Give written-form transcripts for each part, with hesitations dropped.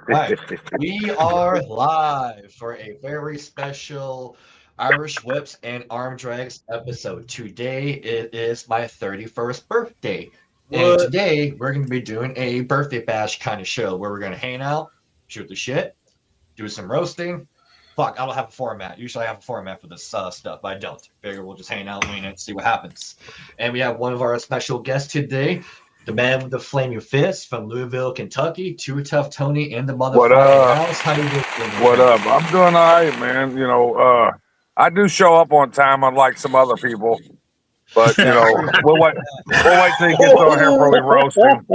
Right. We are live for a very special Irish Whips and Arm Drags episode. Today it is my 31st birthday. And What? today we're going to be doing a birthday bash kind of show where we're going to hang out, shoot the shit, do some roasting. Fuck, I don't have a format. Usually I have a format for this stuff, but I don't. Figure we'll just hang out, wing it, see what happens. And we have one of our special guests today. The man with the flaming fist from Louisville, Kentucky, Too Tough Tony in the motherfucking house. How you doing? What up? I'm doing all right, man. I do show up on time, unlike some other people. But we'll wait till he gets on here before we roast him.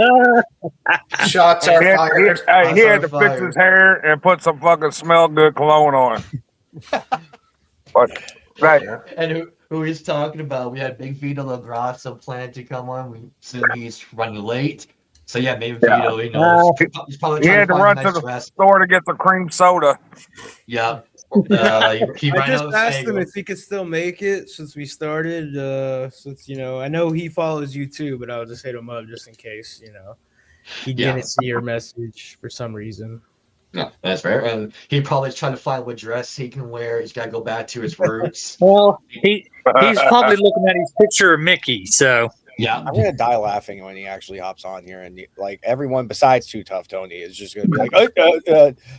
Shots are fired. He had to fix his hair and put some fucking smell good cologne on. But right. And who he's talking about? We had Big Vito LaGrasso planned to come on. We assume he's running late. So yeah, maybe Vito, he's probably he had to run to the store to get the cream soda. Yeah. I just asked him if he could still make it since we started. Since I know he follows you too, but I'll just hit him up just in case he didn't see your message for some reason. Yeah, that's fair. And he probably's trying to find what dress he can wear. He's got to go back to his roots. Well, he's probably looking at his picture of Mickey. So yeah, I'm gonna die laughing when he actually hops on here, and like everyone besides Too Tough Tony is just gonna be like,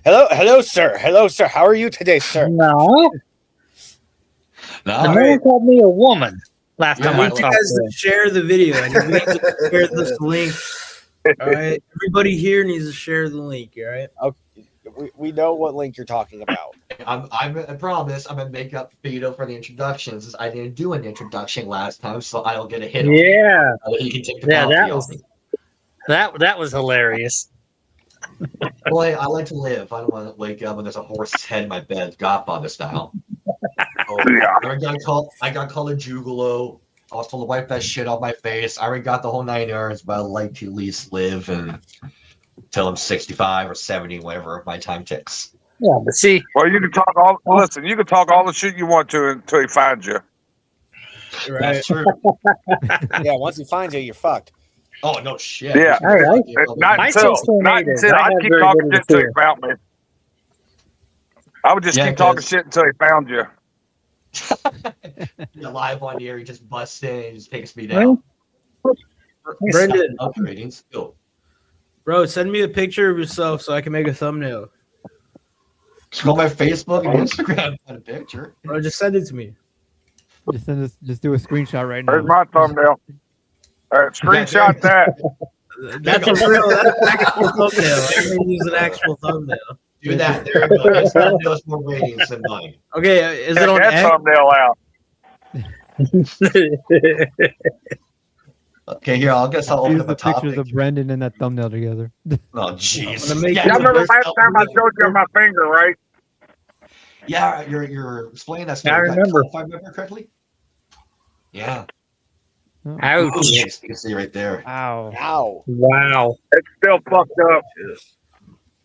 hello, sir, how are you today, sir?" No, the man called me a woman last time I talked to him. Share the video. I need to share this link. All right, everybody here needs to share the link. All right. Okay. We know what link you're talking about. I promise I'm gonna make up Vito for the introductions. I didn't do an introduction last time, so I'll get a hit. Yeah, he can take the that was hilarious. Boy, I like to live. I don't want to wake up when there's a horse's head in my bed, Godfather style. I got called a jugalo. I was told to wipe that shit off my face. I already got the whole 9 yards, but I like to at least live until I'm 65 or 70, whatever my time ticks. Yeah, but see, well, you can talk you can talk all the shit you want to until he finds you. Right. That's true. Yeah, once he finds you, you're fucked. Oh no shit. Yeah. Right. Not until I'd keep talking shit until he found me. I would just keep talking shit until he found you. You're live on the air, he just busts in and just takes me down. Brendan, upgrading skill. Bro, send me a picture of yourself so I can make a thumbnail. Just go on my Facebook and Instagram and a picture. Bro, just send it to me. Just do a screenshot right now. There's my thumbnail. All right, screenshot that. That's a real actual thumbnail. I'm gonna use an actual thumbnail. Do that. There you go. This thumbnail has more ratings than mine. Okay, is it on that X? thumbnail out? Okay, here, I guess I'll open up a topic. Pictures of Brendan and that thumbnail together. Oh, jeez. Y'all remember last time I showed you my finger, right? Yeah, you're explaining that story. I remember. If I remember correctly. Yeah. Ouch. You can see right there. Ow. Wow. It's still fucked up.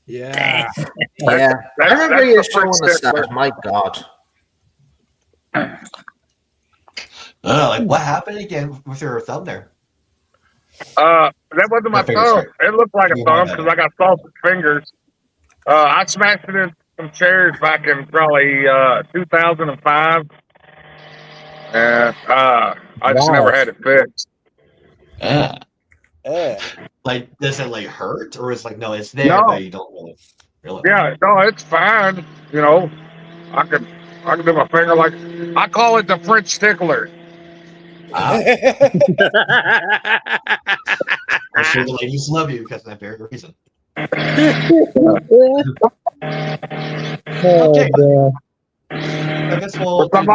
Yeah. Yeah. I remember you showing us that. My God. Like what happened again with your thumb there? That wasn't my thumb. It looked like a thumb because I got sausage fingers. I smashed it in some chairs back in probably 2005. And I just never had it fixed. Like, does it like hurt, or is like no, it's there, but you don't really. Yeah, no, it's fine. I can do my finger like I call it the French tickler. I'm sure the ladies love you because of that very reason. Okay. I guess we'll for some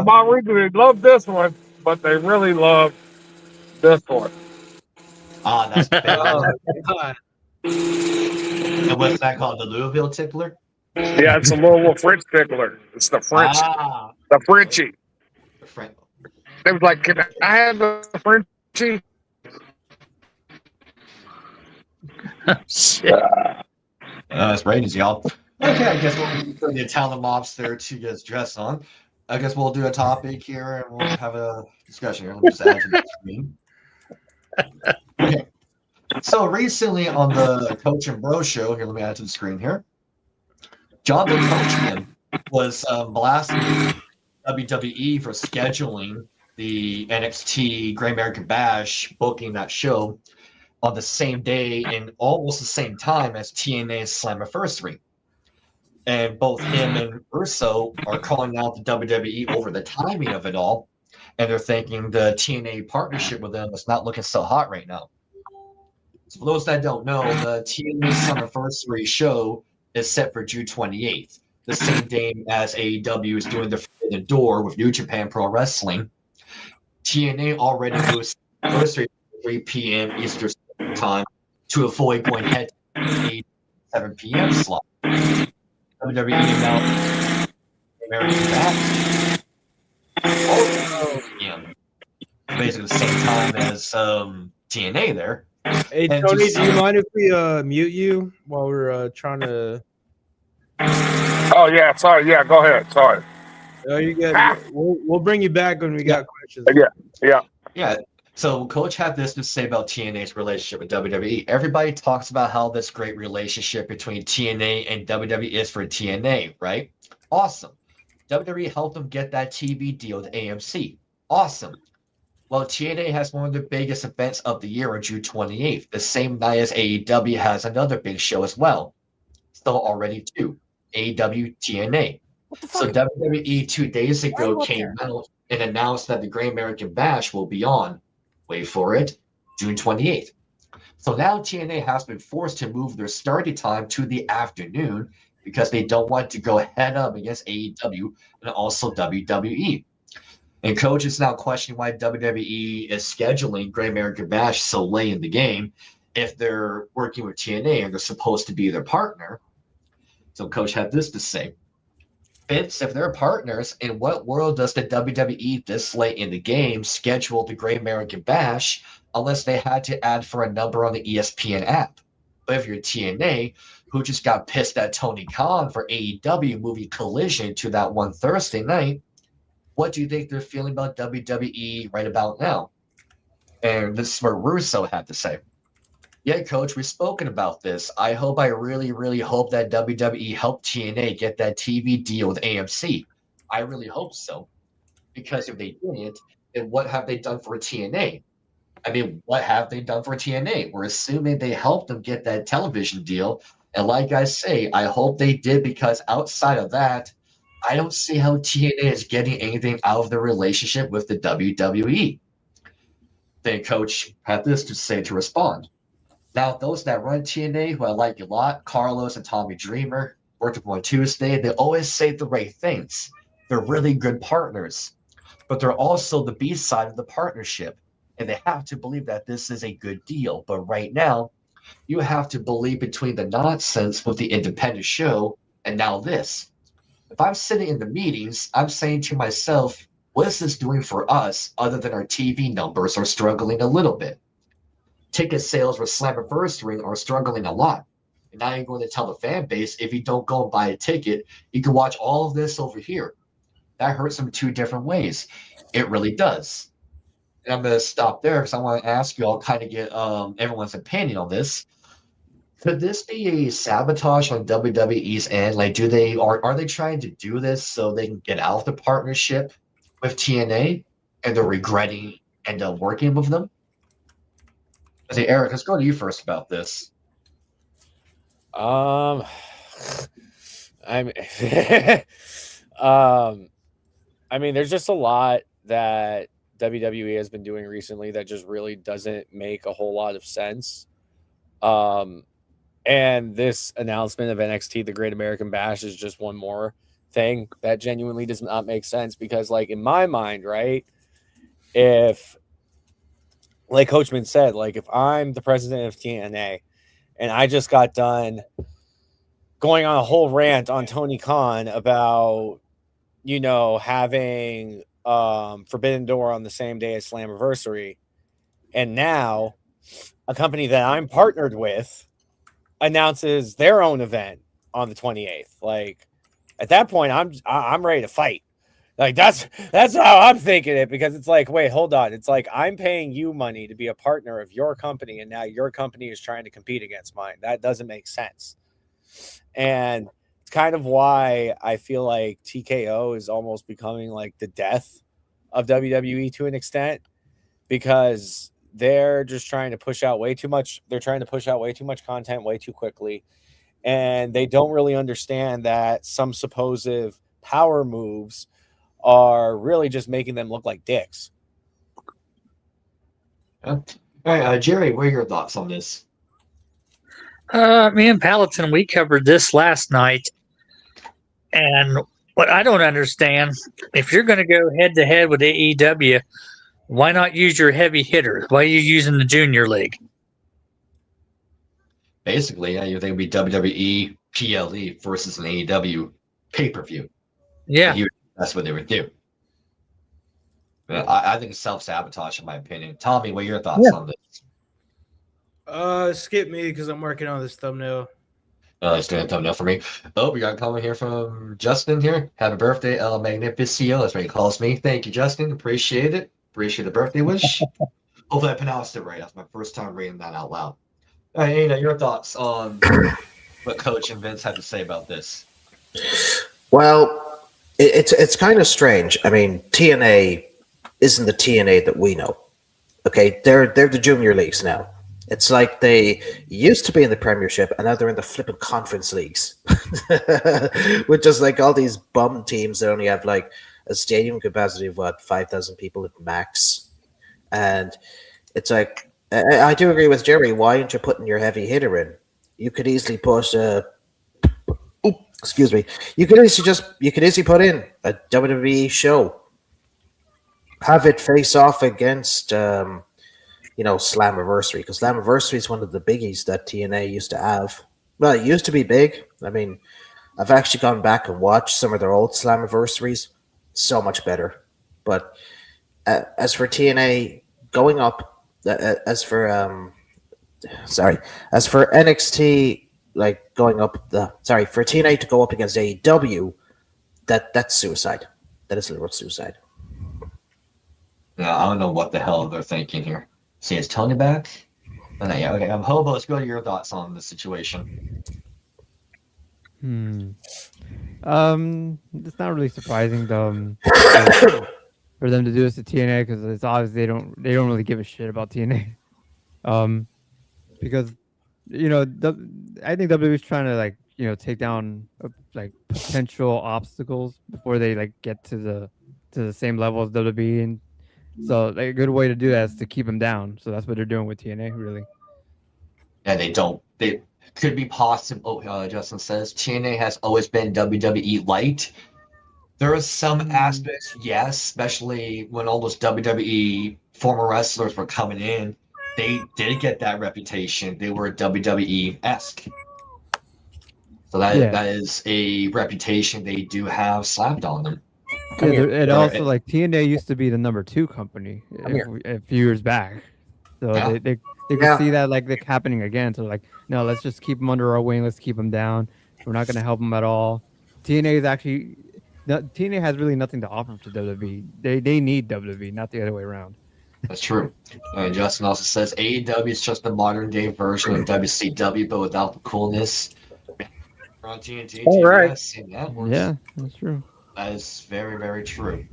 odd reason they love this one, but they really love this one. That's and what's that called? The Louisville tickler? Yeah, it's a Louisville French tickler. It's the French, the Frenchie. They was like, "Can I have the Frenchie?" Shit. That's ratings, y'all. Okay, I guess we'll put the Italian mobster to get his dress on. I guess we'll do a topic here and we'll have a discussion here. Let me just add to the screen. Okay. So recently on the Coach and Bro show, here, let me add to the screen here. John the Coachman was blasting WWE for scheduling the NXT Great American Bash, booking that show on the same day and almost the same time as TNA's Slammiversary. And both him and Russo are calling out the WWE over the timing of it all. And they're thinking the TNA partnership with them is not looking so hot right now. So for those that don't know, the TNA Slammiversary show is set for June 28th, the same day as AEW is doing the Forbidden Door with New Japan Pro Wrestling. TNA already moves anniversary at 3 p.m. Eastern Standard Time to avoid going head to the 7 p.m. slot. WWE now American Bash. Basically the same time as TNA there. Hey, And Tony, just- do you mind if we mute you while we're trying to? Oh yeah, sorry. Yeah, go ahead. Sorry. Oh, you get. We'll bring you back when we got questions. Yeah. So Coach had this to say about TNA's relationship with WWE. Everybody talks about how this great relationship between TNA and WWE is for TNA, right? Awesome. WWE helped them get that TV deal with AMC. Awesome. Well, TNA has one of the biggest events of the year on June 28th, the same night as AEW has another big show as well. Still already two, AEW TNA. So WWE 2 days ago came out and announced that the Great American Bash will be on, wait for it, June 28th. So now TNA has been forced to move their starting time to the afternoon because they don't want to go head up against AEW and also WWE. And Coach is now questioning why WWE is scheduling Great American Bash so late in the game if they're working with TNA and they're supposed to be their partner. So Coach had this to say. Vince, if they're partners, in what world does the WWE this late in the game schedule the Great American Bash unless they had to add for a number on the ESPN app? But if you're TNA, who just got pissed at Tony Khan for AEW moving Collision to that one Thursday night, what do you think they're feeling about WWE right about now? And this is what Russo had to say. Yeah, Coach, we've spoken about this. I really, really hope that WWE helped TNA get that TV deal with AMC. I really hope so. Because if they didn't, then what have they done for TNA? I mean, what have they done for TNA? We're assuming they helped them get that television deal. And like I say, I hope they did because outside of that, I don't see how TNA is getting anything out of the relationship with the WWE. Then Coach had this to say to respond. Now, those that run TNA, who I like a lot, Carlos and Tommy Dreamer, worked with them on Tuesday, they always say the right things. They're really good partners, but they're also the B side of the partnership, and they have to believe that this is a good deal. But right now, you have to believe between the nonsense with the independent show and now this. If I'm sitting in the meetings, I'm saying to myself, what is this doing for us other than our TV numbers are struggling a little bit? Ticket sales for Slammiversary are struggling a lot. And now you're going to tell the fan base, if you don't go and buy a ticket, you can watch all of this over here. That hurts them 2 different ways. It really does. And I'm going to stop there because I want to ask you all, kind of get everyone's opinion on this. Could this be a sabotage on WWE's end? Like, are they trying to do this so they can get out of the partnership with TNA and they're regretting end up working with them? I say, Eric, let's go to you first about this. I mean, there's just a lot that WWE has been doing recently that just really doesn't make a whole lot of sense. And this announcement of NXT, the Great American Bash, is just one more thing that genuinely does not make sense because, like, in my mind, right, if, like Coachman said, like, if I'm the president of TNA and I just got done going on a whole rant on Tony Khan about, you know, having Forbidden Door on the same day as Slammiversary, and now a company that I'm partnered with announces their own event on the 28th. Like, at that point, I'm ready to fight. Like that's how I'm thinking it, because it's like, wait, hold on. It's like I'm paying you money to be a partner of your company, and now your company is trying to compete against mine. That doesn't make sense. And it's kind of why I feel like TKO is almost becoming like the death of WWE to an extent, because they're just trying to push out way too much. They're trying to push out way too much content way too quickly. And they don't really understand that some supposed power moves are really just making them look like dicks. All right, Jerry, what are your thoughts on this? Me and Palatine, we covered this last night. And what I don't understand, if you're going to go head to head with AEW, why not use your heavy hitters? Why are you using the junior league? Basically, I think it would be WWE PLE versus an AEW pay-per-view. Yeah. That's what they would do. I think it's self-sabotage, in my opinion. Tommy, what are your thoughts on this? Skip me because I'm working on this thumbnail. It's doing a thumbnail for me. Oh, we got a comment here from Justin here. Happy birthday, El Magnificio. That's what he calls me. Thank you, Justin. Appreciate it. Appreciate the birthday wish. Hopefully I pronounced it right. That's my first time reading that out loud. All right, Ana, your thoughts on what Coach and Vince had to say about this? Well, it's kind of strange. I mean, TNA isn't the TNA that we know. Okay, they're the junior leagues now. It's like they used to be in the Premiership, and now they're in the flipping conference leagues, with just like all these bum teams that only have like a stadium capacity of 5,000 people at max. And it's like, I do agree with Jerry. Why aren't you putting your heavy hitter in? You could easily put excuse me. You could easily put in a WWE show. Have it face off against Slammiversary, because Slammiversary is one of the biggies that TNA used to have. Well, it used to be big. I mean, I've actually gone back and watched some of their old Slammiversaries. So much better. But as for TNA going up, as for NXT going up for TNA to go up against AEW, that's suicide. That is literal suicide. Yeah, I don't know what the hell they're thinking here. See, is Tony back? Oh, no, yeah, okay. Hobo, let's go to your thoughts on the situation. It's not really surprising though for them to do this to TNA, because it's obvious they don't really give a shit about TNA. Because I think WWE is trying to take down potential obstacles before they get to the same level as WWE, and so a good way to do that is to keep them down. So that's what they're doing with TNA, really. And they could be possible. Justin says TNA has always been WWE light. There are some aspects, yes, especially when all those WWE former wrestlers were coming in. They did get that reputation. They were WWE-esque. So that is a reputation they do have slapped on them. TNA used to be the number 2 company a few years back. So they could see that happening again. So no, let's just keep them under our wing. Let's keep them down. We're not going to help them at all. TNA has really nothing to offer to WWE. They need WWE, not the other way around. That's true. Justin also says AEW is just the modern day version of WCW, but without the coolness. On TNT, all right. Yeah, that's true. That is very, very true.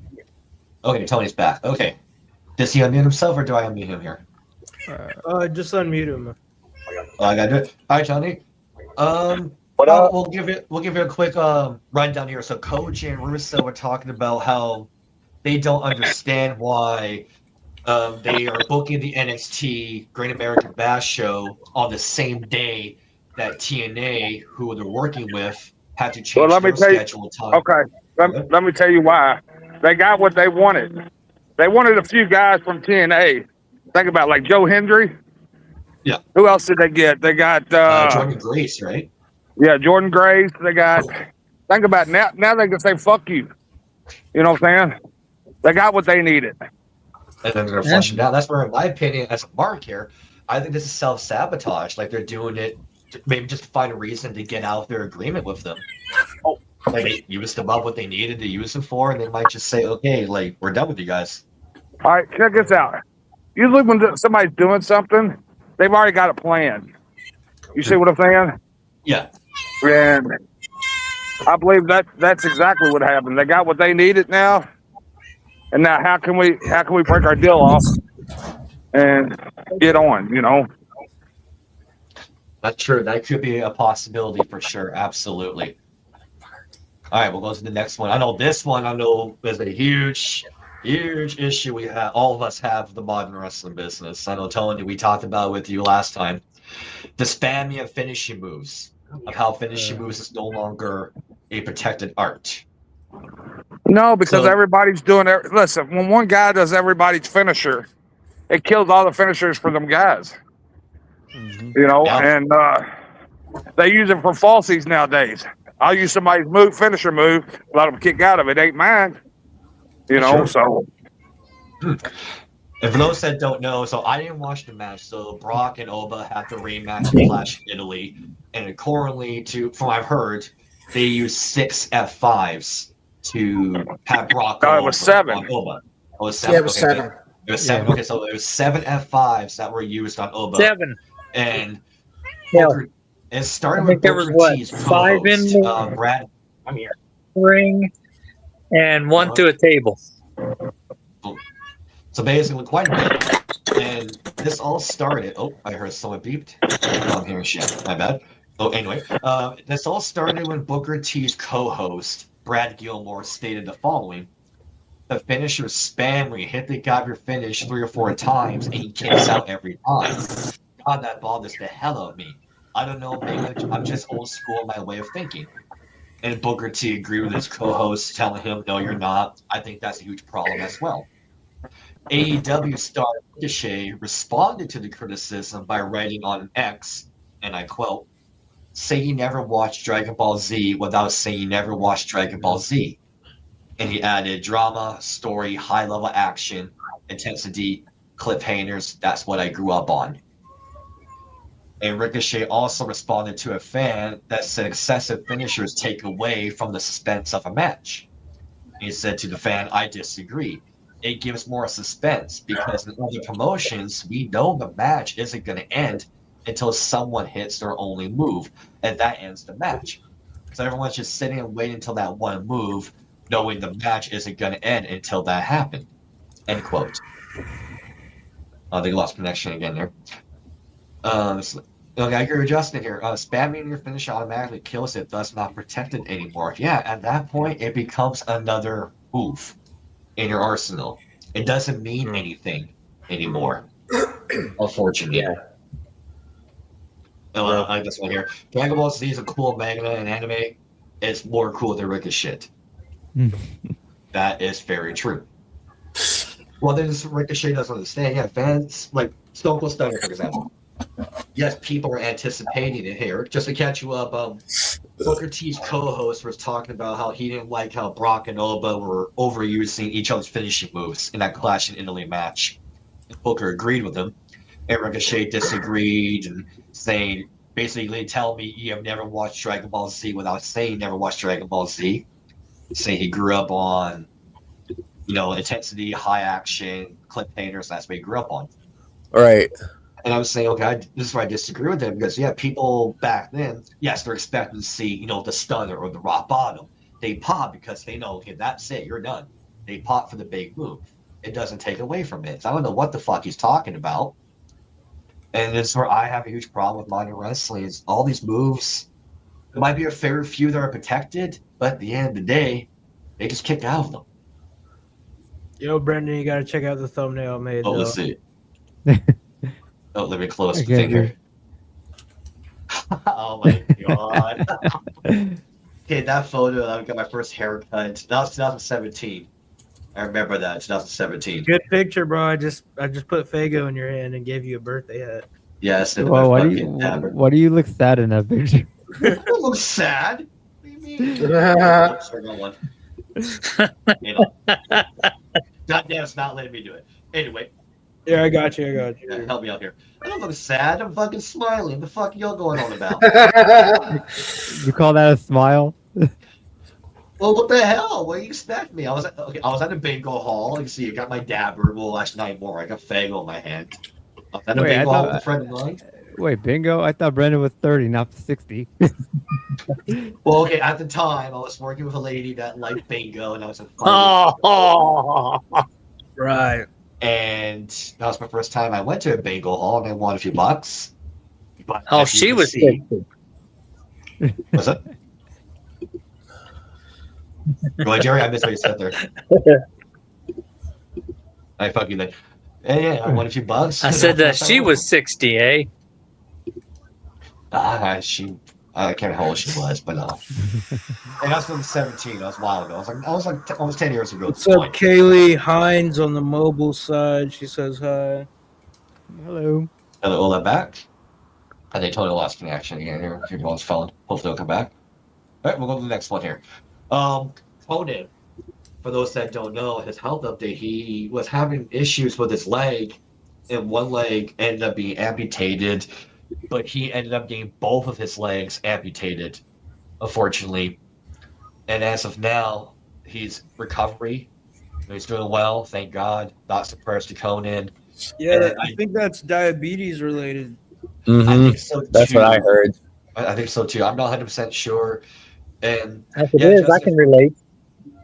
Okay, Tony's back. Okay. Does he unmute himself, or do I unmute him here? Just unmute him. I gotta do it. All right, Tony. We'll give you a quick rundown here. So Coach and Russo were talking about how they don't understand why they are booking the NXT Great American Bash show on the same day that TNA, who they're working with, had to change their schedule time. Okay, let me tell you why. They got what they wanted. They wanted a few guys from TNA. Think about Joe Hendry. Yeah. Who else did they get? They got Jordan Grace, right? Yeah, Jordan Grace. They got. Think about it. Now they can say fuck you. You know what I'm saying? They got what they needed. And then they're going to flush them down. That's where, in my opinion, as a mark here, I think this is self-sabotage. They're doing it maybe just to find a reason to get out of their agreement with them. Like they used them up what they needed to use them for, and they might just say, "Okay, like we're done with you guys." All right, check this out. Usually when somebody's doing something, they've already got a plan. You see what I'm saying? Yeah. And I believe that's exactly what happened. They got what they needed now, and now how can we break our deal off and get on? You know. That's true. That could be a possibility for sure. Absolutely. All right, we'll go to the next one. I know this one. I know is a huge issue we have. All of us have the modern wrestling business. I know, Tony, we talked about it with you last time. The spamming of finishing moves, of how finishing moves is no longer a protected art. No, because everybody's doing it. Listen, when one guy does everybody's finisher, it kills all the finishers for them guys. Mm-hmm. You know, and they use it for falsies nowadays. I'll use somebody's finisher move, let them kick out of it. Ain't mine. You know, so. And for those that don't know, so I didn't watch the match. So Brock and Oba had the rematch in Clash in Italy, and accordingly to from what I've heard, they used 6 F5s to have Brock. No, it was 7. On Oba. Oh, it was 7. Yeah, it was 7. It was 7. Yeah. Okay, so there was 7 F5s that were used on Oba. 7. And Booker, it started with Booker T's 5 in the Brad. I'm here. Ring and 1 to a table. So basically, quite a bit. And this all started. Oh, I heard someone beeped. I'm hearing shit. My bad. Oh, anyway, this all started when Booker T's co-host Brad Gilmore stated the following: "The finisher spam where you hit the guy of your finish 3 or 4 times and he kicks out every time. God, that bothers the hell out of me. I don't know, maybe I'm just old school in my way of thinking." And Booker T agreed with his co-host, telling him, "No, you're not. I think that's a huge problem as well." AEW star Ricochet responded to the criticism by writing on X, and I quote, "Say you never watched Dragon Ball Z without saying you never watched Dragon Ball Z." And he added, "Drama, story, high-level action, intensity, cliffhangers, that's what I grew up on." And Ricochet also responded to a fan that said excessive finishers take away from the suspense of a match. He said to the fan, "I disagree. It gives more suspense because in other promotions, we know the match isn't going to end until someone hits their only move, and that ends the match. So everyone's just sitting and waiting until that one move, knowing the match isn't going to end until that happened." End quote. They lost connection again there. Okay, I agree with Justin here. Spamming your finish automatically kills it, thus not protected anymore. Yeah, at that point, it becomes another move in your arsenal. It doesn't mean anything anymore, unfortunately. Yeah. I like this one here. Dragon Ball Z is a cool manga and anime. It's more cool than Ricochet. That is very true. Well, then Ricochet doesn't understand. Yeah, fans, like Stone Cold Stunner, for example. Yes, people are anticipating it here. Just to catch you up, Booker T's co-host was talking about how he didn't like how Brock and Oba were overusing each other's finishing moves in that Clash in Italy match. Booker agreed with him, and Ricochet disagreed, and saying, basically, tell me you have never watched Dragon Ball Z without saying you never watched Dragon Ball Z. Saying he grew up on, intensity, high action, cliffhangers, that's what he grew up on. All right. And I was saying, okay, this is why I disagree with him, because, people back then, yes, they're expecting to see, the stunner or the rock bottom. They pop because they know, okay, that's it, you're done. They pop for the big move. It doesn't take away from it. So I don't know what the fuck he's talking about. And this is where I have a huge problem with modern wrestling is all these moves, there might be a fair few that are protected, but at the end of the day, they just kick out of them. Yo, Brendan, you got to check out the thumbnail I made. Oh, let's see. Oh, let me close the finger. Oh my god. Okay, that photo, I got my first haircut. That was 2017. I remember that, 2017. Good picture, bro. I just put Fago in your hand and gave you a birthday hat. Yes. Well, why do you look sad in that picture? I don't look sad. What do you mean? Goddamn, it's not letting me do it. Anyway. Yeah, I got you. Yeah, help me out here. I don't look sad. I'm fucking smiling. The fuck y'all going on about? You call that a smile? Well, what the hell? What do you expect me? I was at a bingo hall. You see, I got my dabber. Well, actually, not anymore. I got Fagel in my hand. I was at a bingo hall with a friend of mine. Wait, bingo? I thought Brendan was 30, not 60. Well, okay, at the time, I was working with a lady that liked bingo, and I was a right. And that was my first time I went to a bingo hall, and I won a few bucks. But she was 60. What's up? Go ahead, Jerry. I missed what you said there. I fucking like. Yeah, I won a few bucks. I said that she was 60, eh? I can't remember how old she was, but and I was from 17. That was a while ago. I was like almost 10 years ago. What's up, Kaylee Hines on the mobile side? She says hi. Hello. Hello, all that back. I think totally lost connection again here. If everyone's phone, hopefully they'll come back. All right, we'll go to the next one here. Conan, for those that don't know, his health update, he was having issues with his leg, and one leg ended up being amputated, but he ended up getting both of his legs amputated, unfortunately. And as of now, he's recovery. He's doing well, thank God. Lots of prayers to Conan. Yeah, I think that's diabetes related. Mm-hmm. I think so too. That's what I heard. I think so too. I'm not 100% sure. And as it is, I can relate.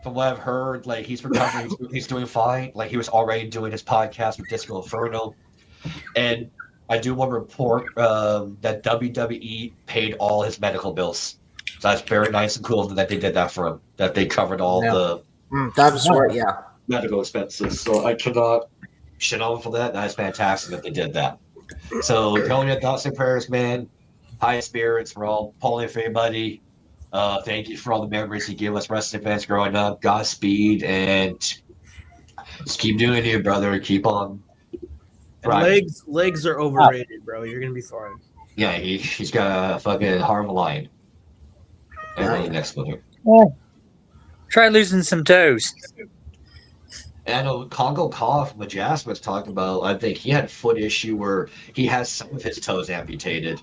From what I've heard, like he's recovering, he's doing fine. Like he was already doing his podcast with Disco Inferno, and I do want to report that WWE paid all his medical bills. So that's very nice and cool that they did that for him. That they covered all the that's right, yeah, medical expenses. So I cannot shit on for that. That's fantastic that they did that. So Conan, thoughts and prayers, man. High spirits. We're all pulling for everybody. Thank you for all the memories you gave us wrestling fans growing up. Godspeed, and just keep doing it, brother. Keep on. Legs are overrated, bro. You're gonna be fine. Yeah, he's got a fucking heart of a lion. And the next one here. Try losing some toes. And I know Congo Kong from the Jasper was talking about. I think he had a foot issue where he has some of his toes amputated.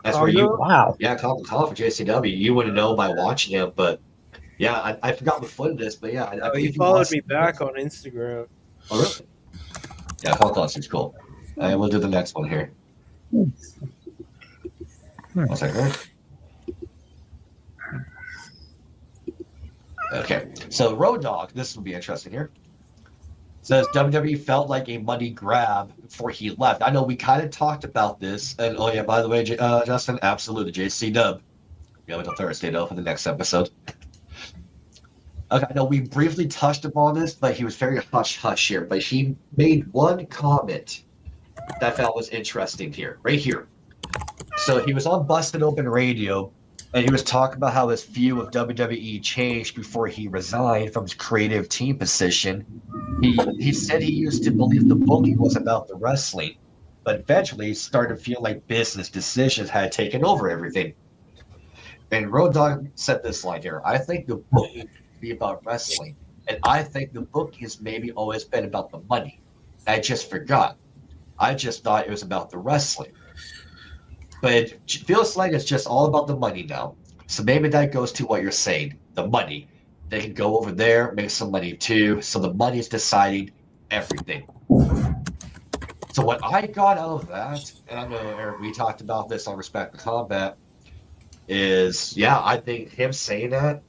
That's where you. Wow. Yeah, Congo Kong for JCW. You wouldn't know by watching him, but yeah, I forgot the foot of this, but yeah, he followed me back on Instagram. Oh, really? Yeah, Congo Kong seems cool. We'll do the next one here. One second. Okay, so Road Dogg, this will be interesting here. Says WWE felt like a money grab before he left. I know we kind of talked about this, and oh yeah, by the way, Justin, absolutely, JC Dub. We have until Thursday though for the next episode. Okay, I know we briefly touched upon this, but he was very hush hush here. But he made one comment that I felt was interesting here, right here. So he was on Busted Open Radio. And he was talking about how his view of WWE changed before he resigned from his creative team position. He said he used to believe the booking was about the wrestling, but eventually he started to feel like business decisions had taken over everything. And Road Dogg said this line here: I think the booking should be about wrestling, and I think the booking has maybe always been about the money. I just forgot. I just thought it was about the wrestling. But it feels like it's just all about the money now. So maybe that goes to what you're saying, the money. They can go over there, make some money too. So the money is deciding everything. So what I got out of that, and I know, Eric, we talked about this on Respect the Combat, is, yeah, I think him saying that,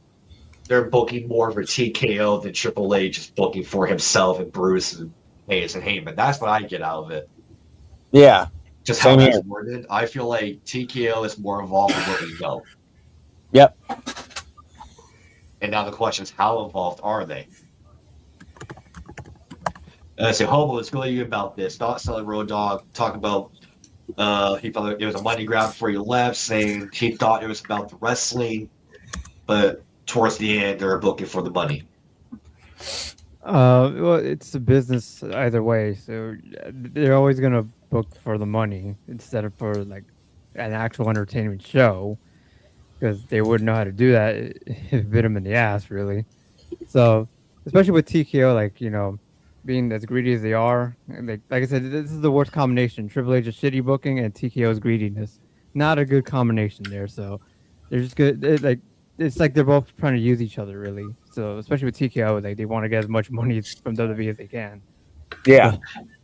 they're booking more of a TKO than Triple H is booking for himself and Bruce and Hayes and Heyman. That's what I get out of it. Yeah. Just how that's worded, I feel like TKO is more involved in what we know. Yep. And now the question is, how involved are they? So Hobo is really about this. Not selling Road Dogg. Talk about he felt like it was a money grab before he left, saying he thought it was about the wrestling, but towards the end they're booking for the money. Well, it's a business either way, so they're always gonna book for the money instead of for like an actual entertainment show, because they wouldn't know how to do that. It bit them in the ass, really. So, especially with TKO, like, you know, being as greedy as they are, like I said, this is the worst combination. Triple H's shitty booking and TKO's greediness. Not a good combination there. So they're just good. They it's like they're both trying to use each other, really. So especially with TKO, like they want to get as much money from WWE as they can. Yeah.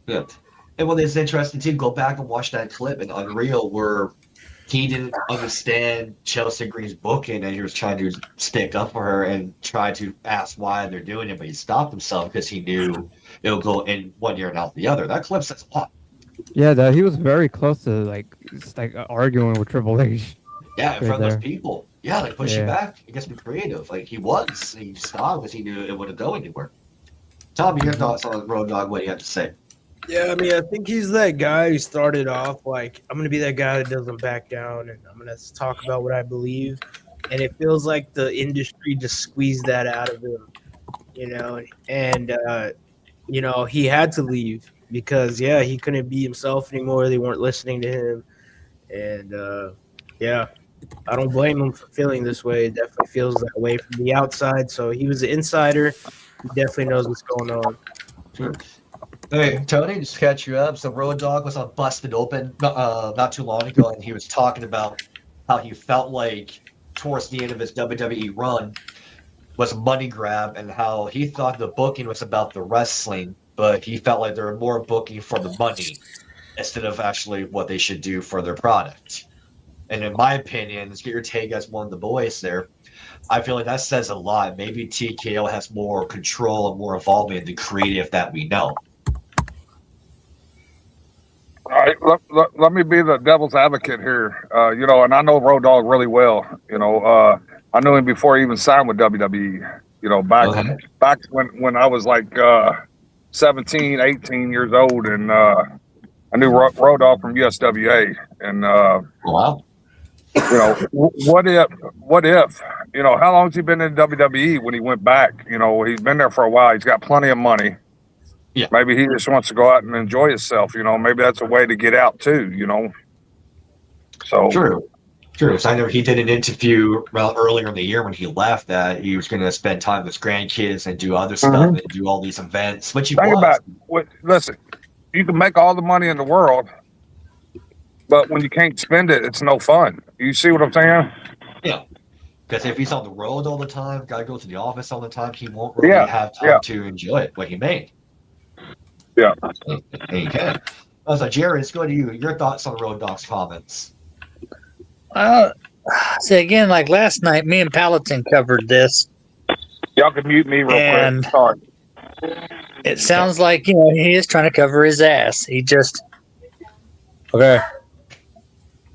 Yeah. And when it's interesting too, go back and watch that clip in Unreal where he didn't understand Chelsea Green's booking and he was trying to stick up for her and try to ask why they're doing it, but he stopped himself because he knew it'll go in one ear and out the other. That clip says a lot. Yeah, he was very close to like arguing with Triple H. Yeah, in front of those people. Yeah, like pushing back. He gets to be creative. Like he stopped because he knew it wouldn't go anywhere. Tommy, your thoughts on Road Dogg, what do you have to say? Yeah, I mean, I think he's that guy who started off like, I'm going to be that guy that doesn't back down and I'm going to talk about what I believe. And it feels like the industry just squeezed that out of him, you know, and, you know, he had to leave because, yeah, he couldn't be himself anymore. They weren't listening to him. And, yeah, I don't blame him for feeling this way. It definitely feels that way from the outside. So he was an insider. He definitely knows what's going on. Sure. Hey, Tony, just to catch you up. So Road Dogg was on Busted Open not too long ago, and he was talking about how he felt like towards the end of his WWE run was a money grab and how he thought the booking was about the wrestling, but he felt like there were more booking for the money instead of actually what they should do for their product. And in my opinion, let's get your take as one of the boys there. I feel like that says a lot. Maybe TKO has more control and more involvement in the creative that we know. All right, let me be the devil's advocate here. You know, and I know Road Dogg really well. You know, I knew him before he even signed with WWE. You know, back when I was like 17, 18 years old, and I knew Road Dogg from USWA. And wow, you know, what if? You know, how long has he been in WWE when he went back? You know, he's been there for a while. He's got plenty of money. Yeah. Maybe he just wants to go out and enjoy himself, you know. Maybe that's a way to get out too, you know. So True. So I know he did an interview earlier in the year when he left that he was going to spend time with his grandkids and do other stuff and do all these events. Which listen, you can make all the money in the world, but when you can't spend it, it's no fun. You see what I'm saying? Yeah. Because if he's on the road all the time, got to go to the office all the time, he won't really have time to enjoy it, what he made. Yeah. And you can. So, Jared, let's go to you. Your thoughts on Road Dogg's comments. So, again, like last night, me and Paladin covered this. Y'all can mute me real quick. Sorry. It sounds like, you know, he is trying to cover his ass. He just... Okay.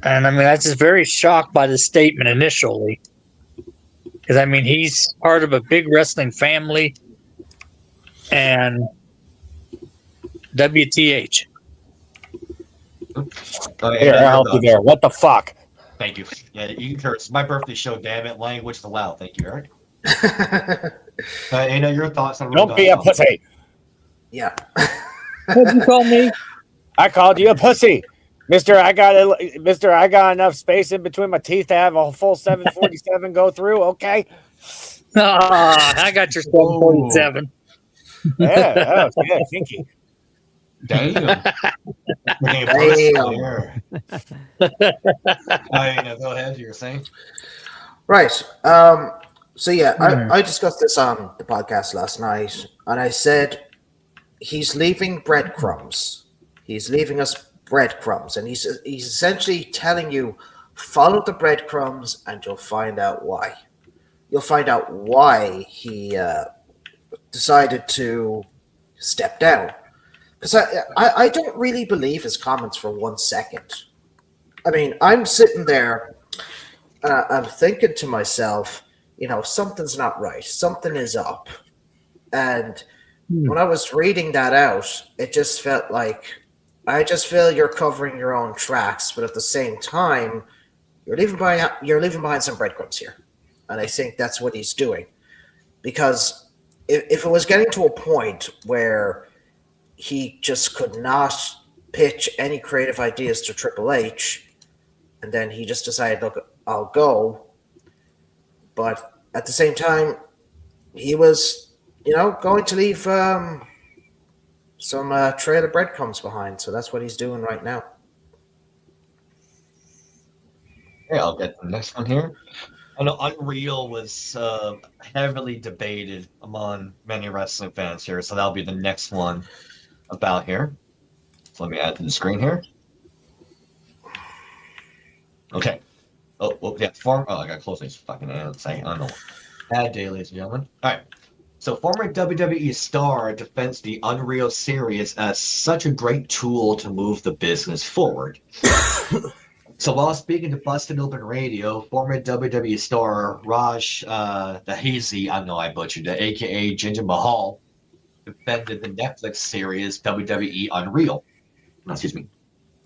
And, I mean, I was just very shocked by the statement initially. Because, I mean, he's part of a big wrestling family. And... WTH. Here, I'll help you there. What the fuck? Thank you. Yeah, you can curse. My birthday show, damn it. Language is allowed. Thank you, Eric. Anna, your thoughts on Don't be a pussy. Yeah. What did you call me? I called you a pussy. Mister, I got enough space in between my teeth to have a full 747 go through, okay? I got your 747. Yeah, kinky. Damn. Damn. Go ahead. You were saying? Right. So yeah, I discussed this on the podcast last night, and I said he's leaving breadcrumbs. He's leaving us breadcrumbs, and he's essentially telling you, follow the breadcrumbs, and you'll find out why. You'll find out why he decided to step down. Because I don't really believe his comments for 1 second. I mean, I'm sitting there, I'm thinking to myself, you know, something's not right. Something is up. And when I was reading that out, it just felt like, I just feel you're covering your own tracks, but at the same time, you're leaving behind some breadcrumbs here. And I think that's what he's doing. Because if it was getting to a point where he just could not pitch any creative ideas to Triple H, and then he just decided, look, I'll go. But at the same time, he was, you know, going to leave some trail of breadcrumbs behind. So that's what he's doing right now. Yeah, I'll get the next one here. I know Unreal was heavily debated among many wrestling fans here, so that'll be the next one about here. So let me add to the screen here. Okay. Oh yeah. I got to close these fucking ads. I don't know. Bad day, ladies and gentlemen. All right. So former WWE star defends the Unreal Series as such a great tool to move the business forward. So while speaking to Busted Open Radio, former WWE star Raj Dahizi, I know I butchered it, aka Jinder Mahal, defended the Netflix series WWE Unreal. Excuse me.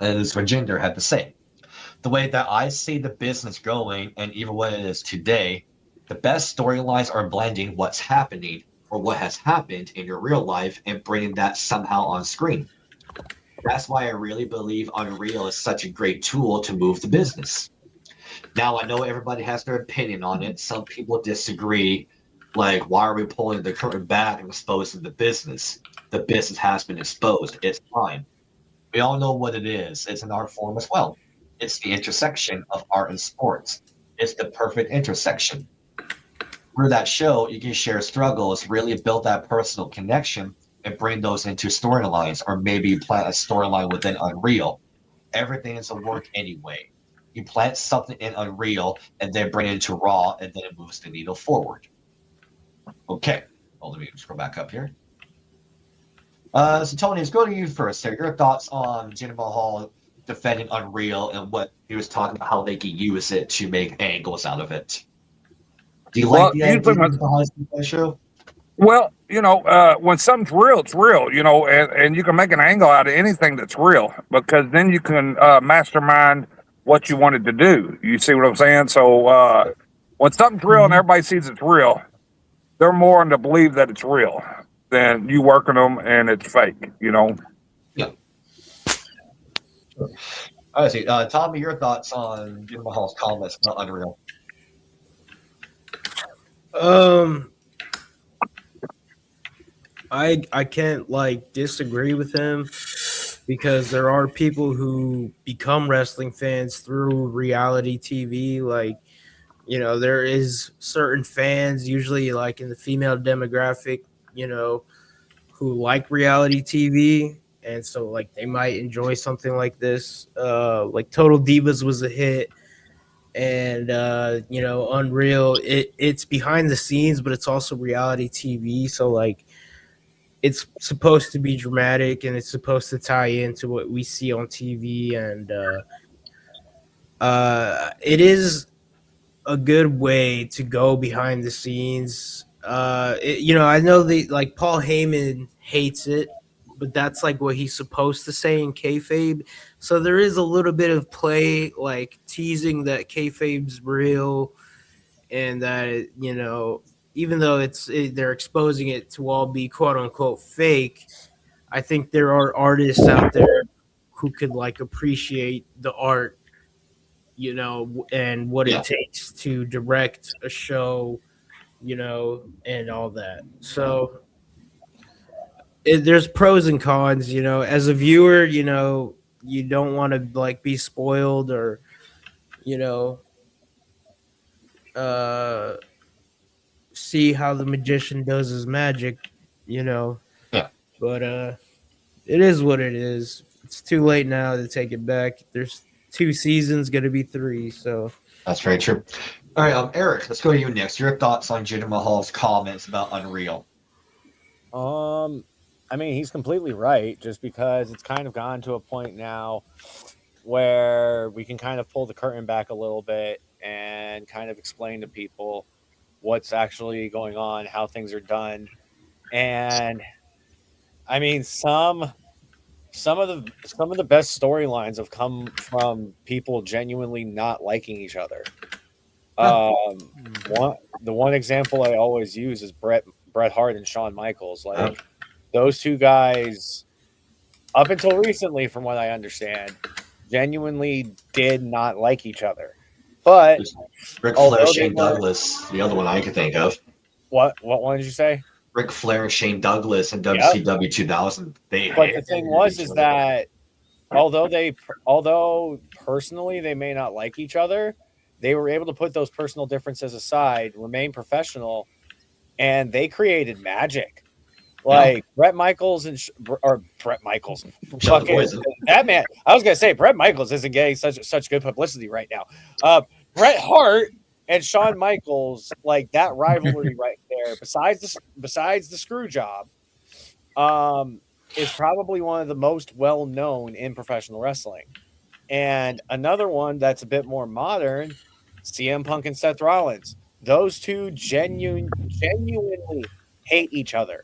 And this is what Jinder had to say. The way that I see the business going, and even what it is today, the best storylines are blending what's happening or what has happened in your real life and bringing that somehow on screen. That's why I really believe Unreal is such a great tool to move the business. Now, I know everybody has their opinion on it. Some people disagree. Like, why are we pulling the curtain back and exposing the business? The business has been exposed. It's fine. We all know what it is. It's an art form as well. It's the intersection of art and sports. It's the perfect intersection. Through that show, you can share struggles, really build that personal connection, and bring those into storylines, or maybe plant a storyline within Unreal. Everything is a work anyway. You plant something in Unreal and then bring it into Raw, and then it moves the needle forward. Okay. Well, let me scroll back up here. So Tony, let's go to you first here. Your thoughts on Jinder Mahal defending Unreal and what he was talking about, how they can use it to make angles out of it. Do you like the idea behind the show? Well, when something's real, it's real, and you can make an angle out of anything that's real, because then you can mastermind what you wanted to do. You see what I'm saying? So when something's real and everybody sees it's real, they're more in to believe that it's real than you working them and it's fake, Yeah. I see. Tommy, your thoughts on Jinder Mahal's comments about Unreal? I can't disagree with him, because there are people who become wrestling fans through reality TV. There is certain fans, usually in the female demographic, who like reality TV, and so they might enjoy something like this. Total Divas was a hit, and Unreal, it's behind the scenes, but it's also reality TV, so it's supposed to be dramatic, and it's supposed to tie into what we see on TV, and it is a good way to go behind the scenes. I know Paul Heyman hates it, but that's what he's supposed to say in kayfabe. So there is a little bit of play, teasing that kayfabe's real, and that even though they're exposing it to all be quote unquote fake, I think there are artists out there who could appreciate the art, and what it takes to direct a show, and all that. So there's pros and cons, as a viewer, you don't want to be spoiled, or, see how the magician does his magic, Yeah. But it is what it is. It's too late now to take it back. There's 2 seasons, going to be 3. So that's very true. All right, Eric, let's go to you next. Your thoughts on Jinder Mahal's comments about Unreal? He's completely right, just because it's kind of gone to a point now where we can kind of pull the curtain back a little bit and kind of explain to people what's actually going on, how things are done. And some of the best storylines have come from people genuinely not liking each other. The one example I always use is Bret Hart and Shawn Michaels. Those two guys, up until recently, from what I understand, genuinely did not like each other. But Ric Flair, Shane Douglas, the other one I could think of. What one did you say? Ric Flair and Shane Douglas in WCW 2000. But the thing was that although personally they may not like each other, they were able to put those personal differences aside, remain professional, and they created magic. Like Bret Michaels or Bret Michaels, fucking that man. I was gonna say Bret Michaels isn't getting such good publicity right now. Bret Hart and Shawn Michaels, like that rivalry right there. Besides the screw job, is probably one of the most well known in professional wrestling. And another one that's a bit more modern, CM Punk and Seth Rollins. Those two genuinely hate each other.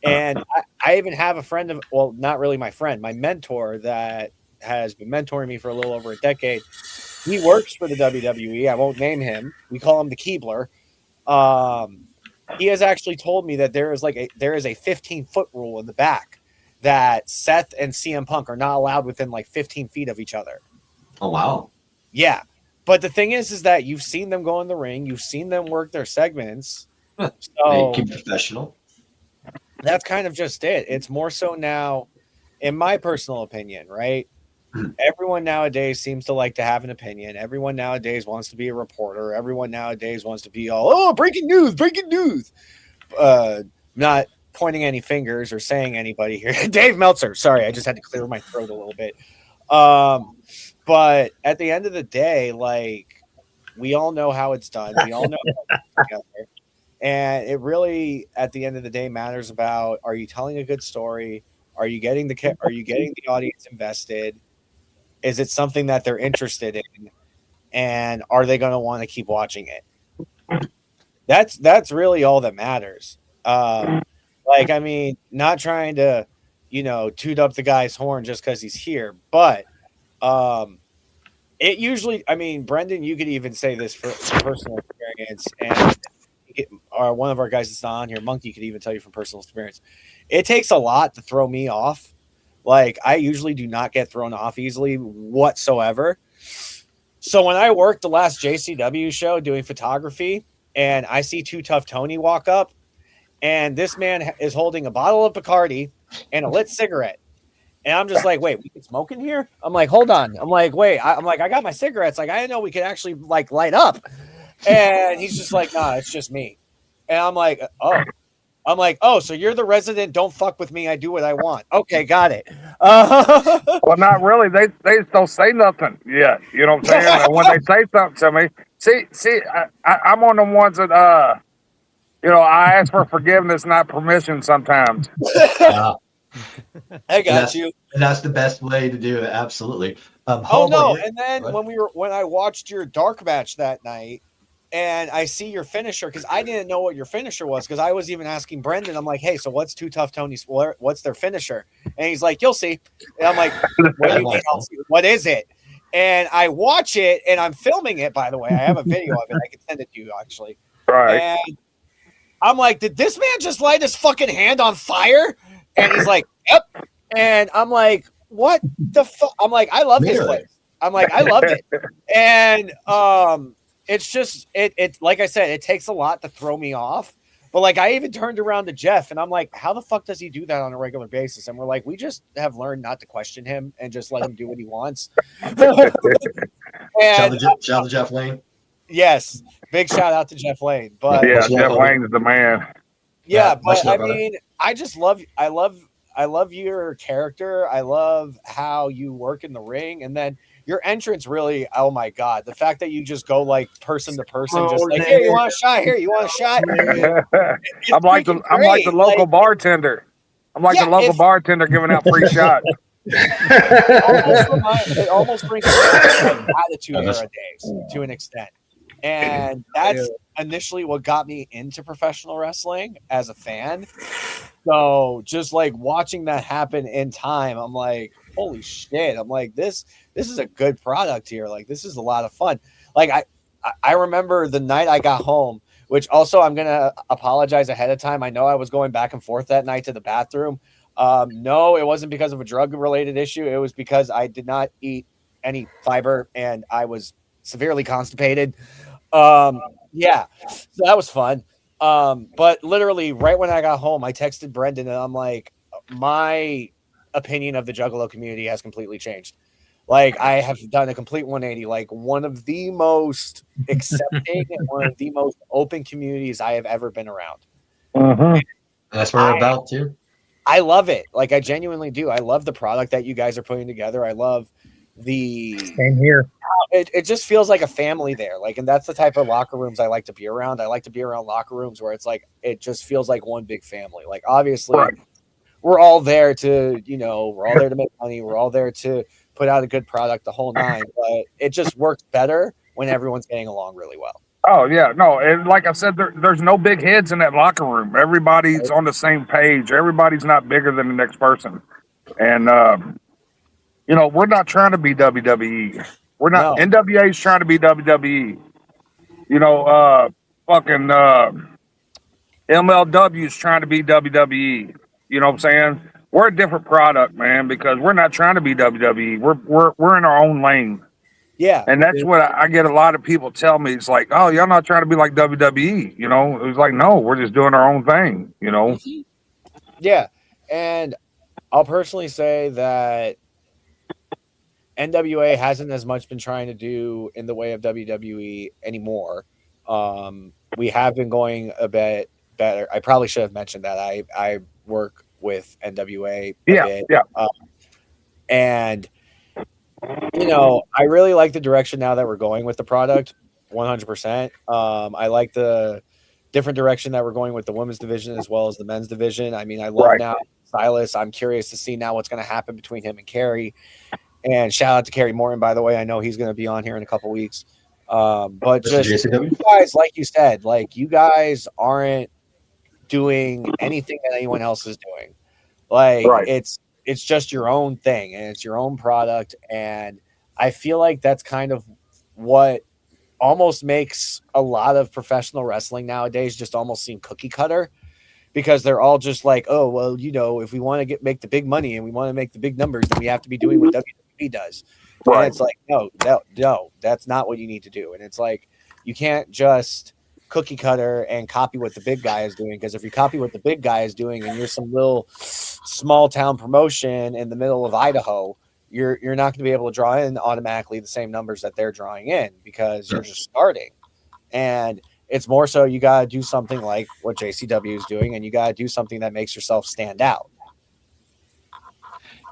And I even have a friend well, not really my friend, my mentor that has been mentoring me for a little over a decade. He works for the WWE. I won't name him. We call him the Keebler. He has actually told me that there is a 15-foot rule in the back that Seth and CM Punk are not allowed within like 15 feet of each other. Oh, wow. Yeah. But the thing is that you've seen them go in the ring. You've seen them work their segments. So they keep professional. That's kind of just it. It's more so now, in my personal opinion, right? Everyone nowadays seems to like to have an opinion. Everyone nowadays wants to be a reporter. Everyone nowadays wants to be breaking news. Not pointing any fingers or saying anybody here. Dave Meltzer. Sorry, I just had to clear my throat a little bit. But at the end of the day, like, we all know how it's done. We all know how it's together. And it really, at the end of the day, matters about: are you telling a good story? Are you getting the audience invested? Is it something that they're interested in? And are they going to want to keep watching it? That's really all that matters. Like, I mean, not trying to, toot up the guy's horn just because he's here, but it usually, I mean, Brendan, you could even say this from personal experience, and one of our guys that's not on here, Monkey, could even tell you from personal experience. It takes a lot to throw me off. Like, I usually do not get thrown off easily whatsoever. So when I worked the last JCW show doing photography, and I see Too Tough Tony walk up, and this man is holding a bottle of Bacardi and a lit cigarette. And I'm just like, wait, we can smoke in here? I'm like, hold on. I'm like, wait, I got my cigarettes. Like, I didn't know we could actually like light up. And he's just like, nah, it's just me. And I'm like, oh, so you're the resident. Don't fuck with me. I do what I want. Okay, got it. Well, not really. They don't say nothing yet. You know what I'm saying? And when they say something to me, see, I'm one of the ones that, I ask for forgiveness, not permission sometimes. I got you. And that's the best way to do it. Absolutely. And then when I watched your dark match that night, and I see your finisher, because I didn't know what your finisher was, because I was even asking Brendan. I'm like, hey, so what's Too Tough Tony's? What's their finisher? And he's like, you'll see. And I'm like, what do you mean? I'll see? What is it? And I watch it, and I'm filming it, by the way. I have a video of it. I can send it to you, actually. Right. And I'm like, did this man just light his fucking hand on fire? And he's like, yep. And I'm like, what the fuck? I'm like, I love this place. I'm like, I love it. And it's just it like I said, it takes a lot to throw me off. But like, I even turned around to Jeff and I'm like, how the fuck does he do that on a regular basis? And we're like, we just have learned not to question him and just let him do what he wants. Shout out to Jeff Lane. Yes, big shout out to Jeff Lane. But yeah, Jeff Lane is the man. Yeah, but I mean, I love your character. I love how you work in the ring, and then your entrance really, oh my God, the fact that you just go like person to person, just like, hey, you want a shot? Here, you want a shot? I'm like the local bartender. I'm like the local bartender giving out free shots. It almost brings like Attitude Era days to an extent. And that's initially what got me into professional wrestling as a fan. So just like watching that happen in time, I'm like, holy shit. I'm like, this is a good product here. Like, this is a lot of fun. Like, I remember the night I got home, which also I'm going to apologize ahead of time. I know I was going back and forth that night to the bathroom. No, it wasn't because of a drug related issue. It was because I did not eat any fiber and I was severely constipated. Yeah, so that was fun. But literally right when I got home, I texted Brendan and I'm like, my opinion of the Juggalo community has completely changed. Like I have done a complete 180, like one of the most accepting and one of the most open communities I have ever been around. Mm-hmm. That's what we're about too. I love it. Like I genuinely do. I love the product that you guys are putting together. I love the same here. It just feels like a family there. Like, and that's the type of locker rooms I like to be around. I like to be around locker rooms where it's like it just feels like one big family. Like obviously we're all there to, we're all there to make money. We're all there to put out a good product, the whole nine, but it just works better when everyone's getting along really well. Oh yeah, no, and like I said, there's no big heads in that locker room. Everybody's on the same page. Everybody's not bigger than the next person, and we're not trying to be WWE. We're not. No. NWA's trying to be WWE. Fucking MLW's trying to be WWE. You know what I'm saying? We're a different product, man, because we're not trying to be WWE. We're in our own lane. Yeah. And that's what I get a lot of people tell me. It's like, oh, y'all not trying to be like WWE. It was like, no, we're just doing our own thing, Yeah. And I'll personally say that NWA hasn't as much been trying to do in the way of WWE anymore. We have been going a bit better. I probably should have mentioned that. I work with NWA a bit. Yeah. And I really like the direction now that we're going with the product, 100%. I like the different direction that we're going with the women's division as well as the men's division. I mean, I love now Silas. I'm curious to see now what's going to happen between him and Kerry. And shout out to Kerry Morton, by the way. I know he's going to be on here in a couple weeks. But just you guys, like you said, like you guys aren't doing anything that anyone else is doing. Like it's just your own thing and it's your own product. And I feel like that's kind of what almost makes a lot of professional wrestling nowadays just almost seem cookie cutter, because they're all just like, oh, well, if we want to make the big money and we want to make the big numbers, then we have to be doing what WWE does. And it's like, no, that's not what you need to do. And it's like, you can't just cookie cutter and copy what the big guy is doing, because if you copy what the big guy is doing and you're some little small town promotion in the middle of Idaho, you're not going to be able to draw in automatically the same numbers that they're drawing in, because you're just starting. And it's more so you got to do something like what JCW is doing, and you got to do something that makes yourself stand out.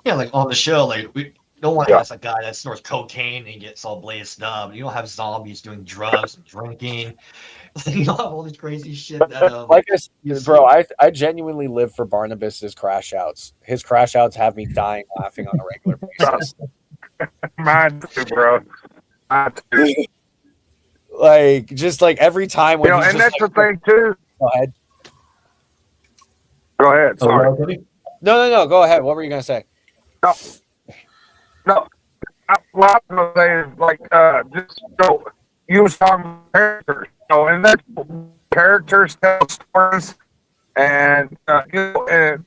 Yeah, like on the show, like we don't want to have a guy that snorts cocaine and gets all blazed up. You don't have zombies doing drugs and drinking. You don't have all this crazy shit. Like I said, bro, I genuinely live for Barnabas's crash outs. His crash outs have me dying laughing on a regular basis. Mine too, bro. Mine too. Like, just like every time when and that's the thing too. Go ahead. Go ahead. Sorry. No. Go ahead. What were you gonna say? No. What I was gonna say is you was talking about characters, and that characters tell stories, and and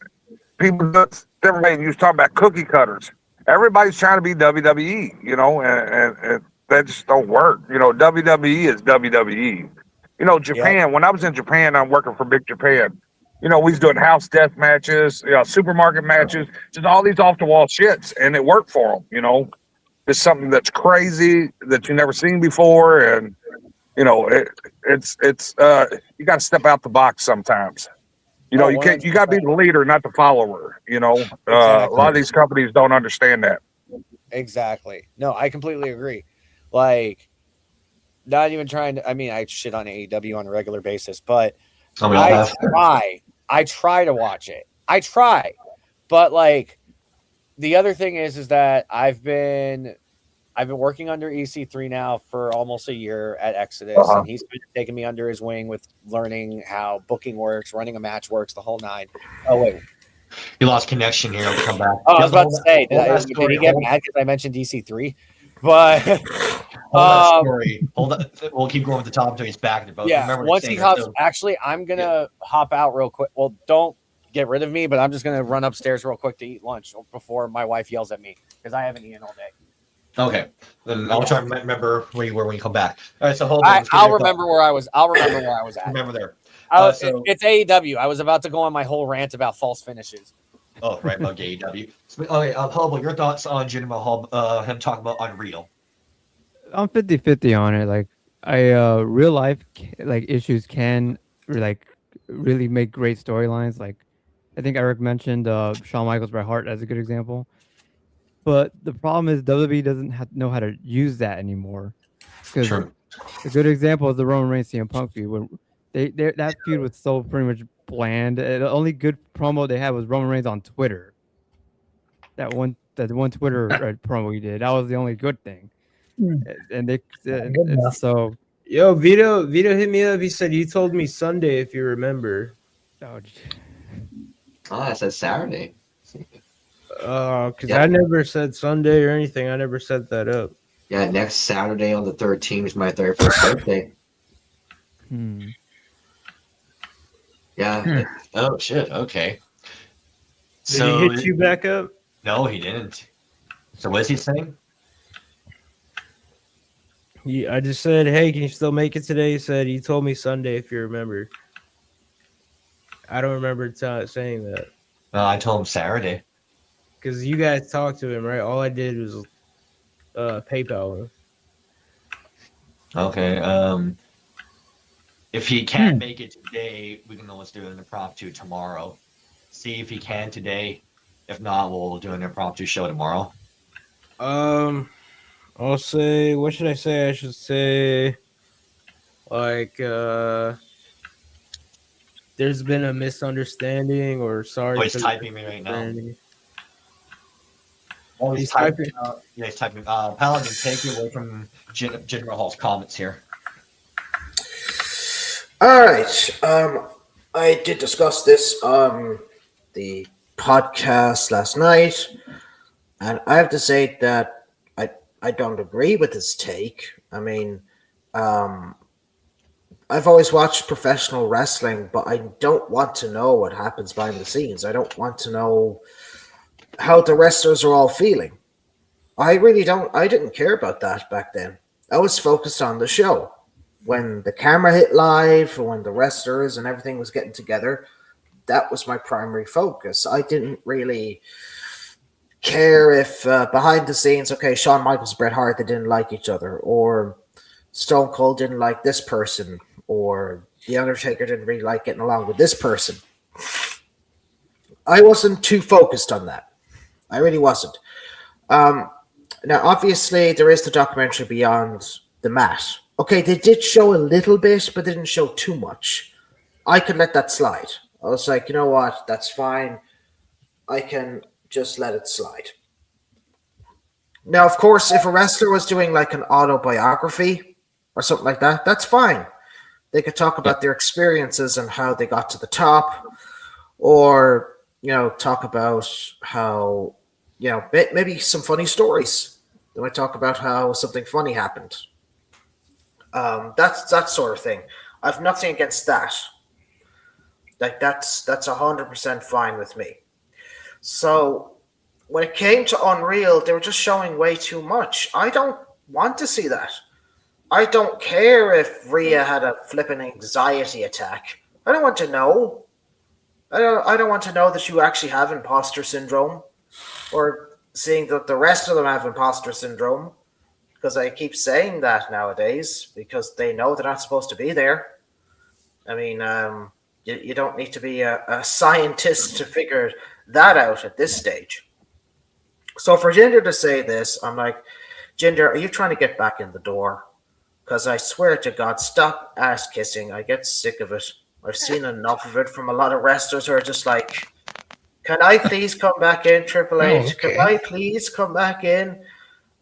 people just everybody. You was talking about cookie cutters. Everybody's trying to be WWE, and that just don't work. WWE is WWE. Japan. When I was in Japan, I'm working for Big Japan. We was doing house death matches, supermarket matches, just all these off the wall shits, and it worked for them. It's something that's crazy that you never seen before, and it's you got to step out the box sometimes. You got to be the leader, not the follower. Exactly. A lot of these companies don't understand that. Exactly. No, I completely agree. Like, not even trying to. I mean, I shit on AEW on a regular basis, but I try to watch it. I try, but like the other thing is that I've been working under EC3 now for almost a year at Exodus, and he's been taking me under his wing with learning how booking works, running a match works, the whole nine. Oh wait, you lost connection here. We'll come back. Oh, I was about to say, did he get mad because I mentioned EC3? But story. Hold on. We'll keep going with the top until he's back. Yeah. Once he hops, actually, I'm gonna hop out real quick. Well, don't get rid of me, but I'm just gonna run upstairs real quick to eat lunch before my wife yells at me because I haven't eaten all day. Okay. Then I'll try to remember where you were when you come back. All right. So hold on. I'll remember where I was. I'll remember where I was at. Remember there. It's AEW. I was about to go on my whole rant about false finishes. Oh, right about AEW. Okay, Hubble, your thoughts on Jinder Mahal, him talking about Unreal? I'm 50-50 on it. Like, real life like issues can like really make great storylines. Like, I think Eric mentioned Shawn Michaels Bret Hart as a good example. But the problem is WWE doesn't know how to use that anymore. Because a good example is the Roman Reigns CM Punk feud. When that feud was so pretty much bland. The only good promo they had was Roman Reigns on Twitter. That one Twitter promo he did. That was the only good thing. And they so yo, Vito hit me up. He said, "You told me Sunday, if you remember." Oh, I said Saturday. Because I never said Sunday or anything. I never set that up. Yeah, next Saturday on the 13th is my 31st birthday. Yeah. Oh shit. Okay. Did he hit you back up? No, he didn't. So what's he saying? I just said, "Hey, can you still make it today?" He said, "You told me Sunday, if you remember." I don't remember saying that. I told him Saturday. Because you guys talked to him, right? All I did was PayPal him. Okay. If he can't make it today, we can always do an impromptu tomorrow. See if he can today. If not, we'll do an impromptu show tomorrow. I'll say, what should I say? I should say, like, there's been a misunderstanding, or sorry. Oh, he's typing me right now. Oh, he's typing. Yeah, he's typing. Paladin, take you away from Jinder Mahal's comments here. All right. I did discuss this on the podcast last night, and I have to say that I don't agree with his take. I mean, I've always watched professional wrestling, but I don't want to know what happens behind the scenes. I don't want to know how the wrestlers are all feeling. I really don't. I didn't care about that back then. I was focused on the show. When the camera hit live, when the wrestlers and everything was getting together, that was my primary focus. I didn't really care if behind the scenes, okay, Shawn Michaels, Bret Hart, they didn't like each other, or Stone Cold didn't like this person, or The Undertaker didn't really like getting along with this person. I wasn't too focused on that. I really wasn't. Now, obviously, there is the documentary Beyond the Mat. Okay, they did show a little bit, but they didn't show too much. I could let that slide. I was like, you know what? That's fine. I can just let it slide. Now, of course, if a wrestler was doing like an autobiography or something like that, that's fine. They could talk about their experiences and how they got to the top, or, talk about how, maybe some funny stories. They might talk about how something funny happened. That's that sort of thing. I've nothing against that. Like that's 100% fine with me. So when it came to Unreal, they were just showing way too much. I don't want to see that. I don't care if Rhea had a flipping anxiety attack. I don't want to know. I don't want to know that you actually have imposter syndrome, or seeing that the rest of them have imposter syndrome, because I keep saying that nowadays because they know they're not supposed to be there. I mean, you don't need to be a scientist to figure that out at this stage. So for Jinder to say this, I'm like, Jinder, are you trying to get back in the door? Because I swear to God, stop ass kissing. I get sick of it. I've seen enough of it from a lot of wrestlers who are just like, can I please come back in, Triple H? Okay. Can I please come back in?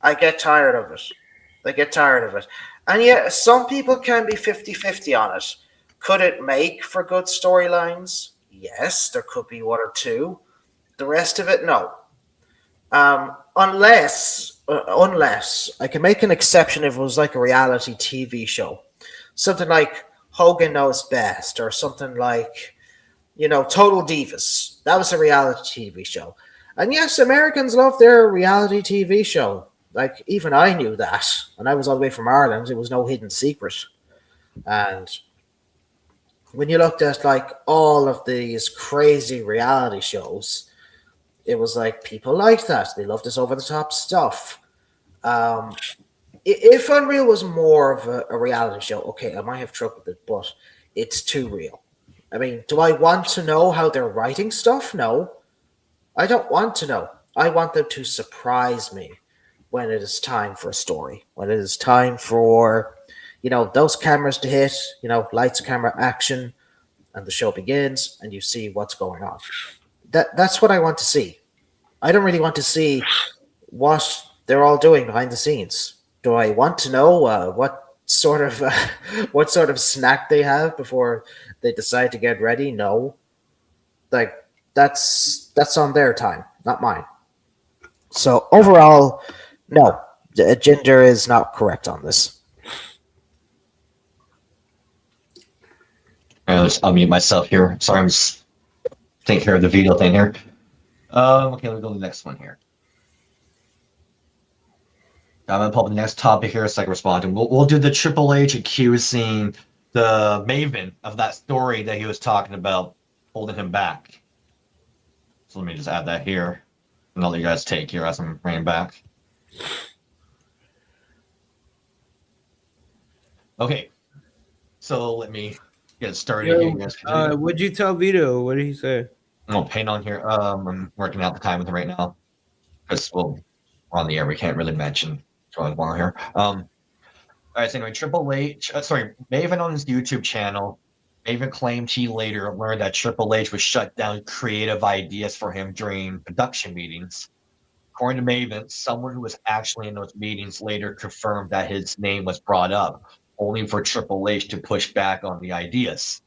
I get tired of it. And yeah, some people can be 50-50 on it. Could it make for good storylines? Yes, there could be one or two. The rest of it, no. Unless I can make an exception if it was like a reality TV show. Something like Hogan Knows Best, or something like, Total Divas. That was a reality TV show. And yes, Americans love their reality TV show. Like, even I knew that. And I was all the way from Ireland. It was no hidden secret. And when you looked at, like, all of these crazy reality shows, It was like people liked that. They loved this over the top stuff. If Unreal was more of a reality show, okay, I might have trouble with it, but it's too real. I mean, do I want to know how they're writing stuff? No. I don't want to know. I want them to surprise me when it is time for a story, when it is time for, those cameras to hit, lights, camera, action, and the show begins, and you see what's going on. That's what I want to see. I don't really want to see what they're all doing behind the scenes. Do I want to know what sort of snack they have before they decide to get ready? No. Like that's on their time, not mine. So overall, no, gender is not correct on this. Let's unmute myself here. Sorry, I'm just taking care of the video thing here. Okay, let's go to the next one here. I'm gonna pull up the next topic here so I can respond to. We'll do the Triple H accusing the Maven of that story that he was talking about, holding him back. So let me just add that here, and I'll let you guys take here as I'm bringing back. Okay, so let me get started. What'd you tell Vito? What did he say? I'll paint on here. I'm working out the time with him right now because we're on the air. We can't really mention what's going on here. All right. So anyway, Triple H. Maven on his YouTube channel. Maven claimed he later learned that Triple H was shut down creative ideas for him during production meetings. According to Maven, someone who was actually in those meetings later confirmed that his name was brought up, only for Triple H to push back on the ideas.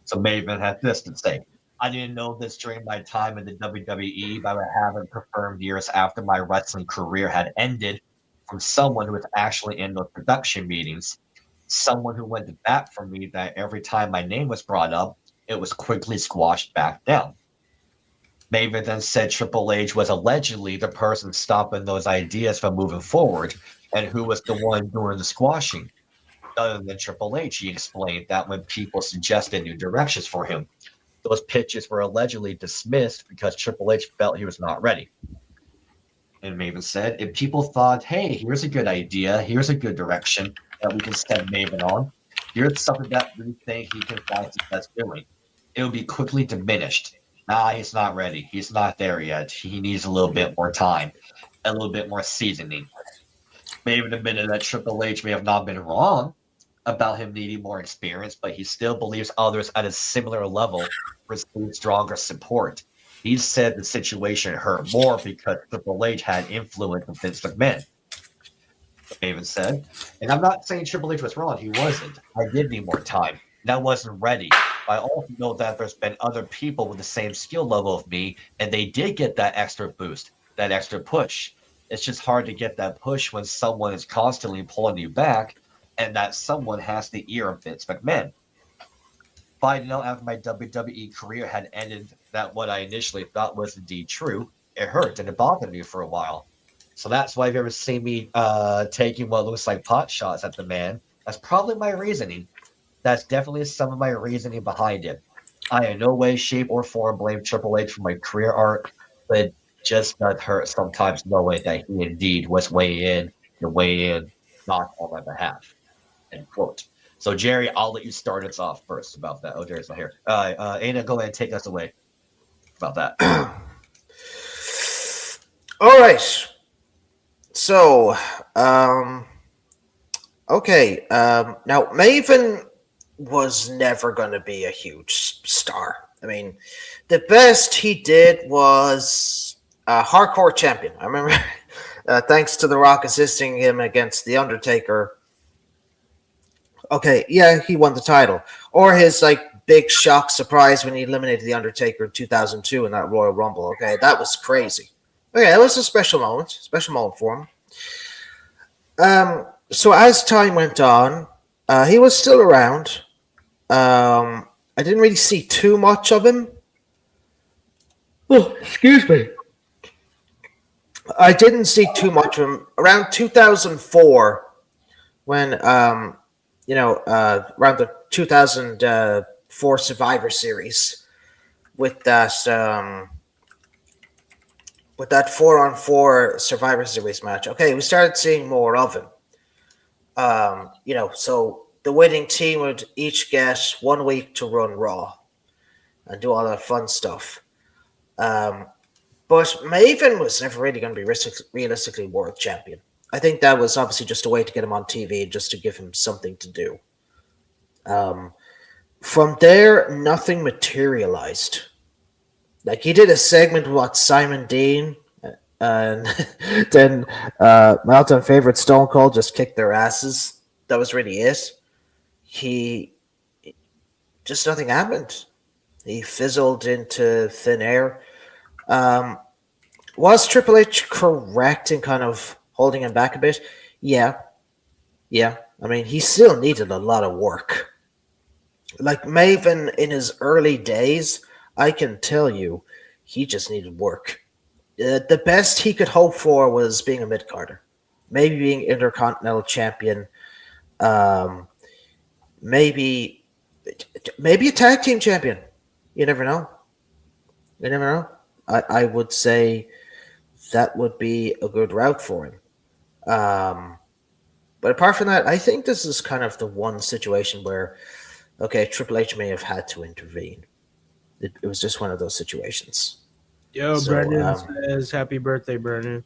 So Maven had this to say. I didn't know this during my time in the WWE, but I have it confirmed years after my wrestling career had ended from someone who was actually in those production meetings. Someone who went to bat for me that every time my name was brought up, it was quickly squashed back down. Maven then said Triple H was allegedly the person stopping those ideas from moving forward, and who was the one doing the squashing. Other than Triple H, he explained that when people suggested new directions for him, those pitches were allegedly dismissed because Triple H felt he was not ready. And Maven said, if people thought, hey, here's a good idea, here's a good direction that we can send Maven on, here's something that we think he can find success doing, it would be quickly diminished. He's not ready. He's not there yet. He needs a little bit more time, a little bit more seasoning. Maven admitted that Triple H may have not been wrong about him needing more experience, but he still believes others at a similar level receive stronger support. He said the situation hurt more because Triple H had influence on Vince McMahon. Maven said, and I'm not saying Triple H was wrong. He wasn't. I did need more time. And I wasn't ready. But I also know that there's been other people with the same skill level of me, and they did get that extra boost, that extra push. It's just hard to get that push when someone is constantly pulling you back, and that someone has the ear of Vince McMahon. Finding out after my WWE career had ended that what I initially thought was indeed true, it hurt and it bothered me for a while. So that's why if you ever see me taking what looks like pot shots at the man, that's probably my reasoning. That's definitely some of my reasoning behind it. I in no way, shape, or form blame Triple H for my career arc, but it just does hurt sometimes knowing that he indeed was weighing in not on my behalf. End quote. So, Jerry, I'll let you start us off first about that. Oh, Jerry's not here. Aina, go ahead and take us away about that. All right. So, okay. Now, Maven was never going to be a huge star. I mean, the best he did was a hardcore champion. I remember, thanks to The Rock assisting him against The Undertaker. Okay, yeah, he won the title. Or his big shock surprise when he eliminated The Undertaker in 2002 in that Royal Rumble. Okay, that was crazy. Okay, that was a special moment for him. So as time went on, he was still around. I didn't really see too much of him. Oh, excuse me. I didn't see too much of him around 2004 when around the 2004 Survivor Series with that with that 4-on-4 Survivor Series match, okay, we started seeing more of him. So the winning team would each get 1 week to run Raw and do all that fun stuff. But Maven was never really going to be realistically world champion. I think that was obviously just a way to get him on TV, just to give him something to do. From there, nothing materialized. Like, he did a segment with Simon Dean, and then my all-time favorite, Stone Cold, just kicked their asses. That was really it. Just nothing happened. He fizzled into thin air. Was Triple H correct in kind of holding him back a bit? Yeah. I mean, he still needed a lot of work. Like Maven in his early days, I can tell you, he just needed work. The best he could hope for was being a mid-carder. Maybe being Intercontinental Champion. Maybe a tag team champion. You never know. I would say that would be a good route for him. But apart from that, I think this is kind of the one situation where, okay, Triple H may have had to intervene. It was just one of those situations. Yo, so, Brandon says, happy birthday, Brandon.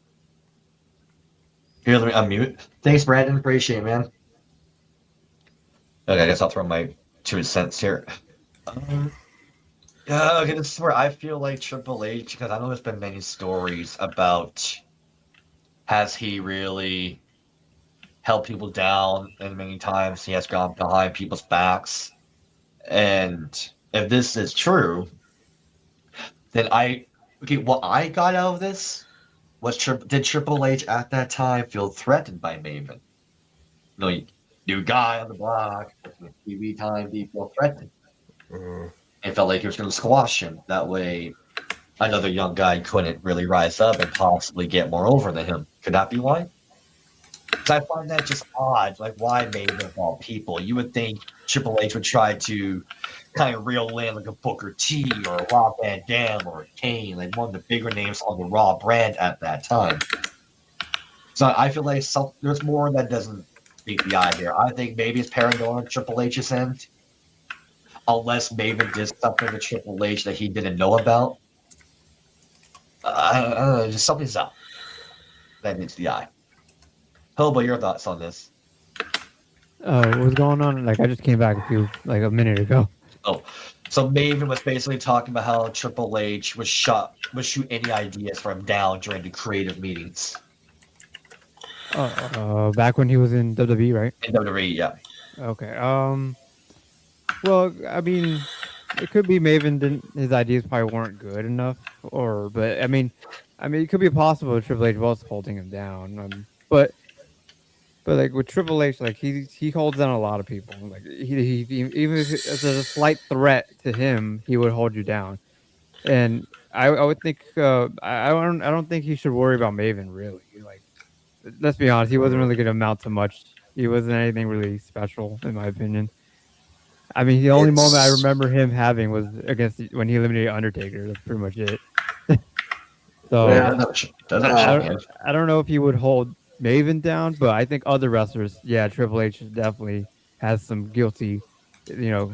Here, let me unmute. Thanks, Brandon. Appreciate it, man. Okay, I guess I'll throw my 2 cents here. Okay, this is where I feel like Triple H, because I know there's been many stories about has he really held people down, and many times he has gone behind people's backs. And if this is true, then what I got out of this was did Triple H at that time feel threatened by Maven? New guy on the block, TV time, did he feel threatened? It felt like he was going to squash him. That way, another young guy couldn't really rise up and possibly get more over than him. Could that be why? Because I find that just odd. Like, why Maven of all people? You would think Triple H would try to kind of reel in like a Booker T or a Rob Van Dam or a Kane, like one of the bigger names on the Raw brand at that time. So I feel like there's more that doesn't meet the eye here. I think maybe it's paranoia on Triple H's end. Unless Maven did something to Triple H that he didn't know about. I don't know, just something's up. That meets the eye. Hobo, your thoughts on this? What's going on? Like, I just came back a minute ago. Oh, so Maven was basically talking about how Triple H would shoot any ideas from down during the creative meetings. Back when he was in WWE, right? In WWE, yeah. Okay. Well, I mean, it could be Maven his ideas probably weren't good enough, but I mean, it could be possible Triple H was holding him down. But like with Triple H, like he holds down a lot of people. Like he even if there's a slight threat to him, he would hold you down. And I would think I don't think he should worry about Maven really. Like, let's be honest, he wasn't really going to amount to much. He wasn't anything really special, in my opinion. I mean, the only moment I remember him having was when he eliminated Undertaker. That's pretty much it. So I don't know if he would hold Maven down, but I think other wrestlers, yeah, Triple H definitely has some guilty,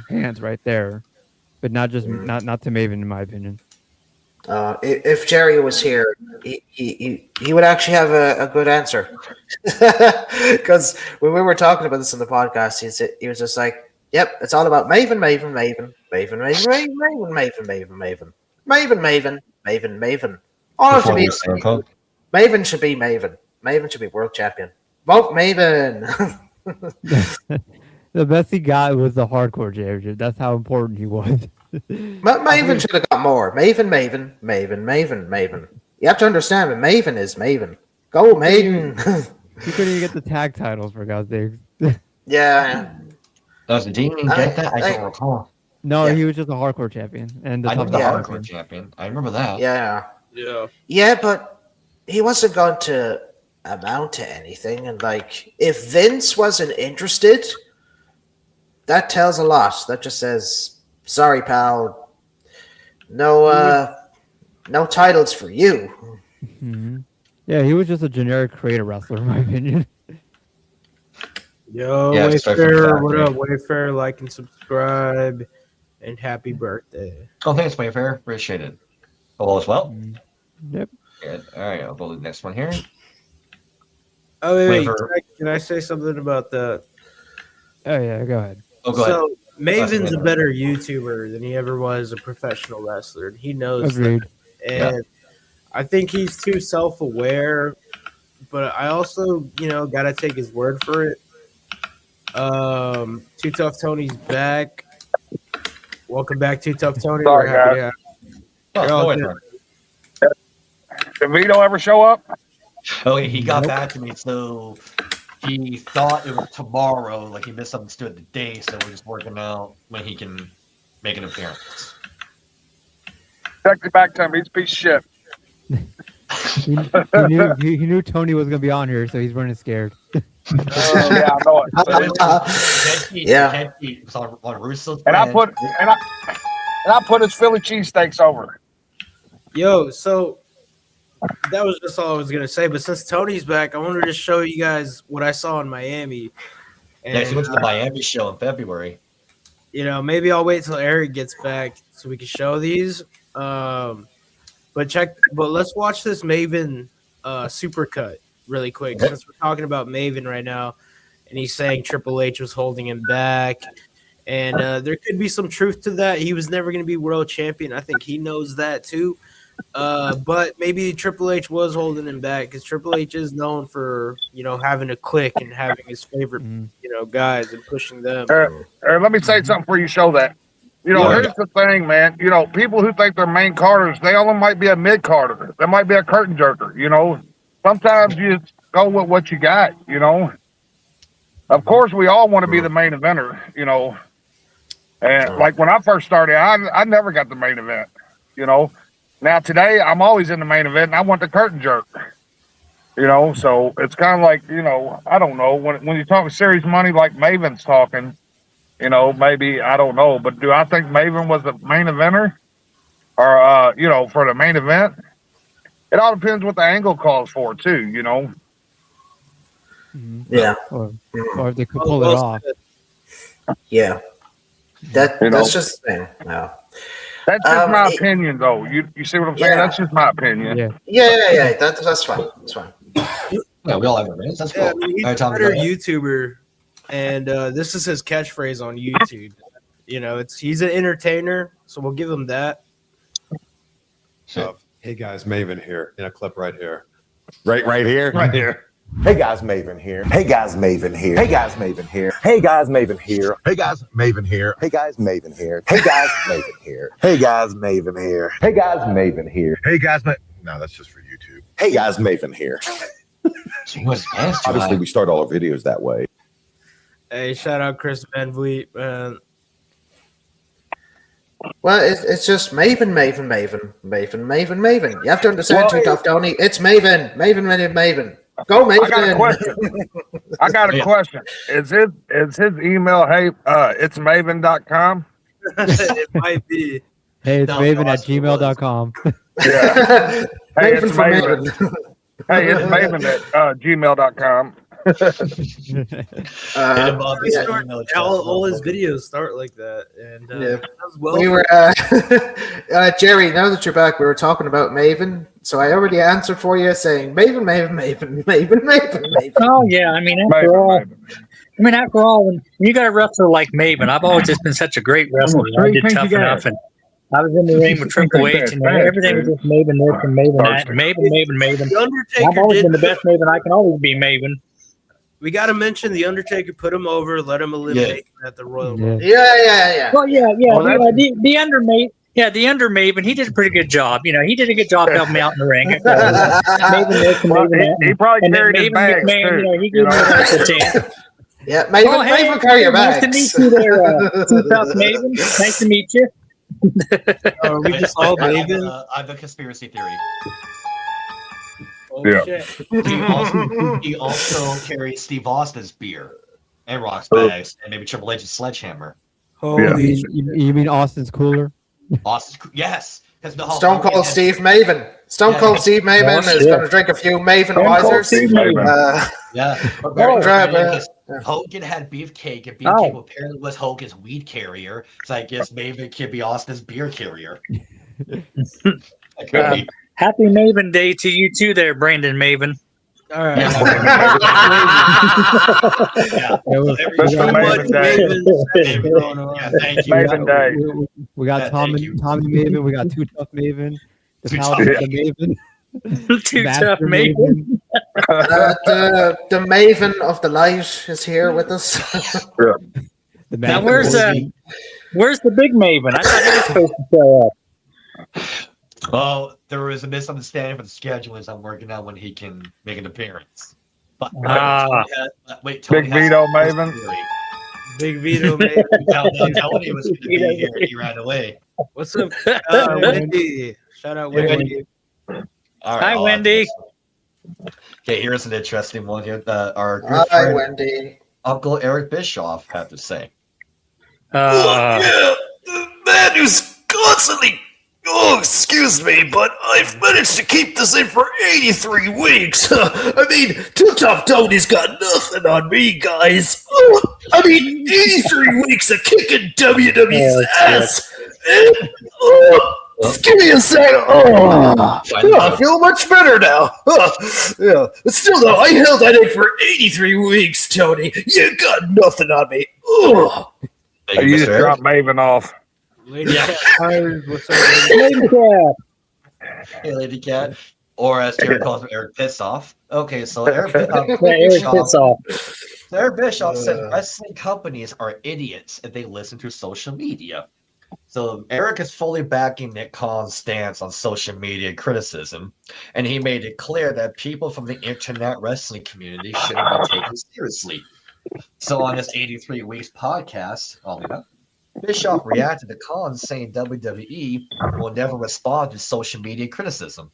hands right there, but not just not to Maven, in my opinion. If Jerry was here, he would actually have a good answer. Because when we were talking about this on the podcast, he was just like, "Yep, it's all about Maven. All it should be Maven should be Maven. Maven should be world champion. Vote Maven." The best he got was the hardcore championship. That's how important he was. Maven should have got more. Maven. You have to understand that Maven is Maven. Go Maven. He couldn't even get the tag titles, for God's sakes. Yeah. Did he even get that? I don't recall. No, he was just a hardcore champion. And I remember the hardcore champion. I remember that. Yeah, but he wasn't going to amount to anything. And like, if Vince wasn't interested, that tells a lot. That just says, sorry, pal. No titles for you. Mm-hmm. Yeah, he was just a generic creator wrestler, in my opinion. Yo, Yeah, Wayfair, what up, Wayfair? Like and subscribe, and happy birthday. Oh, thanks, Wayfair. Appreciate it. All as well. Yep. Good. All right, I'll go to the next one here. Oh, wait, Wayfair. can I say something about that? Oh yeah, go ahead. Oh, go ahead. So Maven's a better YouTuber than he ever was a professional wrestler. And he knows Agreed. that. And I think he's too self-aware, but I also, got to take his word for it. Too Tough Tony's back. Welcome back, Too Tough Tony. Sorry, We're happy to have Oh, You're go all ahead, good. Mark. Did Vito ever show up? Oh, he got back to me, so he thought it was tomorrow. Like he misunderstood the day, so we're just working out when he can make an appearance. Check the back time. He's a piece of shit. He knew Tony was gonna be on here, so he's running scared. Yeah, I know it. Yeah, was on Russo's And I brand. put his Philly cheesesteaks over. Yo, so that was just all I was going to say. But since Tony's back, I wanted to show you guys what I saw in Miami. And, Next, he went to the Miami show in February. Maybe I'll wait till Eric gets back so we can show these. But let's watch this Maven supercut really quick since we're talking about Maven right now, and he's saying Triple H was holding him back, and there could be some truth to that. He was never going to be world champion. I think he knows that too. But maybe Triple H was holding him back because Triple H is known for having a clique and having his favorite guys and pushing them. Let me say something before you show that. Here's the thing, man. People who think they're main carders, they all might be a mid carder. They might be a curtain jerker. Sometimes you just go with what you got. Of course, we all want to be the main eventer. And like when I first started, I never got the main event. Now today I'm always in the main event, and I want the curtain jerk. So it's kind of like I don't know when you talk serious money like Maven's talking. Maybe I don't know, but do I think Maven was the main eventer, or for the main event? It all depends what the angle calls for too. Yeah. Or if they could pull it off. Yeah. That's just the thing. No. That's just my opinion, though. You see what I'm saying? Yeah. That's just my opinion. Yeah. That's fine. That's fine. Yeah, we all have opinions. That's cool. Yeah, I mean, he's All right, a Tom, better go ahead. YouTuber, and this is his catchphrase on YouTube. He's an entertainer, so we'll give him that. Hey guys, Maven here in a clip right here. Right here? Right here. Hey guys, Maven here. Hey guys, Maven here. Hey guys, Maven here. Hey guys, Maven here. Hey guys, Maven here. Hey guys, Maven here. Hey guys, Maven here. Hey guys, Maven here. Hey guys, Maven here. Hey guys, no, that's just for YouTube. Hey guys, Maven here. Obviously, we start all our videos that way. Hey, shout out Chris Van Vliet, man. Well, it's just Maven. You have to understand, Too Tough Tony. It's Maven. Go, Maven. I got a question. Is his email, hey, it's maven.com? It might be. Hey, it's Maven@gmail.com. Yeah. Hey, it's Maven. Hey, it's Maven at gmail.com. All his videos start like that, and we were Jerry. Now that you're back, we were talking about Maven, so I already answered for you, saying Maven. Oh yeah, after all, when you got a wrestler like Maven, I've always just been such a great wrestler. I did Tough Enough, and I was in the ring with Triple H, and everything was just Maven this and Maven that, and Maven. The Undertaker I've always been the best Maven. I can always be Maven. We got to mention the Undertaker put him over, let him eliminate him at the Royal Rumble. Yeah. Well, the Under Maven, he did a pretty good job. He did a good job helping me out in the ring. Maven this and Maven that. He probably carried his bags McMahon, too. he gave me a nice chance. Yeah, Maven carry your bags. Nice to meet you there, Too Tough Maven. Nice to meet you. We just all Maven. I have a conspiracy theory. Oh, Yeah. shit. He also carries Steve Austin's beer and Rock's bags, and maybe Triple H's sledgehammer. Holy You mean Austin's cooler? Austin's, yes, because Stone Cold Steve Maven. Stone Cold Steve Maven is going to drink a few Maven Weisers. Hogan had Beefcake, and Beefcake apparently was Hogan's weed carrier. So I guess Maven could be Austin's beer carrier. Happy Maven Day to you too, there, Brandon Maven. All right. Thank you. Maven Day. We got Tommy Maven. We got Too Tough Maven. The Paladin Maven. Too Tough Maven. The Maven of the Light is here with us. Now where's the big Maven? I thought he was supposed to show up. Well, there was a misunderstanding for the schedule as I'm working out when he can make an appearance. But Big Vito Maven. Big Vito Maven. Tony was going to be here and he ran away. What's up, Wendy? Shout out Wendy. All right, Hi, Wendy. Okay, here's an interesting one here. Our good Hi, friend, Wendy. Uncle Eric Bischoff had to say. The man who's constantly, excuse me, but I've managed to keep this in for 83 weeks. I mean, Too Tough Tony's got nothing on me, guys. 83 weeks of kicking WWE's ass. Just give me a second. I feel much better now. Yeah. But still, though, I held that in for 83 weeks, Tony. You got nothing on me. You just dropped Maven off. Lady Cat. What's up, Lady Cat? Hey, Lady Cat. Or as Jared calls him, Eric Pissoff. Okay, so Eric Bischoff said wrestling companies are idiots if they listen to social media. So Eric is fully backing Nick Khan's stance on social media criticism, and he made it clear that people from the internet wrestling community shouldn't be taken seriously. So on his 83 Weeks podcast, Bischoff reacted to Khan saying WWE will never respond to social media criticism.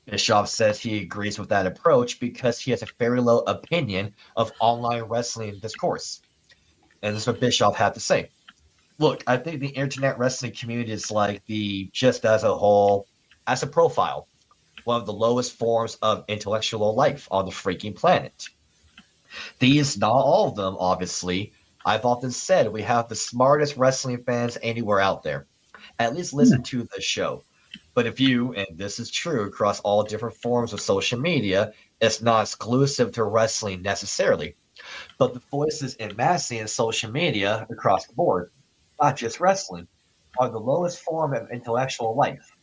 Bischoff says he agrees with that approach because he has a very low opinion of online wrestling discourse. And this is what Bischoff had to say. Look, I think the internet wrestling community is like just as a whole, as a profile, one of the lowest forms of intellectual life on the freaking planet. These, not all of them, obviously. I've often said we have the smartest wrestling fans anywhere out there. At least listen to the show. But if you, and this is true across all different forms of social media, it's not exclusive to wrestling necessarily. But the voices in massing and social media across the board, not just wrestling, are the lowest form of intellectual life.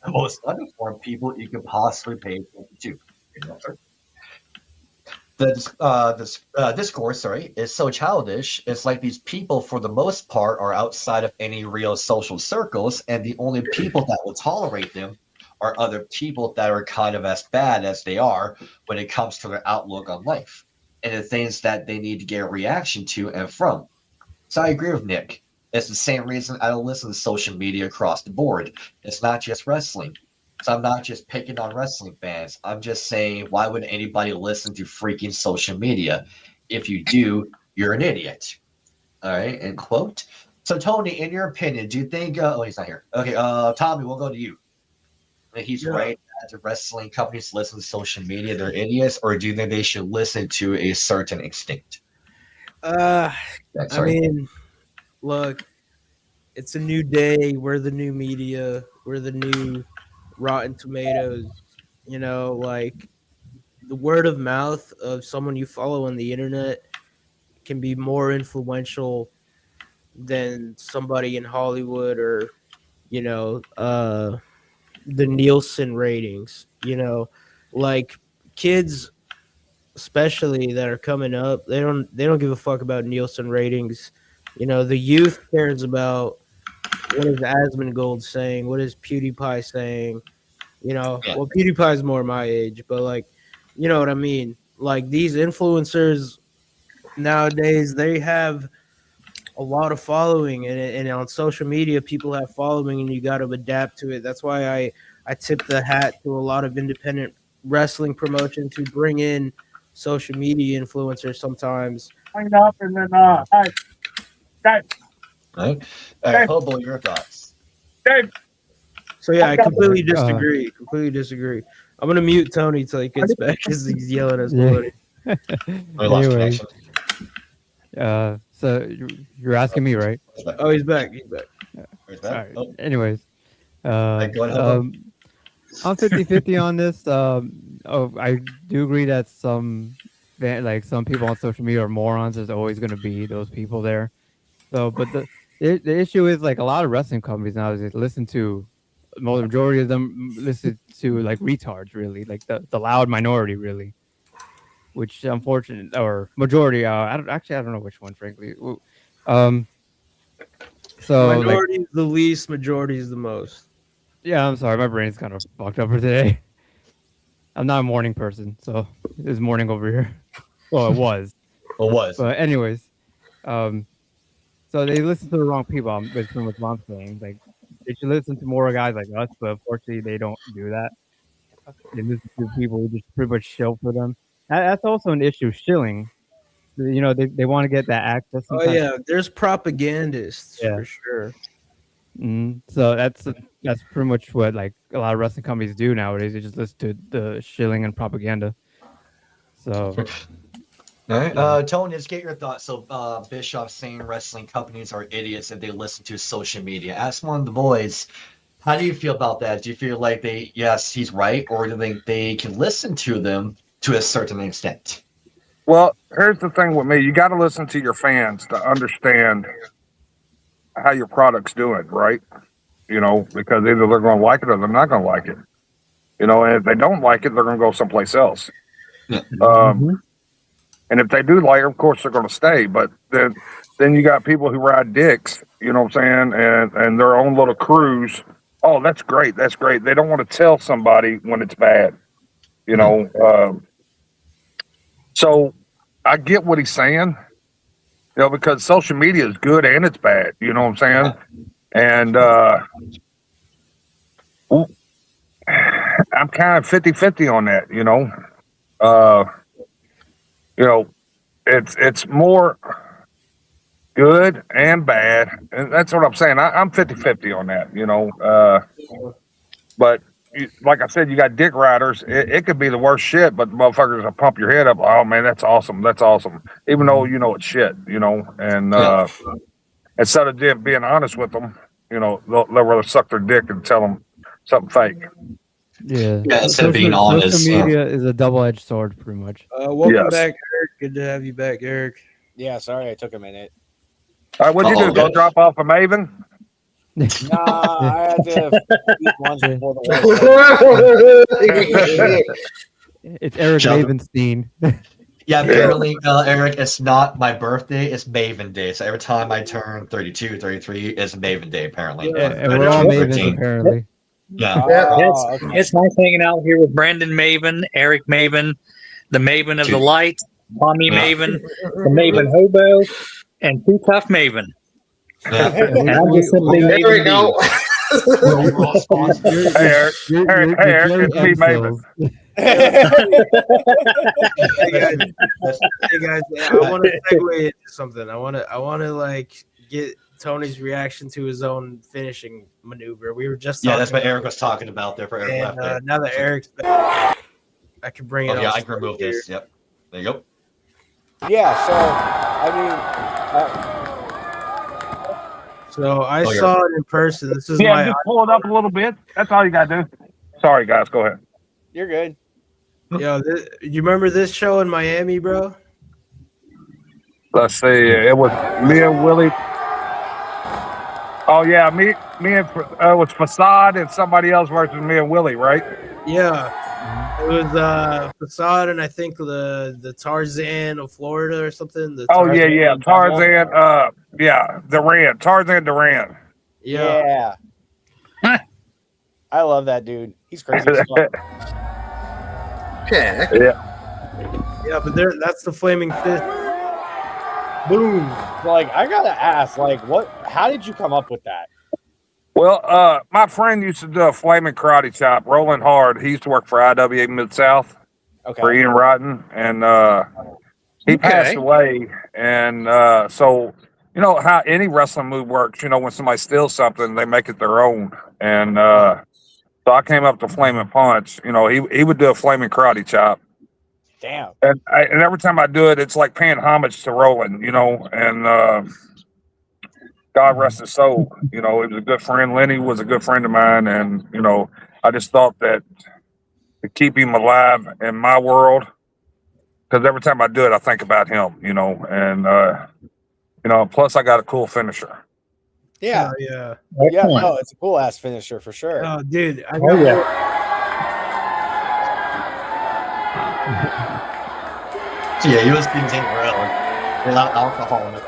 The most uninformed people you could possibly pay attention to. The discourse, is so childish. It's like these people, for the most part, are outside of any real social circles, and the only people that will tolerate them are other people that are kind of as bad as they are when it comes to their outlook on life and the things that they need to get a reaction to and from. So I agree with Nick. It's the same reason I don't listen to social media across the board. It's not just wrestling. So I'm not just picking on wrestling fans. I'm just saying, why would anybody listen to freaking social media? If you do, you're an idiot. All right, end quote. So Tony, in your opinion, do you think? He's not here. Okay, Tommy, we'll go to you. He's right that the wrestling companies listen to social media, they're idiots, or do you think they should listen to a certain extent? I mean, look, it's a new day. We're the new media. We're the new Rotten Tomatoes. You know, like the word of mouth of someone you follow on the internet can be more influential than somebody in Hollywood or, you know, the Nielsen ratings. You know, like kids, especially that are coming up, they don't give a fuck about Nielsen ratings. You know, the youth cares about what is Asmongold saying, what is PewDiePie saying. You know, well, PewDiePie's more my age, but like, you know what I mean? Like these influencers nowadays, they have a lot of following, and on social media, people have following, and you got to adapt to it. That's why I tip the hat to a lot of independent wrestling promotions who bring in social media influencers sometimes. Hang up and then Right. Hobo, your thoughts. Dave. So yeah, I completely disagree. Completely disagree. I'm gonna mute Tony till he gets back because he's yelling at somebody. Anyway, so you're asking me, right? Oh, he's back. He's back. All right. Anyways, I'm 50-50 on this. I do agree that some people on social media are morons. There's always going to be those people there. So, but the issue is like a lot of wrestling companies nowadays listen to, the majority of them listen to like retards, really, like the loud minority, really, which unfortunate or majority. I don't know which one, frankly. So minority is the least, majority is the most. Yeah, I'm sorry, my brain's kind of fucked up for today. I'm not a morning person, so it's morning over here. Well, it was. But anyways, so they listen to the wrong people. That's pretty much what I'm saying. Like, they should listen to more guys like us, but unfortunately, they don't do that. They listen to people who just pretty much shill for them. That's also an issue, shilling. You know, they want to get that access. Oh yeah, there's propagandists for sure. So that's pretty much what like a lot of wrestling companies do nowadays. They just listen to the shilling and propaganda. So, all right, Tony, let's get your thoughts. So, Bischoff saying wrestling companies are idiots if they listen to social media. Ask one of the boys, how do you feel about that? Do you feel like he's right, or do you think they can listen to them to a certain extent? Well, here's the thing with me. You got to listen to your fans to understand how your product's doing, right? You know, because either they're going to like it or they're not going to like it. You know, and if they don't like it, they're going to go someplace else. And if they do like it, of course, they're going to stay. But then you got people who ride dicks, you know what I'm saying, and their own little crews. Oh, that's great. That's great. They don't want to tell somebody when it's bad, you know. So I get what he's saying, you know, because social media is good and it's bad, you know what I'm saying? And I'm kind of 50-50 on that, you know. You know, it's more good and bad. And that's what I'm saying. I'm 50-50 on that, you know. But like I said, you got dick riders. It could be the worst shit, but the motherfuckers will pump your head up. Oh man, that's awesome. That's awesome. Even though you know it's shit, you know. And instead of being honest with them, you know, they'll rather suck their dick and tell them something fake. Yeah, instead of being honest. Social media is a double-edged sword, pretty much. Welcome back, Eric. Good to have you back, Eric. Yeah, sorry, I took a minute. All right, what'd you do? Go drop off a Maven? Nah, I had to eat lunch before the It's Eric Mavenstein. Yeah, apparently, Eric, it's not my birthday, it's Maven Day. So every time I turn 32, 33, it's Maven Day, apparently. And we're all Mavens, apparently. Yeah. It's nice hanging out here with Brandon Maven, Eric Maven, the Maven of the Light, Tommy Maven, the Maven Hobo, and Too Tough Maven. Yeah. And I'm just simply There we go. Hey, Eric, it's me, Maven. Hey guys, I want to segue into something. I want to like get Tony's reaction to his own finishing maneuver. We were just that's what Eric was talking about there for Eric left there. Now that Eric's back, I can bring it. Yeah, I can remove this. Yep, there you go. Yeah, so I mean, saw it in person. This is just pull it up a little bit. That's all you gotta do. Sorry, guys. Go ahead. you're good. Yo, you remember this show in Miami, bro? Let's see. It was me and Willie. Oh yeah, me and it was Facade and somebody else versus me and Willie, right? Yeah, it was Facade and I think the Tarzan of Florida or something. Tarzan. Tarzan Duran. Yeah. I love that dude. He's crazy as fuck. Yeah, but that's the Flaming Fist. Boom. Like, I gotta ask, like, how did you come up with that? Well, my friend used to do a flaming karate chop, Rolling Hard. He used to work for IWA Mid-South for Ian Rotten, and he passed away. And so, you know how any wrestling move works. You know, when somebody steals something, they make it their own. And So I came up to Flaming Punch. You know, he would do a Flaming Karate Chop. Damn. And every time I do it, it's like paying homage to Roland, you know, and God rest his soul. You know, he was a good friend. Lenny was a good friend of mine. And, you know, I just thought that to keep him alive in my world, because every time I do it, I think about him, you know, and, you know, plus I got a cool finisher. Yeah. Yeah. Yeah. No, it's a cool ass finisher for sure. Oh, dude. So yeah, you was being taken around without alcohol in it.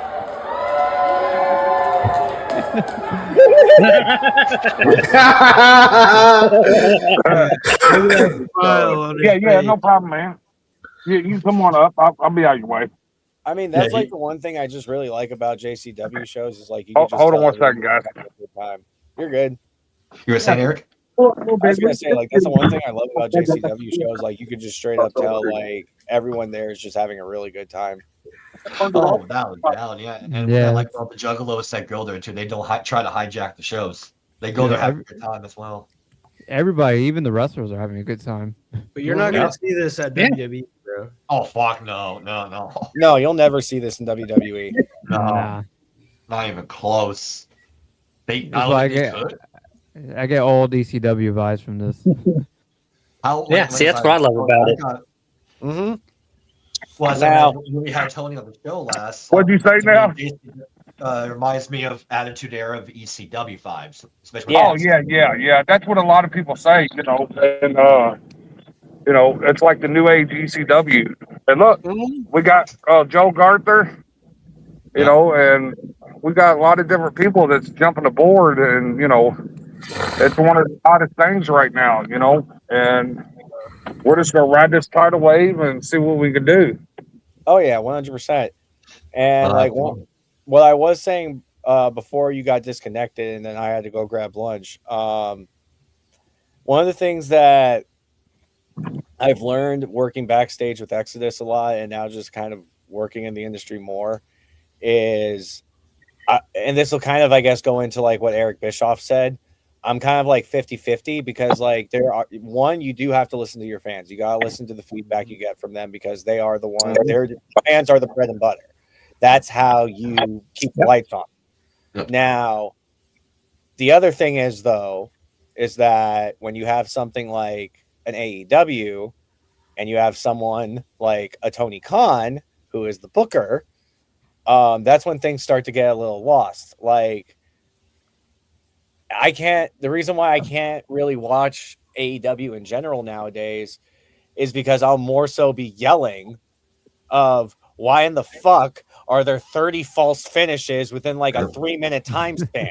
Yeah, no problem, man. You can come on up. I'll be out your way. I mean, that's like the one thing I just really like about JCW shows is like you hold can just on tell one second, guys. time. You're good. You were saying, Eric? I was gonna say, like, that's the one thing I love about JCW shows. Like, you could just straight up tell, like, everyone there is just having a really good time. Oh, down, yeah. And I like all the juggalos that go there too. They don't try to hijack the shows. They go there having a good time as well. Everybody, even the wrestlers, are having a good time. But you're not gonna see this at WWE, bro. Oh fuck no. No, you'll never see this in WWE. No, not even close. I get all DCW vibes from this. See, that's what I love about it. Mm-hmm. Well, Now, when we had Tony on the show last. What'd you say now? It reminds me of Attitude Era of ECW vibes. Especially Yeah. That's what a lot of people say, you know. And you know, it's like the new age ECW. And look, we got Joe Garther, you know, and we got a lot of different people that's jumping aboard, and you know, it's one of the hottest things right now, you know, and we're just gonna ride this tidal wave and see what we can do. Oh yeah, 100%. And like what I was saying before you got disconnected, and then I had to go grab lunch. One of the things that I've learned working backstage with Exodus a lot, and now just kind of working in the industry more, is, and this will kind of, I guess, go into like what Eric Bischoff said. I'm kind of like 50-50 because like you do have to listen to your fans. You got to listen to the feedback you get from them because they are the ones, their fans are the bread and butter. That's how you keep the lights on. Yep. Now, the other thing is that when you have something like an AEW and you have someone like a Tony Khan, who is the booker, that's when things start to get a little lost. Like, the reason why I can't really watch AEW in general nowadays is because I'll more so be yelling of why in the fuck are there 30 false finishes within like a 3-minute time span?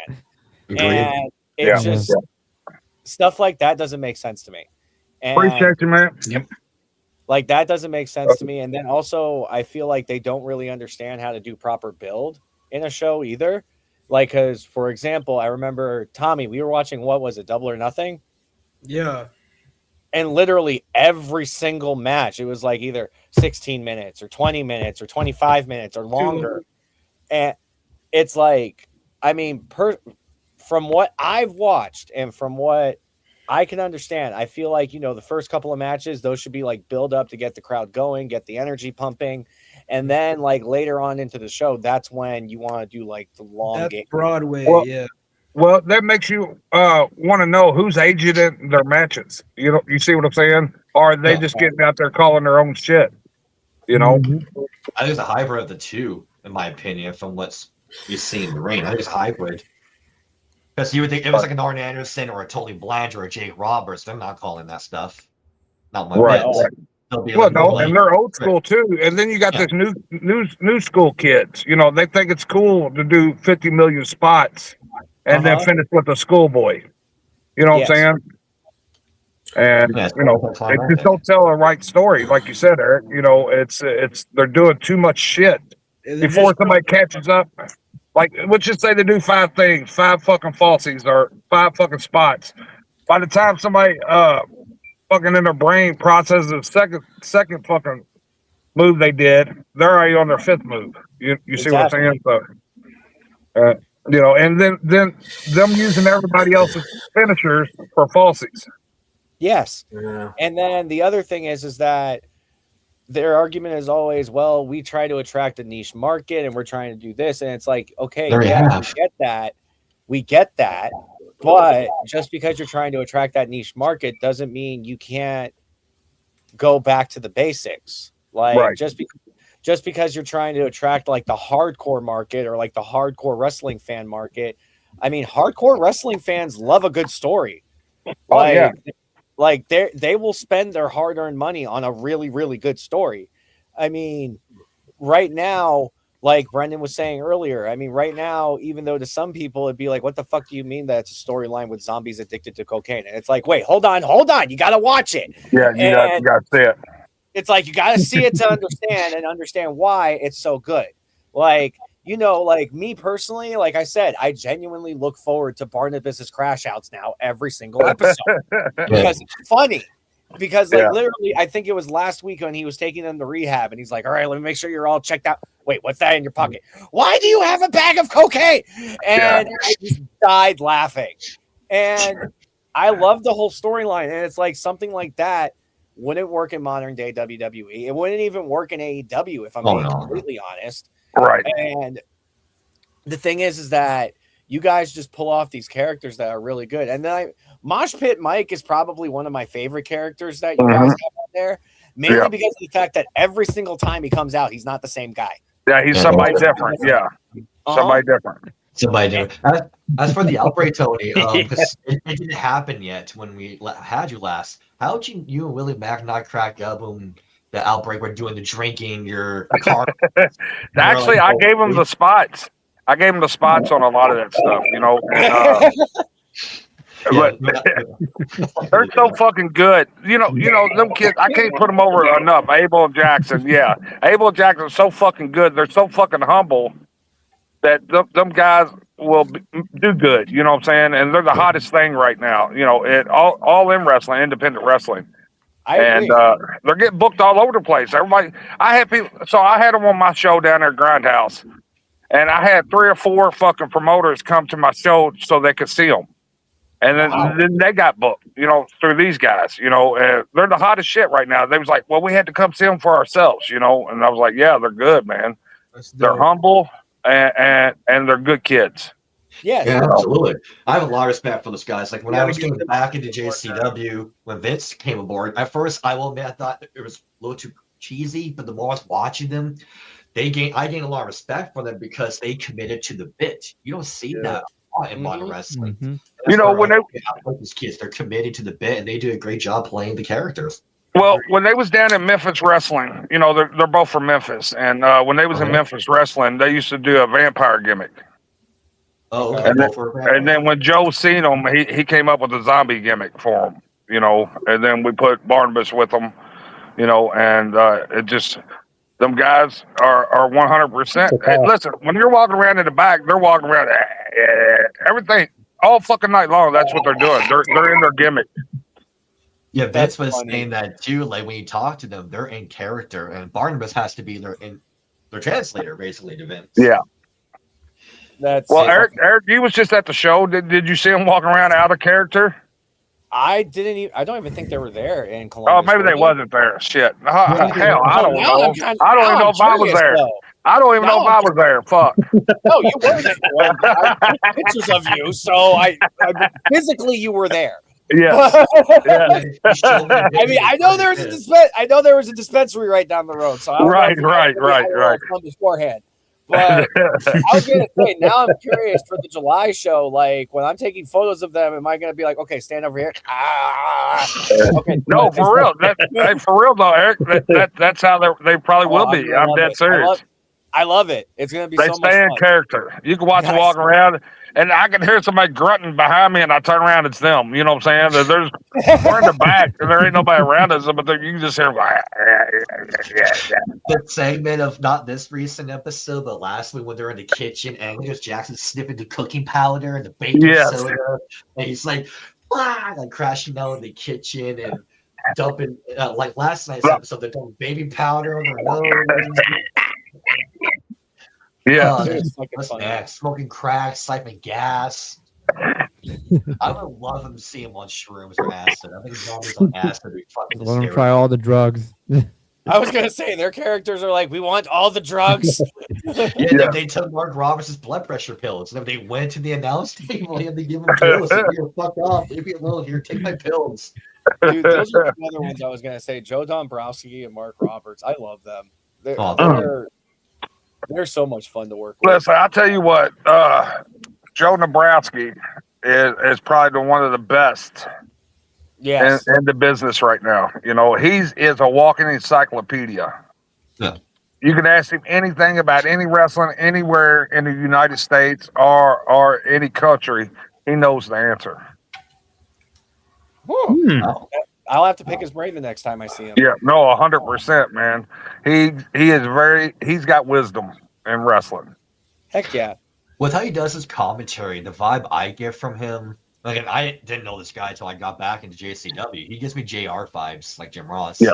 And it's just stuff like that doesn't make sense to me. And appreciate you, man. Yep. Like that doesn't make sense to me. And then also I feel like they don't really understand how to do proper build in a show either. Like, because for example, I remember Tommy, we were watching, what was it, Double or Nothing? Yeah. And literally every single match, it was like either 16 minutes or 20 minutes or 25 minutes or longer. And it's like, I mean, from what I've watched and from what I can understand, I feel like, you know, the first couple of matches, those should be like build up to get the crowd going, get the energy pumping. And then like later on into the show, that's when you want to do like the long game. Broadway, yeah. Well, that makes you want to know who's aged in their matches. You know, you see what I'm saying? Or are they just getting out there calling their own shit? You know? I think it's a hybrid of the two, in my opinion, from what you see in the ring. I think it's a hybrid. Because you would think it was like an Arn Anderson or a Tully Blanchard or a Jake Roberts. They're not calling that stuff. Not my bets. Well, no, and they're old school too. And then you got this new school kids. You know, they think it's cool to do 50 million spots and then finish with a schoolboy. You know what I'm saying? And you know, they just don't tell a right story, like you said, Eric. You know, it's they're doing too much shit before somebody catches up. Like, let's just say they do 5 things, 5 fucking falsies or 5 fucking spots. By the time somebody fucking in their brain processes the second fucking move they did, they're already on their 5th move. You see what I'm saying? So, You know, and then them using everybody else's finishers for falsies. Yes. Yeah. And then the other thing is that their argument is always, well, we try to attract a niche market and we're trying to do this. And it's like, okay, yeah, we get that. But just because you're trying to attract that niche market doesn't mean you can't go back to the basics. Like Right. just because you're trying to attract like the hardcore market or like the hardcore wrestling fan market. I mean, hardcore wrestling fans love a good story. Oh, yeah. Like they will spend their hard-earned money on a really, really good story. I mean, right now, like Brendan was saying earlier, I mean, right now, even though to some people it'd be like, what the fuck do you mean that's a storyline with zombies addicted to cocaine? And it's like, wait, hold on, you got to watch it. Yeah, you got to see it. It's like you got to see it to understand why it's so good. Like, you know, like me personally, like I said, I genuinely look forward to Barnabas's crash outs now every single episode because it's funny. Because like literally, I think it was last week when he was taking them to rehab, and he's like, "All right, let me make sure you're all checked out." Wait, what's that in your pocket? Why do you have a bag of cocaine? And I just died laughing. And I love the whole storyline, and it's like something like that wouldn't work in modern day WWE. It wouldn't even work in AEW if I'm being completely honest. Right. And the thing is that you guys just pull off these characters that are really good. And then Mosh Pit Mike is probably one of my favorite characters that you guys have out there, mainly because of the fact that every single time he comes out, he's not the same guy. Yeah, he's somebody different. Yeah, somebody different. Somebody different. As for the outbreak, Tony, because it didn't happen yet when we had you last. How did you and Willie Mack not crack up when the outbreak were doing the drinking, your car? Actually, I gave him the spots. I gave him the spots on a lot of that stuff, you know. But they're so fucking good. You know, them kids, I can't put them over enough. Abel and Jackson, Abel and Jackson are so fucking good. They're so fucking humble that them guys will do good. You know what I'm saying? And they're the hottest thing right now. You know, all in wrestling, independent wrestling. And they're getting booked all over the place. Everybody, I had them on my show down there at Grindhouse, and I had 3 or 4 fucking promoters come to my show so they could see them. And then they got booked, you know, through these guys, you know, and they're the hottest shit right now. They was like, well, we had to come see them for ourselves, you know. And I was like, yeah, they're good, man. They're humble and they're good kids. Yeah, absolutely. I have a lot of respect for those guys. Like when I was getting back into JCW, when Vince came aboard, at first I will admit I thought it was a little too cheesy, but the more I was watching them, I gained a lot of respect for them because they committed to the bit. You don't see that in modern wrestling. You know, when these kids, they're committed to the bit and they do a great job playing the characters. Well, when they was down in Memphis wrestling, you know, they're both from Memphis, and when they was in Memphis wrestling, they used to do a vampire gimmick. Oh, okay. And then when Joe seen them, he came up with a zombie gimmick for them, you know. And then we put Barnabas with them, you know, and it just. Them guys are 100%. Hey, listen, when you're walking around in the back, they're walking around everything all fucking night long. That's what they're doing. They're in their gimmick. Yeah, Vince was saying that too. Like when you talk to them, they're in character, and Barnabas has to be their translator basically to Vince. Yeah. Eric, you was just at the show. Did you see him walking around out of character? I don't even think they were there in Columbus. Oh, maybe they wasn't there. Shit. Hell, I don't know. I don't even know if I was there. I don't even know if I was there. Fuck. No, you were there. I have pictures of you, so I physically you were there. Yeah. I mean, I know there was a dispensary right down the road. So I right. Beforehand. But I was gonna say, now I'm curious for the July show. Like when I'm taking photos of them, am I gonna be like, okay, stand over here? Okay. No, for real. For real though, Eric. That's how they probably will be. I'm dead serious. I love it. It's gonna be. They stay in character. You can watch them walking around, and I can hear somebody grunting behind me, and I turn around, it's them. You know what I'm saying? We're in the back, and there ain't nobody around us, but you can just hear them. The segment of not this recent episode, but last week when they're in the kitchen, and there's Jackson sniffing the cooking powder and the baking soda, and he's like crashing out in the kitchen and dumping like last night's episode, they're dumping baby powder on their nose. Yeah. Smoking crack, siphoning gas. I would love him to see him on shrooms or acid. I think zombies on acid would be fucking Let them try all the drugs. I was gonna say their characters are like, we want all the drugs. They took Mark Roberts' blood pressure pills. And they went to the announce table and they give him pills. Like, here, fuck off. Leave me alone. Here, take my pills. Dude, those are the other ones I was gonna say. Joe Dombrowski and Mark Roberts. I love them. They're so much fun to work with. Listen, I'll tell you what, Joe Dombrowski is probably one of the best in the business right now. You know, he is a walking encyclopedia. Yeah. You can ask him anything about any wrestling anywhere in the United States or any country. He knows the answer. I'll have to pick his brain the next time I see him. Yeah, no, 100%, man. He's got wisdom in wrestling. Heck yeah. With how he does his commentary, the vibe I get from him, like, and I didn't know this guy until I got back into JCW. He gives me JR vibes, like Jim Ross. Yeah.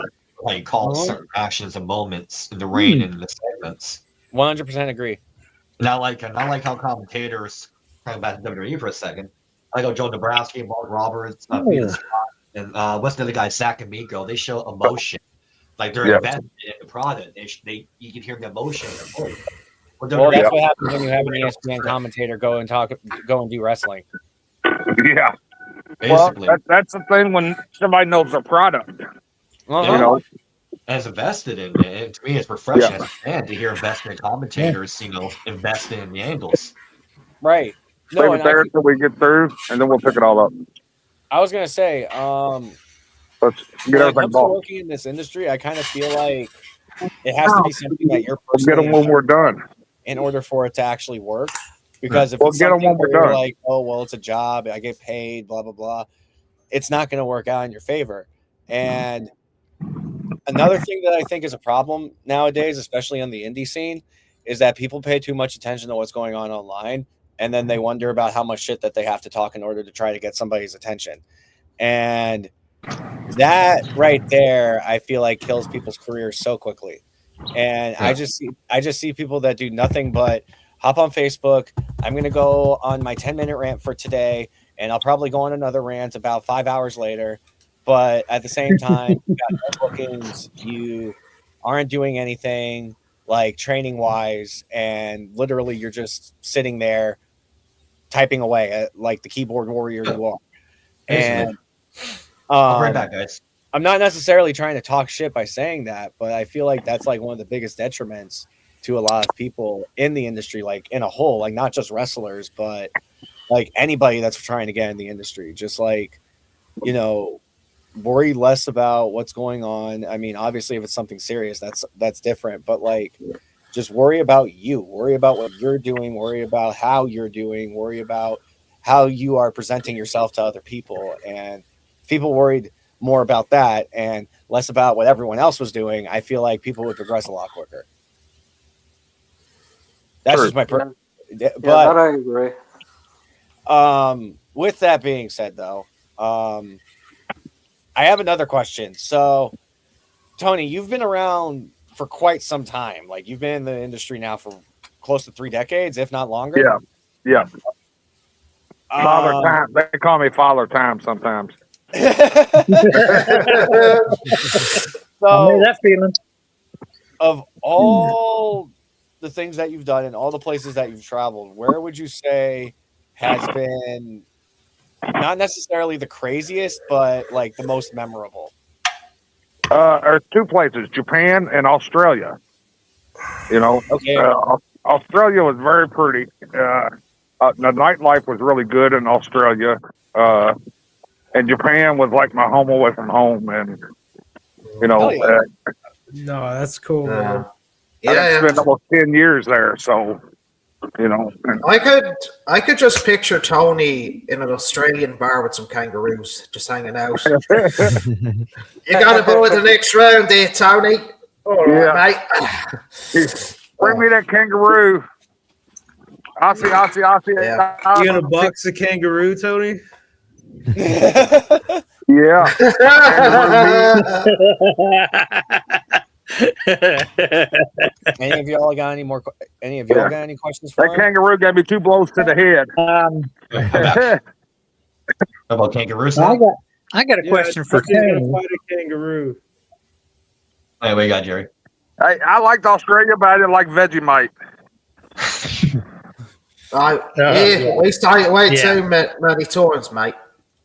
How he calls certain actions and moments in the ring and the segments. 100% agree. Not like how commentators, talking about WWE for a second, like Joe Dombrowski, Mark Roberts, and what's the other guy, Zach and Miko, they show emotion. Like they're invested in the product. You can hear the emotion in their voice. Well, that's what happens when you have an ESPN commentator go and do wrestling. Yeah. Basically. Well, that's the thing when somebody knows their product. You know? As invested in it, to me, it's refreshing as a fan to hear investment commentators, investing in the angles. Right. Leave it there until we get through, and then we'll pick it all up. I was gonna say, let's get everything going. Working in this industry, I kind of feel like it has to be something that you're personally get them when we're done. In order for it to actually work, because if we'll it's get them when we're done. Like, oh well, it's a job, I get paid, blah blah blah, it's not going to work out in your favor. And another thing that I think is a problem nowadays, especially on the indie scene, is that people pay too much attention to what's going on online, and then they wonder about how much shit that they have to talk in order to try to get somebody's attention. And that right there, I feel like kills people's careers so quickly. And I just see people that do nothing but hop on Facebook. I'm going to go on my 10-minute rant for today, and I'll probably go on another rant about 5 hours later. But at the same time, you got no bookings, you aren't doing anything like training wise, and literally you're just sitting there typing away at, like the keyboard warrior you are. And I'll bring back, guys. I'm not necessarily trying to talk shit by saying that, but I feel like that's like one of the biggest detriments to a lot of people in the industry, like in a whole, like not just wrestlers, but like anybody that's trying to get in the industry. Just like, you know, worry less about what's going on. I mean, obviously if it's something serious, that's different, but like just worry about you, worry about what you're doing, worry about how you're doing, worry about how you are presenting yourself to other people. And people worried more about that and less about what everyone else was doing, I feel like people would progress a lot quicker. That's just my but that I agree. With that being said though, I have another question. So Tony, you've been around for quite some time. Like you've been in the industry now for close to 3 decades, if not longer. Yeah. Father Time. They call me Father Time sometimes. So that feeling. Of all the things that you've done and all the places that you've traveled, where would you say has been not necessarily the craziest, but like the most memorable? There's 2 places, Japan and Australia. You know, okay. Australia was very pretty. The nightlife was really good in Australia. And Japan was like my home away from home, and you know, no, that's cool. Yeah, I spent almost 10 years there, so you know. I could just picture Tony in an Australian bar with some kangaroos, just hanging out. You got to go to the next round, there, Tony. All right, mate. Bring me that kangaroo. Aussie. Yeah. You gonna box a kangaroo, Tony? Yeah. Any of y'all got any more? Any of y'all got any questions for That kangaroo gave me 2 blows to the head. How about kangaroos? I got a question for Tony. Fight a kangaroo. Hey, what you got, Jerry? Hey, I liked Australia, but I didn't like Vegemite. At least I ain't way too many times, mate.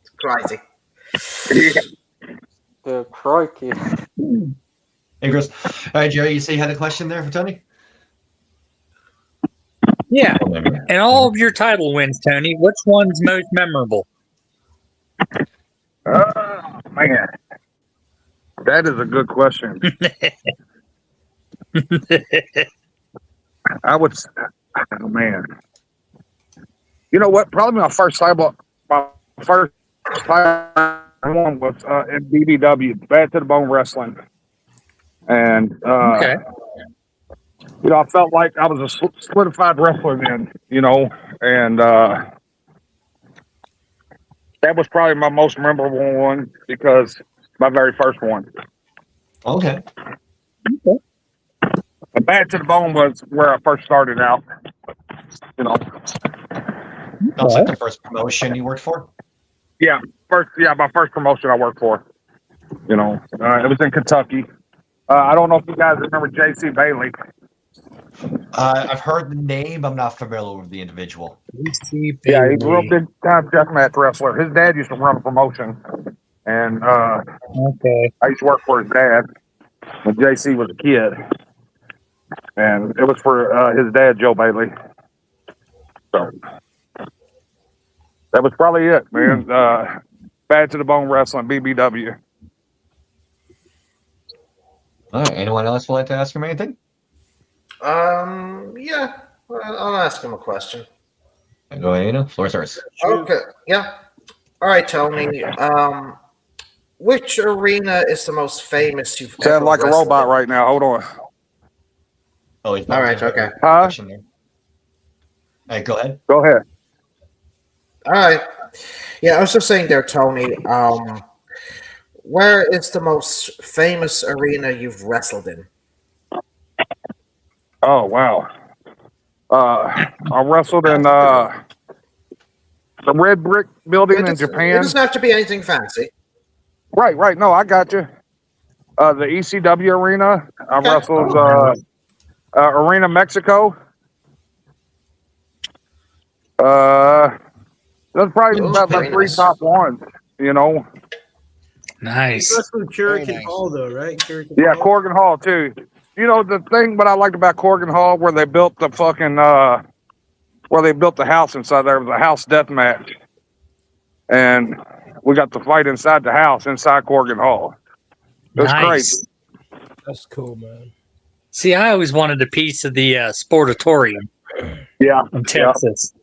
It's crazy. Crikey. Hey, Chris. All right, Jerry, you say you had a question there for Tony? Yeah. And all of your title wins, Tony, which one's most memorable? Man. That is a good question. I would, man. You know what? Probably my first time one was in BBW, Bad to the Bone Wrestling. And, you know, I felt like I was a solidified wrestler then, you know, and that was probably my most memorable one because my very first one. Okay. The Bad to the Bone was where I first started out, you know. That was like the first promotion you worked for? Yeah, my first promotion I worked for. You know, it was in Kentucky. I don't know if you guys remember J.C. Bailey. I've heard the name. I'm not familiar with the individual. Yeah, he's a real big time deathmatch wrestler. His dad used to run a promotion, and I used to work for his dad when JC was a kid, and it was for his dad, Joe Bailey. So that was probably it, man. Bad to the Bone Wrestling, BBW. All right. Anyone else would like to ask him anything? Yeah. I'll ask him a question. Go ahead, Anna. Floor starts. Okay. Yeah. All right, Tony. Which arena is the most famous you've Sound like a robot right now. Hold on. Oh, all right. Okay. Huh? Hey, go ahead. Go ahead. All right. Yeah, I was just saying there, Tony. Where is the most famous arena you've wrestled in? Oh, wow. I wrestled in the Red Brick Building in Japan. It doesn't have to be anything fancy. Right. No, I got you. The ECW arena. I wrestled Arena Mexico. That's probably about the 3 top ones, you know. Nice. That's from Kurikan Hall, though, right? Corrigan Hall, too. You know, the thing what I liked about Corrigan Hall, where they built the fucking, where they built the house inside there, was a house death match. And we got to fight inside the house, inside Corrigan Hall. It was crazy. That's cool, man. See, I always wanted a piece of the Sportatorium. Yeah. In Texas.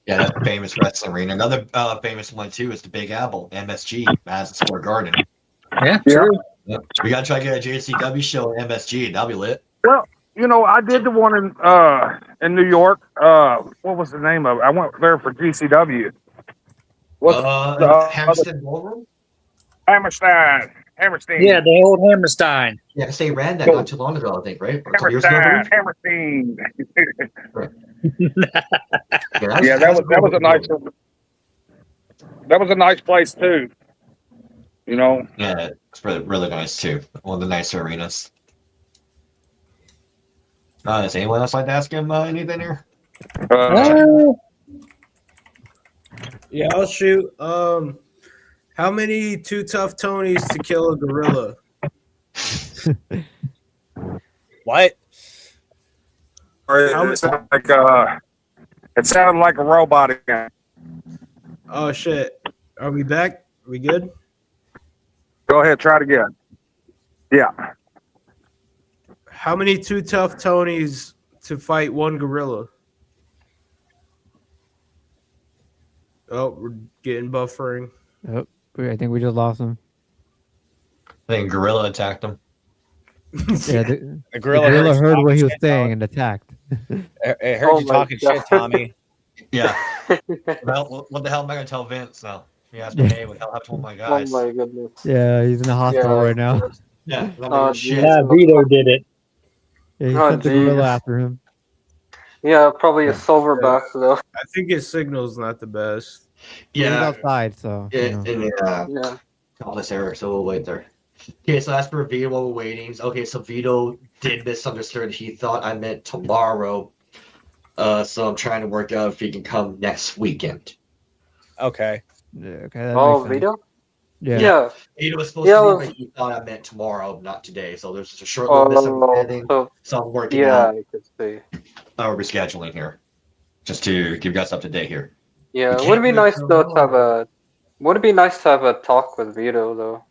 Yeah, that's a famous wrestling arena. Another famous one, too, is the Big Apple, MSG, Madison Square Garden. Yeah, true. Yeah. We got to try to get a JCW show at MSG. That'll be lit. Well, you know, I did the one in New York. What was the name of it? I went there for GCW. Hammerstein Ballroom? Hammerstein. Yeah, the old Hammerstein. Yeah, because they ran that not too long ago, I think, right? A couple years ago. Hammerstein. Yeah, that was a nice. That was a nice place too. You know. Yeah, it's really, really nice too. One of the nicer arenas. Does anyone else like to ask him anything here? Yeah, I'll shoot. How many Too Tough Tonys to kill a gorilla? What? It sounded like a robot again. Oh shit! Are we back? Are we good? Go ahead, try it again. Yeah. How many Too Tough Tonys to fight one gorilla? Oh, we're getting buffering. Oh, I think we just lost him. I think Gorilla attacked him. Yeah, the gorilla heard what he was saying and attacked. I heard you talking shit, Tommy. Yeah. Well, what the hell am I going to tell Vince now? He asked me, hey, what the hell happened to one of my guys? Oh my goodness. Yeah, he's in the hospital right now. Yeah, Vito did it. Yeah, he sent the gorilla after him. Yeah, probably a silverback though. I think his signal's not the best. He's outside, so Yeah. Call this error, so we'll wait there. Okay, so as for Vito, while we're waiting. Okay, so Vito did misunderstand. He thought I meant tomorrow. So I'm trying to work out if he can come next weekend. Okay. Yeah, okay. Oh, Vito? Yeah. Vito was supposed to be, but he thought I meant tomorrow, not today. So there's just a short little misunderstanding. So I'm working out. I could see. Our rescheduling here, just to give you guys up to date here. Yeah, would it be nice though to have a? Would it be nice to have a talk with Vito though?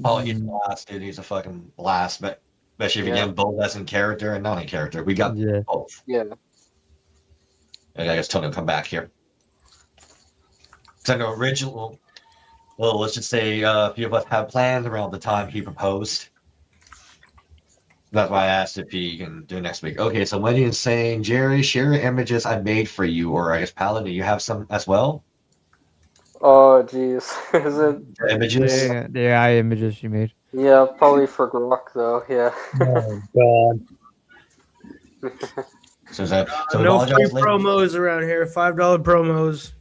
Oh, he's a blast, dude. He's a fucking blast. But especially if you get both as in character and non in character. We got both. Yeah. And I guess Tony will come back here. So the original, well, let's just say a few of us have plans around the time he proposed. That's why I asked if he can do next week. Okay, so Wendy is saying, Jerry, share images I made for you, or I guess Paladin, do you have some as well? Oh, jeez. Is it images? The AI images she made. Yeah, probably for Grok though. Yeah. Oh God. So no free promos around here. $5 promos.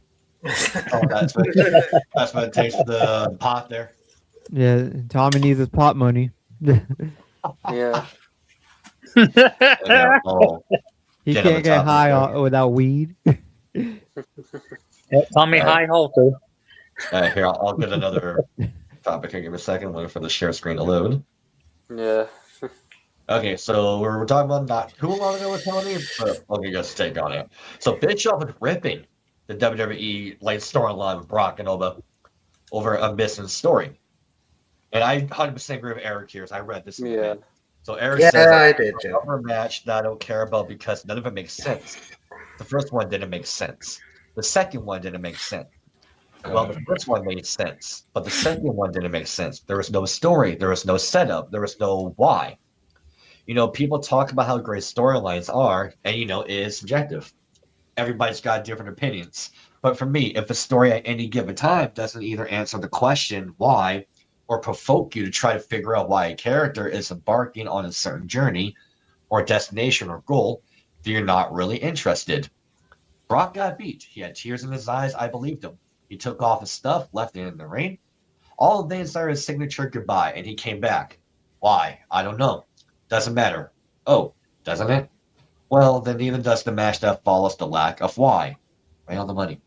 Oh, that's what it takes for the pot there. Yeah, Tommy needs his pot money. Yeah. He can't get high without weed. Tommy High Halter. Here, I'll get another topic here. Give me a second. Waiting for the share screen to load. Yeah. Okay, so we're talking about not too long ago with Tony, but I'll give you guys a take on it. So Bischoff was ripping the WWE late storyline with Brock and over a missing story. And I 100% agree with Eric here. I read this. Yeah. So Eric said, I did too. A match that I don't care about because none of it makes sense. The first one didn't make sense. The second one didn't make sense. Well, the first one made sense, but the second one didn't make sense. There was no story. There was no setup. There was no why. You know, people talk about how great storylines are, and, you know, it is subjective. Everybody's got different opinions. But for me, if a story at any given time doesn't either answer the question why or provoke you to try to figure out why a character is embarking on a certain journey or destination or goal, then you're not really interested. Brock got beat. He had tears in his eyes. I believed him. He took off his stuff, left it in the ring. All of the inside his signature goodbye, and he came back. Why? I don't know. Doesn't matter. Oh, doesn't it? Well, then neither does the match that follows the lack of why. Right on the money.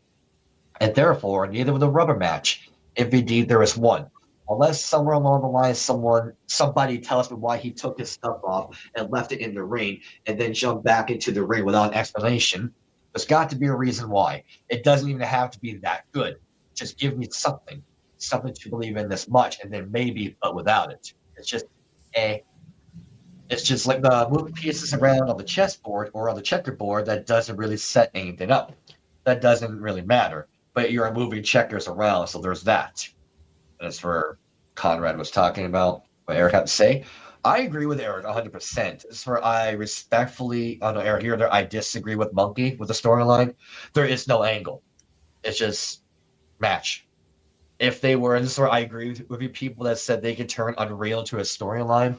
And therefore, neither will the rubber match, if indeed there is one. Unless somewhere along the line somebody tells me why he took his stuff off and left it in the ring and then jumped back into the ring without an explanation, there's got to be a reason why. It doesn't even have to be that good. Just give me something to believe in this much, and then maybe, but without it. It's just It's just like the moving pieces around on the chessboard or on the checkerboard that doesn't really set anything up. That doesn't really matter. But you're moving checkers around, so there's that. As for Conrad was talking about what Eric had to say, I agree with Eric 100%. As for I respectfully, Eric here, there I disagree with Monkey with the storyline. There is no angle. It's just match. If they were, this is where I agree with you people that said they could turn Unreal into a storyline.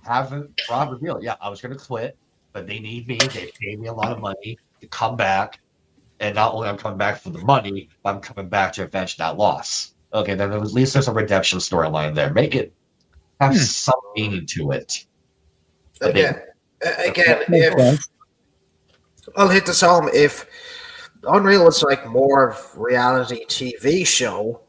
Haven't Rob revealed, yeah, I was going to quit, but they need me. They paid me a lot of money to come back. And not only I'm coming back for the money, but I'm coming back to avenge that loss. Okay, then at least there's a redemption storyline there. Make it have some meaning to it. Again, if I'll hit this home, if Unreal was like more of reality TV show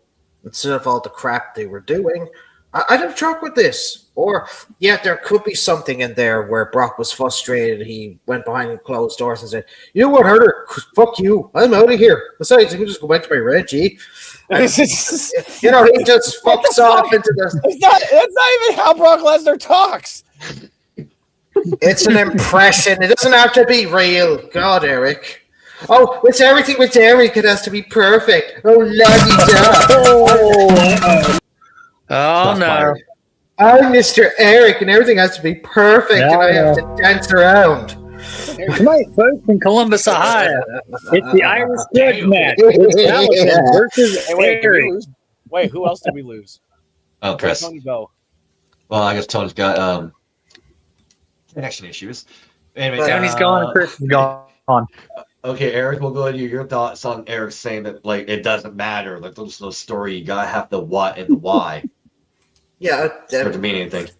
instead of all the crap they were doing, I'd have truck with this. Or, yeah, there could be something in there where Brock was frustrated. He went behind closed doors and said, "You know what, Herder? Fuck you. I'm out of here. Besides, I can just go back to my Reggie." You know, he just fucks off into the... That's not even how Brock Lesnar talks. It's an impression. It doesn't have to be real. God, Eric. Oh, it's everything with Eric. It has to be perfect. Oh, la-di-da. Oh, no. I'm Mr. Eric, and everything has to be perfect, and I have to dance around. Tonight, folks, in Columbus, Ohio, it's the Irish Judge match. It's versus Eric. Wait, who else did we lose? Oh, Chris. Tony Bo. Well, I guess Tony's got connection issues. Anyway, Tony's gone and Chris is gone. Okay, Eric, we'll go to you. Your thoughts on Eric saying that like it doesn't matter, like there's no story. You gotta have the what and the why. Yeah, to mean anything.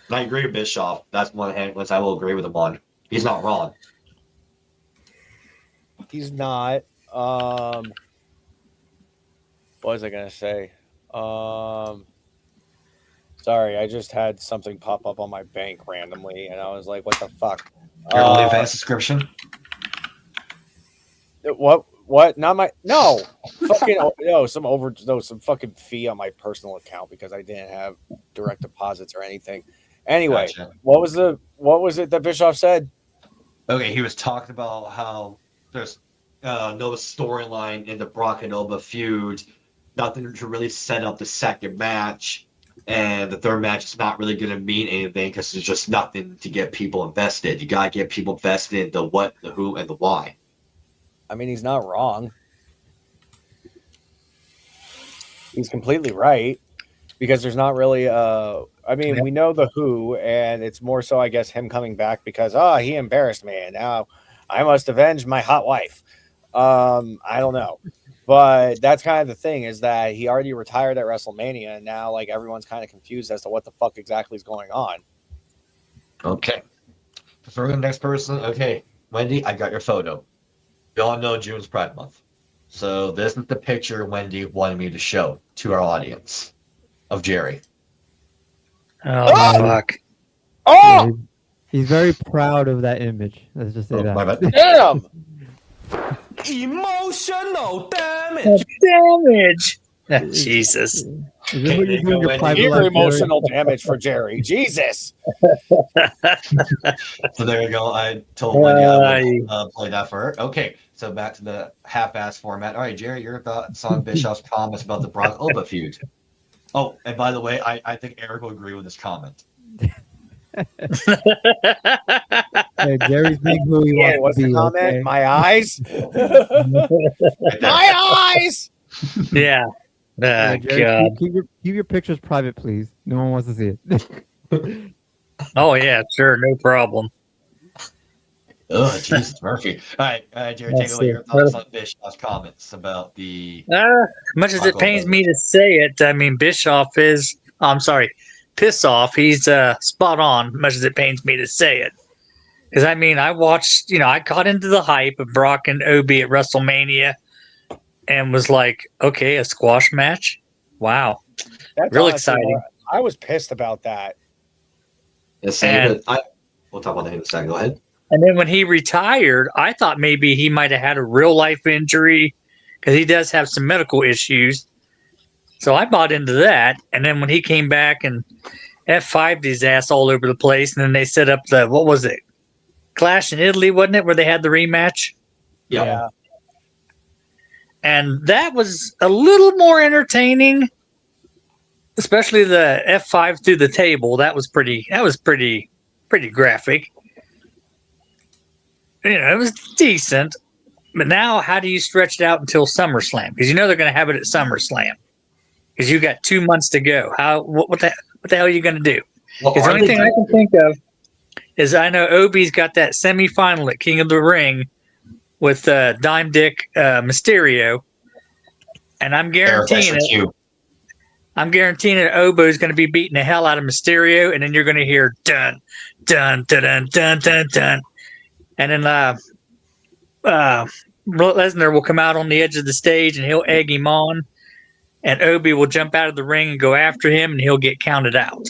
And I agree with Bischoff. That's one hand which I will agree with him on. He's not wrong. He's not. What was I gonna say? Sorry, I just had something pop up on my bank randomly, and I was like, "What the fuck?" Your OnlyFans subscription? What? Not my fucking some fucking fee on my personal account because I didn't have direct deposits or anything. Anyway, Gotcha. what was it that Bischoff said? Okay, he was talking about how there's no storyline in the Brock and Oba feud, nothing to really set up the second match, and the third match is not really going to mean anything because there's just nothing to get people invested. You got to get people invested in the what, the who, and the why. I mean, he's not wrong. He's completely right because there's not really we know the who, and it's more so I guess him coming back because he embarrassed me and now I must avenge my hot wife. I don't know. But that's kind of the thing is that he already retired at WrestleMania and now like everyone's kind of confused as to what the fuck exactly is going on. Okay. For the next person, okay, Wendy, I got your photo. You all know June's Pride Month. So this is the picture Wendy wanted me to show to our audience of Jerry. Oh, fuck. Oh! He's very proud of that image. Let's just say that. My bad. Damn! Emotional damage. Damage. Jesus. Is this what you're doing your private Your life, emotional damage for Jerry. Jesus. So there you go. I told Wendy I would play that for her. Okay, so back to the half-ass format. All right, Jerry, your thoughts on Bischoff's comments about the Brock Oba feud? Oh, and by the way, I think Eric will agree with this comment. Hey, Jerry's being who he wants What's to the be. comment? Okay? My eyes. My eyes. Yeah. Yeah, Jerry, God. keep your pictures private, please. No one wants to see it. Oh, yeah, sure. No problem. Oh, Jesus, Murphy. All right, Jerry, take away your thoughts on Bischoff's comments about the. Much as it pains me to say it, I mean, Bischoff is. I'm sorry, Piss Off. He's spot on. Much as it pains me to say it, because I mean, I watched. I got into the hype of Brock and Obi at WrestleMania, and was like, okay, a squash match. Wow, That's real honestly exciting. I was pissed about that. We'll talk about that in a second. Go ahead. And then when he retired, I thought maybe he might have had a real life injury because he does have some medical issues. So I bought into that. And then when he came back and F5'd his ass all over the place, and then they set up the, what was it? Clash in Italy, wasn't it? Where they had the rematch? Yeah. And that was a little more entertaining, especially the F5 through the table. That was pretty graphic. It was decent, but now how do you stretch it out until SummerSlam? Because they're going to have it at SummerSlam. Because you got 2 months to go. What the hell are you going to do? Because the only thing I can think of is I know Obi's got that semifinal at King of the Ring with Dime Dick Mysterio, and I'm guaranteeing it. I'm guaranteeing that Obo is going to be beating the hell out of Mysterio, and then you're going to hear dun dun dun dun dun dun dun. And then Lesnar will come out on the edge of the stage and he'll egg him on. And Obi will jump out of the ring and go after him and he'll get counted out.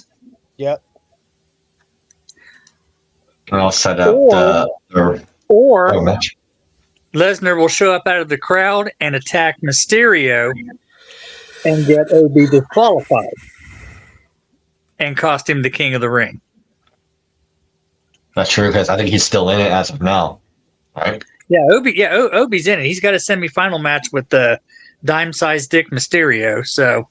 Yep. And I'll set up or match. Lesnar will show up out of the crowd and attack Mysterio and get Obi disqualified and cost him the King of the Ring. That's true because I think he's still in it as of now, right? Yeah, Obi's in it. He's got a semifinal match with the dime-sized Dick Mysterio. So,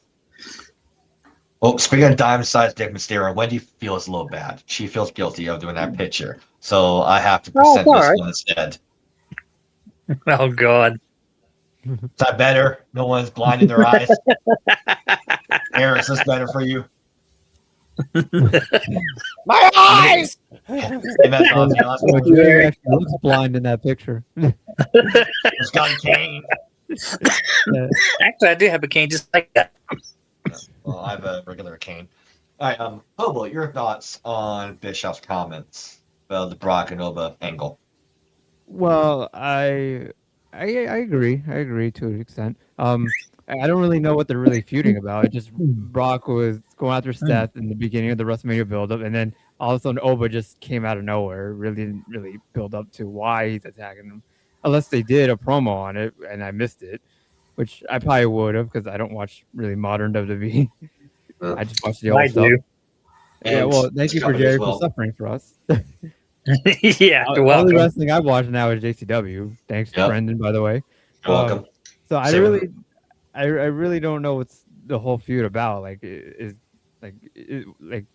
well, speaking of dime-sized Dick Mysterio, Wendy feels a little bad. She feels guilty of doing that picture, so I have to present this one instead. Oh God, is that better? No one's blinding their eyes. Eric, is this better for you? My eyes! And that's awesome. Jerry actually looks blind in that picture. It's got a cane. Actually, I do have a cane just like that. Well, I have a regular cane. All right, Hobo, your thoughts on Bischoff's comments about the Brock and Oba angle? Well, I agree. I agree to an extent. I don't really know what they're really feuding about. It just Brock was going after Seth in the beginning of the WrestleMania build-up, and then all of a sudden Oba just came out of nowhere. Really didn't really build up to why he's attacking him, unless they did a promo on it and I missed it, which I probably would have because I don't watch really modern WWE. I just watch the old stuff. Yeah, well, thank you for Jerry for suffering for us. Yeah, the only wrestling I watch now is JCW. Thanks to Brendan, by the way. You're welcome. So I really don't know what's the whole feud about. Like, did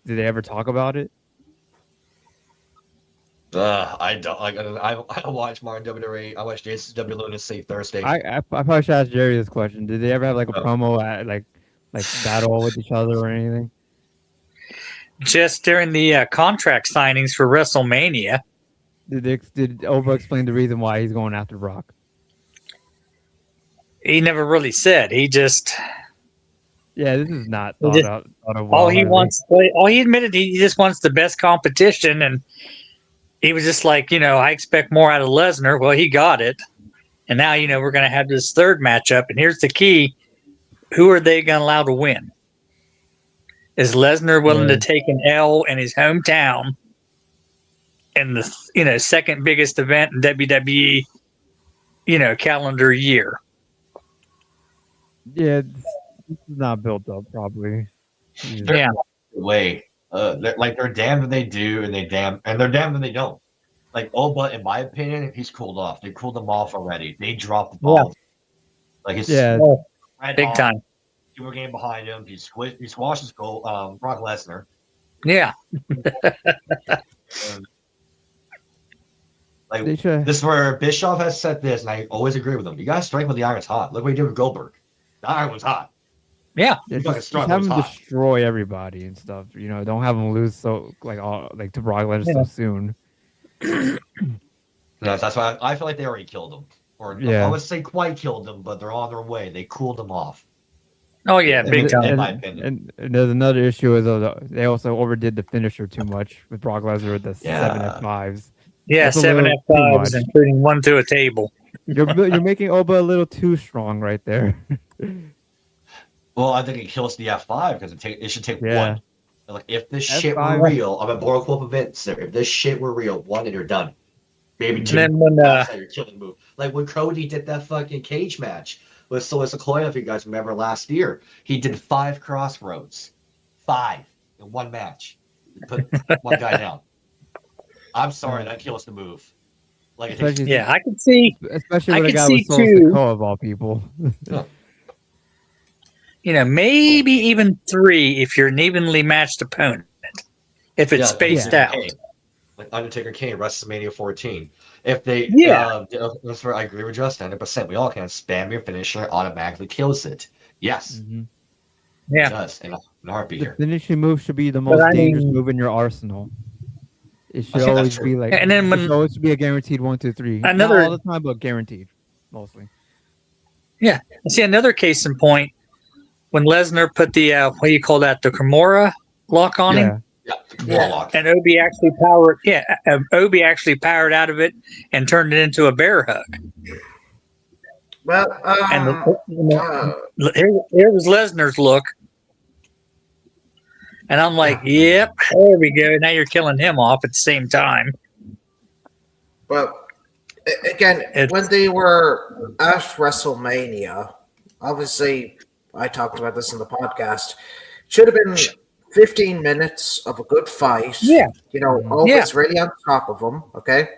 they ever talk about it? I don't. Like, I watch modern WWE. I watch JCW Lunacy Thursday. I probably should ask Jerry this question. Did they ever have like a promo at like battle with each other or anything? Just during the contract signings for WrestleMania. Did Oba explain the reason why he's going after Brock? He never really said. He just. Yeah, this is not thought out of all he wants. All he admitted, he just wants the best competition, and he was just like, I expect more out of Lesnar. Well, he got it, and now we're going to have this third matchup, and here's the key: who are they going to allow to win? Is Lesnar willing to take an L in his hometown in the second biggest event in WWE, calendar year? Yeah, this is not built up probably. Yeah. Way. They're damned when they do, and they're damned when they don't. Like Oba, in my opinion, he's cooled off. They cooled him off already. They dropped the ball. Yeah. Like it's big time. People game behind him. He squashes Brock Lesnar. Yeah. This is where Bischoff has said this, and I always agree with him. You gotta strike when the iron's hot. Look what he did with Goldberg. The iron was hot. Yeah. Just have him destroy everybody and stuff. Don't have him lose to Brock Lesnar so soon. That's why I feel like they already killed him. Or I would say quite killed him, but they're on their way. They cooled him off. Oh yeah, big time. In my opinion. And there's another issue is they also overdid the finisher too much with Brock Lesnar with the 7 F5s. Yeah, 7 F5s, including one to a table. You're making Oba a little too strong right there. Well, I think it kills the F5 because it should take one. Like if this F5, shit were real, I'm a Boral Club event, sir. If this shit were real, one and you're done. Maybe two. And then when you're killing move. Like when Cody did that fucking cage match with Solis Sikoa, if you guys remember last year, he did 5 crossroads. 5 in one match. He put one guy down. I'm sorry, that kills the move. Like I can see, especially when a guy was Solis Sikoa of all people. Maybe even 3 if you're an evenly matched opponent. If it's spaced out. Like Undertaker Kane, WrestleMania 14. If they, that's where I agree with Justin 100%. We all can spam your finisher, automatically kills it. Yes. Mm-hmm. Yeah. It does. In a heartbeat here. The finishing move should be the most dangerous move in your arsenal. It should always be like, and then when, it should always be a guaranteed 1, 2, 3. Not all the time, but guaranteed, mostly. Yeah. See, another case in point, when Lesnar put the, what do you call that, the Kimura lock on him? Yeah. And Obi actually powered out of it and turned it into a bear hug. Well, here was Lesnar's look. And I'm like, yep, there we go. Now you're killing him off at the same time. Well, again, when they were at WrestleMania, obviously, I talked about this in the podcast, should have been 15 minutes of a good fight. Yeah. Always really on top of them, okay?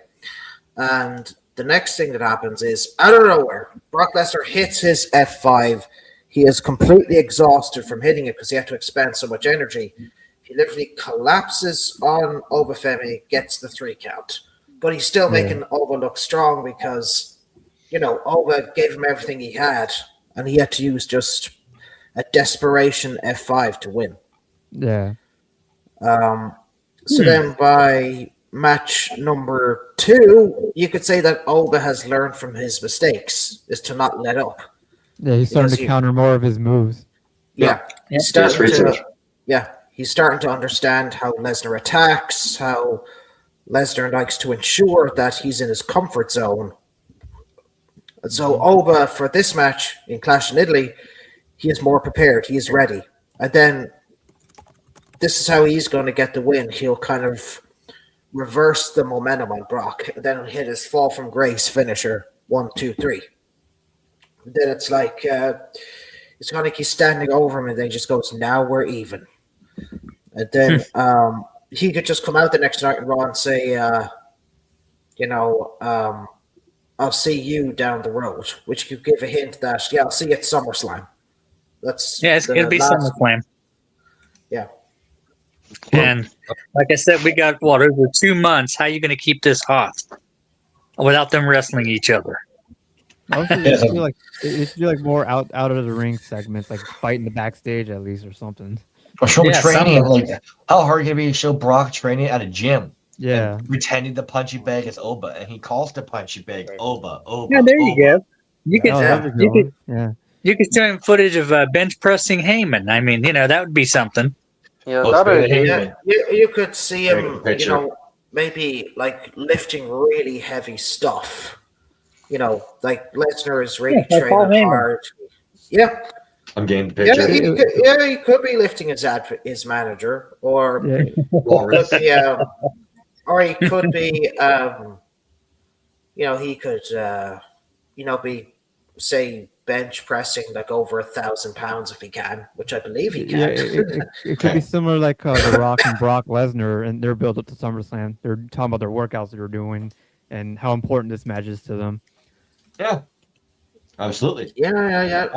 And the next thing that happens is, out of nowhere, Brock Lesnar hits his F5. He is completely exhausted from hitting it because he had to expend so much energy. He literally collapses on Obafemi, gets the 3 count. But he's still making Oba look strong because, Oba gave him everything he had, and he had to use just a desperation F5 to win. Yeah. So then by match number 2, you could say that Oba has learned from his mistakes, is to not let up. Yeah, he's starting to counter more of his moves. Yeah, he's starting to understand how Lesnar attacks, how Lesnar likes to ensure that he's in his comfort zone. And so Oba, for this match in Clash in Italy, he is more prepared. He is ready. And then this is how he's going to get the win. He'll kind of reverse the momentum on Brock, and then he'll hit his fall from grace finisher 1, 2, 3. And then it's like it's kind of like he's standing over him, and then he just goes, "Now we're even." And then he could just come out the next night in Raw and say, "I'll see you down the road," which could give a hint that I'll see you at SummerSlam. It's gonna be SummerSlam. Yeah. And like I said, we got over 2 months. How are you going to keep this hot without them wrestling each other? It should be like more out of the ring segments, like fighting the backstage at least or something. Or show training. Like, how hard can it be to show Brock training at a gym? Yeah. Pretending the punching bag is Oba, and he calls the punching bag Oba. Yeah, there you go. You could, you could show him footage of bench pressing Heyman. I mean, that would be something. Yeah, you could see him, maybe like lifting really heavy stuff. Like Lesnar is really training hard. Yeah. I'm getting the picture. He could be lifting his manager, or he could be, he could, be, say, bench pressing like over 1,000 pounds if he can, which I believe he can. Yeah, it could be similar like The Rock and Brock Lesnar and their build up to SummerSlam. They're talking about their workouts they're doing and how important this match is to them. Yeah, absolutely. Yeah.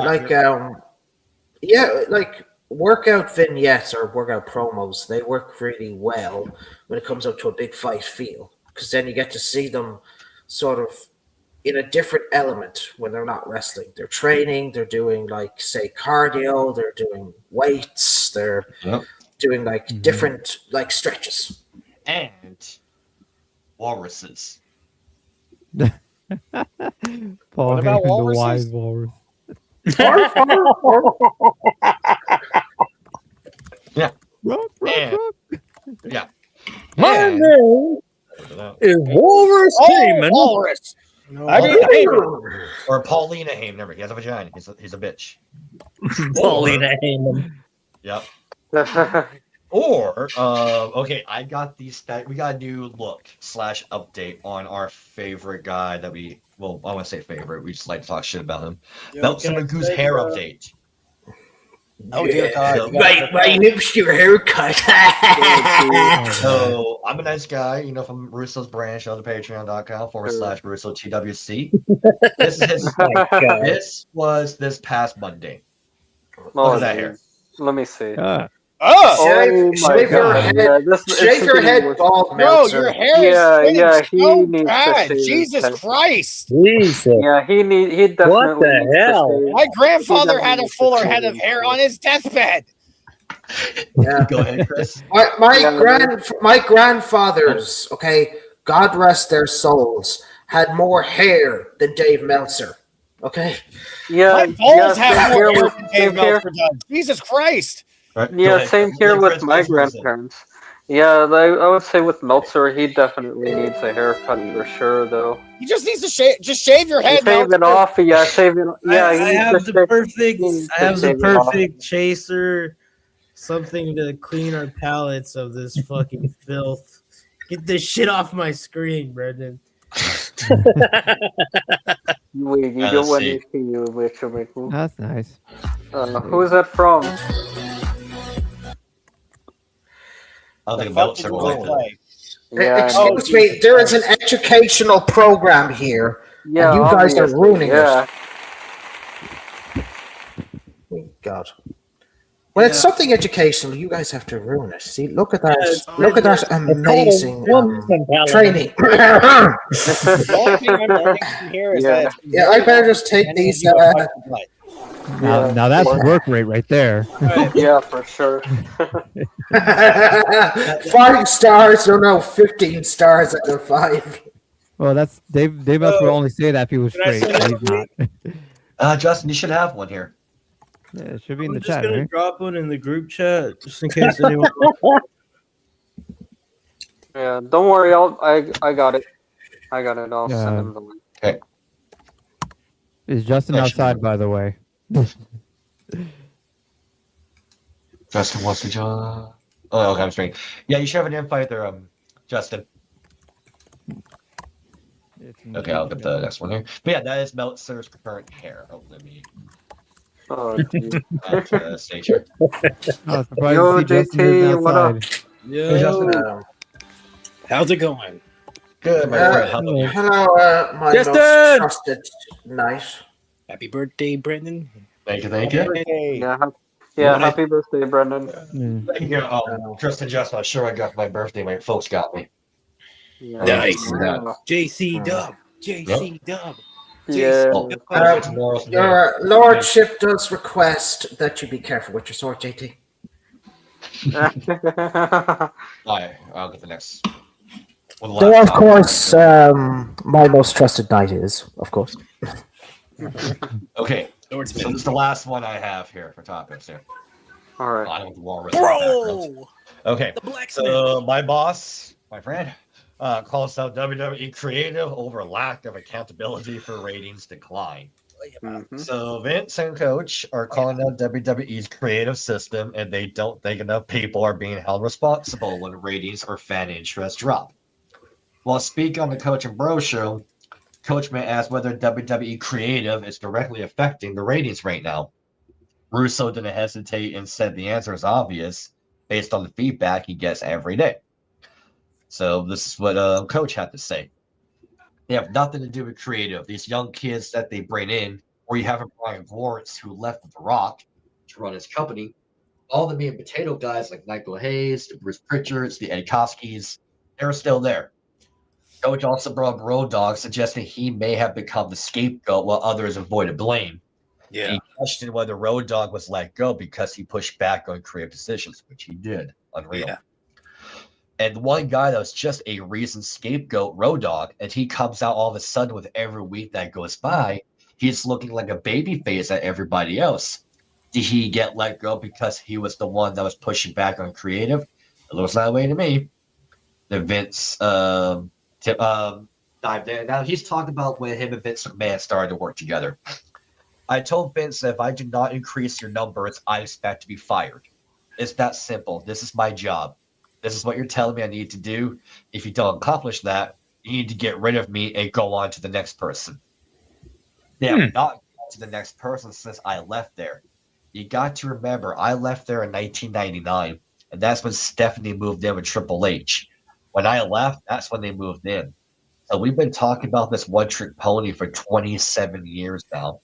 Like workout vignettes or workout promos, they work really well when it comes up to a big fight feel, because then you get to see them sort of in a different element when they're not wrestling. They're training, they're doing like, say, cardio, they're doing weights, they're doing like different like stretches. And walruses. Paul about Heyman, the walruses? wise walrus. Yeah. Yeah. My name is Walrus Heyman. Walrus. Or Paulina Heyman. Remember, he has a vagina. He's a bitch. Paulina Heyman. Yep. Or okay, I got these. We got a new look / update on our favorite guy that I want to say favorite. We just like to talk shit about him. Meltzer Magoo's hair update. Oh dear God! My lips, your haircut. So I'm a nice guy, from Russo's branch on the patreon.com /RussoTWC. This was this past Monday. Look at that hair. Let me see. Shave your head. Shave your head bald, Bro, your hair is so bad. Jesus Christ. Jesus. Yeah, he definitely. What the hell? My grandfather had a fuller head of hair on his deathbed. Yeah. Go ahead, Chris. My grandfathers, okay, God rest their souls, had more hair than Dave Meltzer. Okay. Yeah. My balls have more hair than Dave Meltzer does. Jesus Christ. Right, yeah, same here with my grandparents. Yeah, I would say with Meltzer, he definitely needs a haircut for sure, though. He just needs to shave your head. Shave it off, shave it. Yeah, I have the perfect chaser, something to clean our palates of this fucking filth. Get this shit off my screen, Brendan. Wait, you don't want to see you, Rachel. That's nice. Who is that from? I'll think about it. Excuse me, there is an educational program here. Yeah, and you guys are ruining it. Yeah. God. When it's something educational, you guys have to ruin it. See, look at that. Look at that amazing training. The only thing I'm learning from here is that I better just take these. Now that's work rate right there. Yeah, for sure. 5 stars, no, 15 stars out of 5. Well, that's Dave Meltzer will only say that if he was straight. But he's not. Justin, you should have one here. Yeah, it should be in the I'm chat. just gonna Right? drop one in the group chat just in case anyone. Yeah, don't worry. I got it. I got it. I'll send him the link. Okay. Is Justin outside, by the way? Justin wants to join. Oh, okay, I'm straight. Yeah, you should have an invite there, Justin. Okay, I'll get the next one here. But yeah, that is Meltzer's current hair. Oh, let me. Oh, stage here. Oh, yo, JT, what up? Hey, Justin. How's it going? Good, my friend. Hello, my Justin! most trusted knight. Happy birthday, Brendan. Thank you. Yeah, happy birthday, Brendan. Thank you. Justin, I'm sure I got my birthday. My folks got me. Yeah. Nice. JC Dub. JC Dub. Yeah. Your lordship does request that you be careful with your sword, JT. I'll get the next. So, of course, my most trusted knight is, of course. Okay. So this is the last one I have here for topics here. All right. I don't walrus. Bro! Okay. The blacksmith. So my boss, my friend, calls out WWE creative over lack of accountability for ratings decline. So Vince and Coach are calling out WWE's creative system, and they don't think enough people are being held responsible when ratings or fan interest drop. While speaking on the Coach and Bro show, Coachman asked whether WWE creative is directly affecting the ratings right now. Russo didn't hesitate and said the answer is obvious based on the feedback he gets every day. So this is what Coach had to say. They have nothing to do with creative. These young kids that they bring in, or you have a Brian Lawrence who left with The Rock to run his company, all the meat and potato guys like Michael Hayes, the Bruce Pritchards, the Ed Koskis, they're still there. Coach also brought up Road Dogg, suggesting he may have become the scapegoat while others avoided blame. Yeah. He questioned whether Road Dogg was let go because he pushed back on creative decisions, which he did. Unreal. Yeah. And one guy that was just a recent scapegoat, Road Dogg, and he comes out all of a sudden with every week that goes by, he's looking like a baby face at everybody else. Did he get let go because he was the one that was pushing back on creative? It looks that way to me. The Vince dive there. Now he's talking about when him and Vince McMahon started to work together. I told Vince that if I do not increase your numbers, I expect to be fired. It's that simple. This is my job. This is what you're telling me I need to do. If you don't accomplish that, you need to get rid of me and go on to the next person. They have not gone to the next person since I left there. You got to remember, I left there in 1999, and that's when Stephanie moved in with Triple H. When I left, that's when they moved in. So we've been talking about this one-trick pony for 27 years now.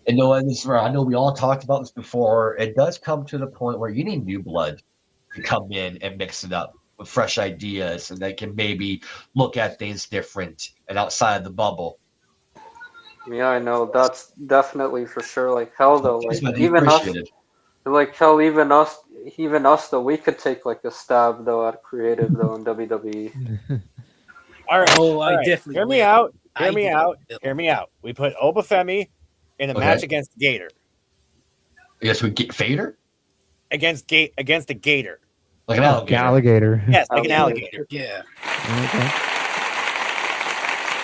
And I know we all talked about this before. It does come to the point where you need new blood to come in and mix it up with fresh ideas, and they can maybe look at things different and outside the bubble. Yeah, I know. That's definitely for sure. Like hell though, like even us though, we could take like a stab though at creative though in WWE. All right. Oh, I definitely hear me out. Hear me out. We put Obafemi in a match against Gator. Yes, we get Fader against a gator. Like an alligator. Alligator. Yes, like an alligator. Yeah. Okay.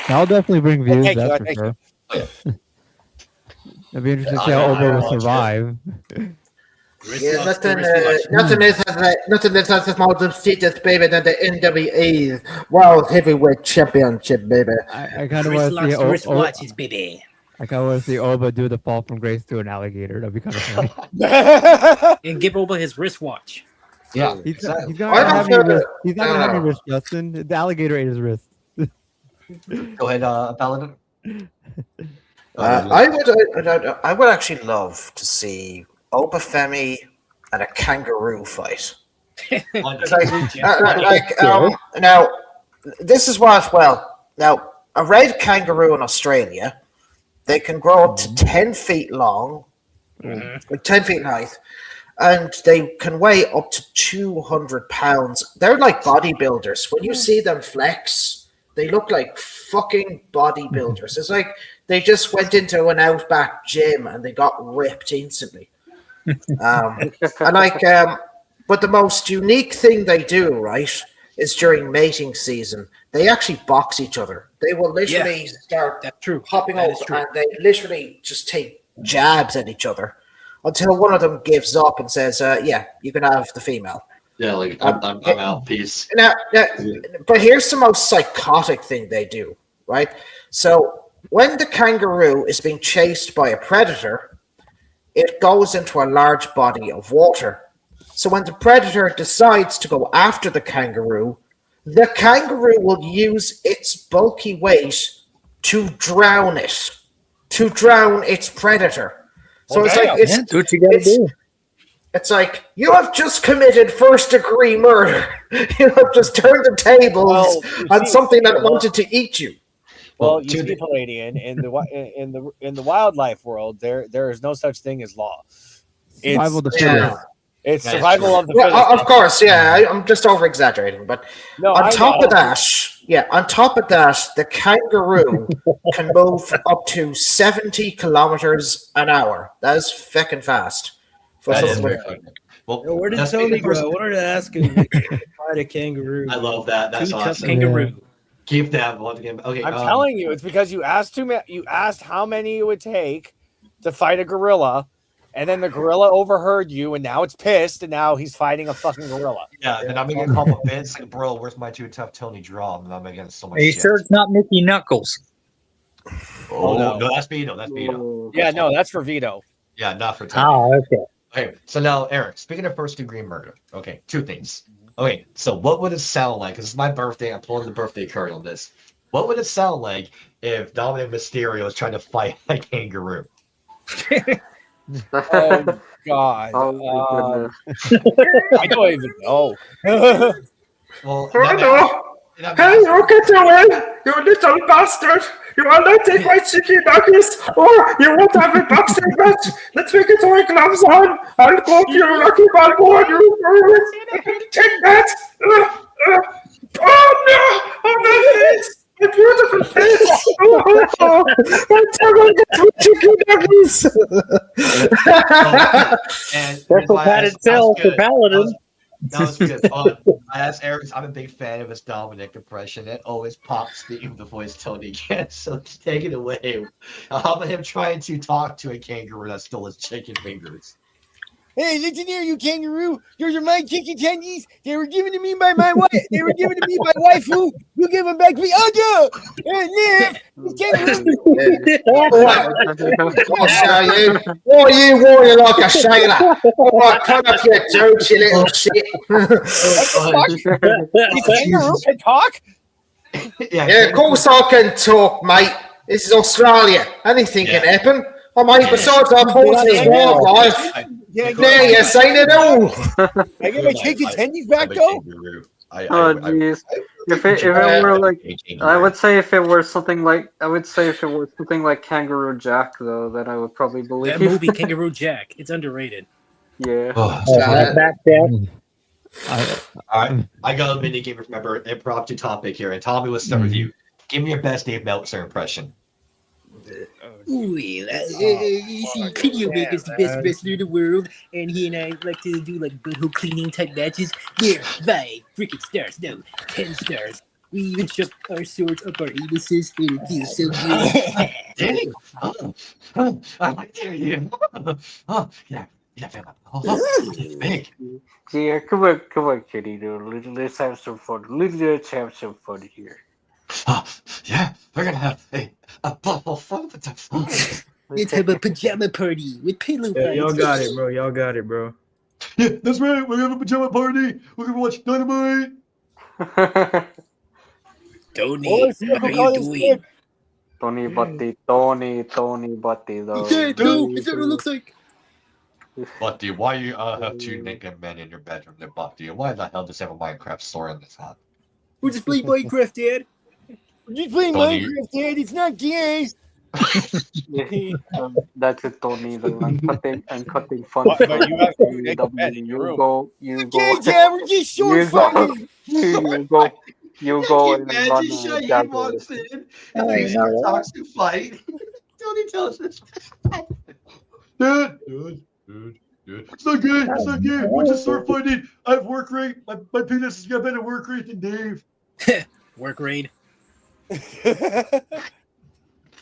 That'll definitely bring views. That's for sure. It'd be interesting to see how Obo will survive. Yeah, nothing is as more defeated, baby, than the NWA World Heavyweight Championship, baby. I kind of want to see wristwatches, baby. I kind of want to see Oba do the fall from grace to an alligator. That'd be kind of funny. And give Oba his wristwatch. Yeah, he's not gonna have your wrist, Justin. The alligator ate his wrist. Go ahead, Paladin. I would actually love to see Obafemi and a kangaroo fight. Now, this is what. Well, now a red kangaroo in Australia They can grow up to 10 feet long, 10 feet in height, and they can weigh up to 200 pounds. They're like bodybuilders. When you see them flex, they look like fucking bodybuilders. It's like they just went into an Outback gym and they got ripped instantly. But the most unique thing they do, right, is during mating season, they actually box each other. They will literally start hopping up and they literally just take jabs at each other until one of them gives up and says, you can have the female. Yeah, like I'm out. Peace. Now, but here's the most psychotic thing they do, right? So when the kangaroo is being chased by a predator, it goes into a large body of water. So when the predator decides to go after the kangaroo will use its bulky weight to drown it, to drown its predator. So it's like you have just committed first-degree murder. You have just turned the tables on something that wanted to eat you. Well, you see, Palladian, in the wildlife world, there is no such thing as law. Survival of the fittest. It's survival of the fittest. Of course, I'm just over exaggerating, but on top of that, the kangaroo can move up to 70 kilometers an hour. That is feckin' fast. That is very fun. Well, where did Tony go? I wanted to ask him to fight a kangaroo. I love that. That's awesome. Tough kangaroo. Keep that one again. Okay, I'm telling you, it's because you asked you asked how many it would take to fight a gorilla, and then the gorilla overheard you, and now it's pissed, and now he's fighting a fucking gorilla. Yeah, then I'm gonna get called a Vince like, bro, where's my too tough Tony draw? And I'm against so much. Are you shit. sure it's not Mickey Knuckles? Oh no, that's Vito. That's Vito. Yeah, no, that's for Vito. Yeah, not for Tony. Oh, okay. Okay, so now, Eric, speaking of first-degree murder, okay, two things. Okay, so what would it sound like? Because it's my birthday, I'm pulling the birthday card on this. What would it sound like if Dominic Mysterio was trying to fight a kangaroo? Oh, God. I don't even know. Well, Hey, you get away, you little bastard! You will not take my chicken nuggets, or you won't have a boxing match. Let's make it toy gloves on. I'll go to you, Lucky Balboa. You take that. Oh no! Oh my face! My beautiful face! Oh, my tongue get chicken nuggets. That's what padded cell for Paladin. That was good. I asked Eric, I'm a big fan of his Dominic impression. It always pops the voice Tony again. So take it away. How about him trying to talk to a kangaroo that stole his chicken fingers? Hey, listen here, you kangaroo. Those are my chicken tendies. They were given to me by my wife. They were given to me by waifu. You give them back to me. Oh, no. Oh, you warrior like a sailor. Oh, come up here, dude, you little shit. You kangaroo can talk? Yeah, of course I can talk, mate. This is Australia. Anything can happen. I mean, besides our horses wildlife. Yeah, you're saying it all. I get my chicken tendies back, though? Oh jeez! If it were like, I would say if it were something like Kangaroo Jack, though, then I would probably believe that movie Kangaroo Jack. It's underrated. Yeah. All right, I got a mini game for my impromptu topic here, and Tommy, let's start with you. Give me your best Dave Meltzer impression. Ooh, you see, Video Maker is the best wrestler in the world, and he and I like to do like butthole cleaning type matches. Yeah, 5 freaking stars, no, 10 stars. We even shove our swords up our anuses, and it feels so good. Dang! I like to hear you. Yeah, big. Yeah, come on, kitty, dude. Let's have some fun. Let's have some fun here. Yeah, we're gonna have a bubble fun. Let's have a pajama party with pillow fights. Y'all got it, bro. Y'all got it, bro. Yeah, that's right. We're gonna have a pajama party. We're gonna watch Dynamite. Tony, how you doing? Tony Butty, though. Okay, no, it's what it looks like. Butty, why you have 2 naked men in your bedroom there, Butty? Why the hell does he have a Minecraft store in this house? We're just playing Minecraft, Dad. We're just playing Minecraft, Dad. It's not gay. That's it, don't either. I'm cutting fun. But you have to make a bed in your room. You go and run Shaheen walks in and they start toxic fight. Tony tells us, dude. It's not good. It's not good. Once you start fighting, I have work rate. My penis has got better work rate than Dave. Work rate.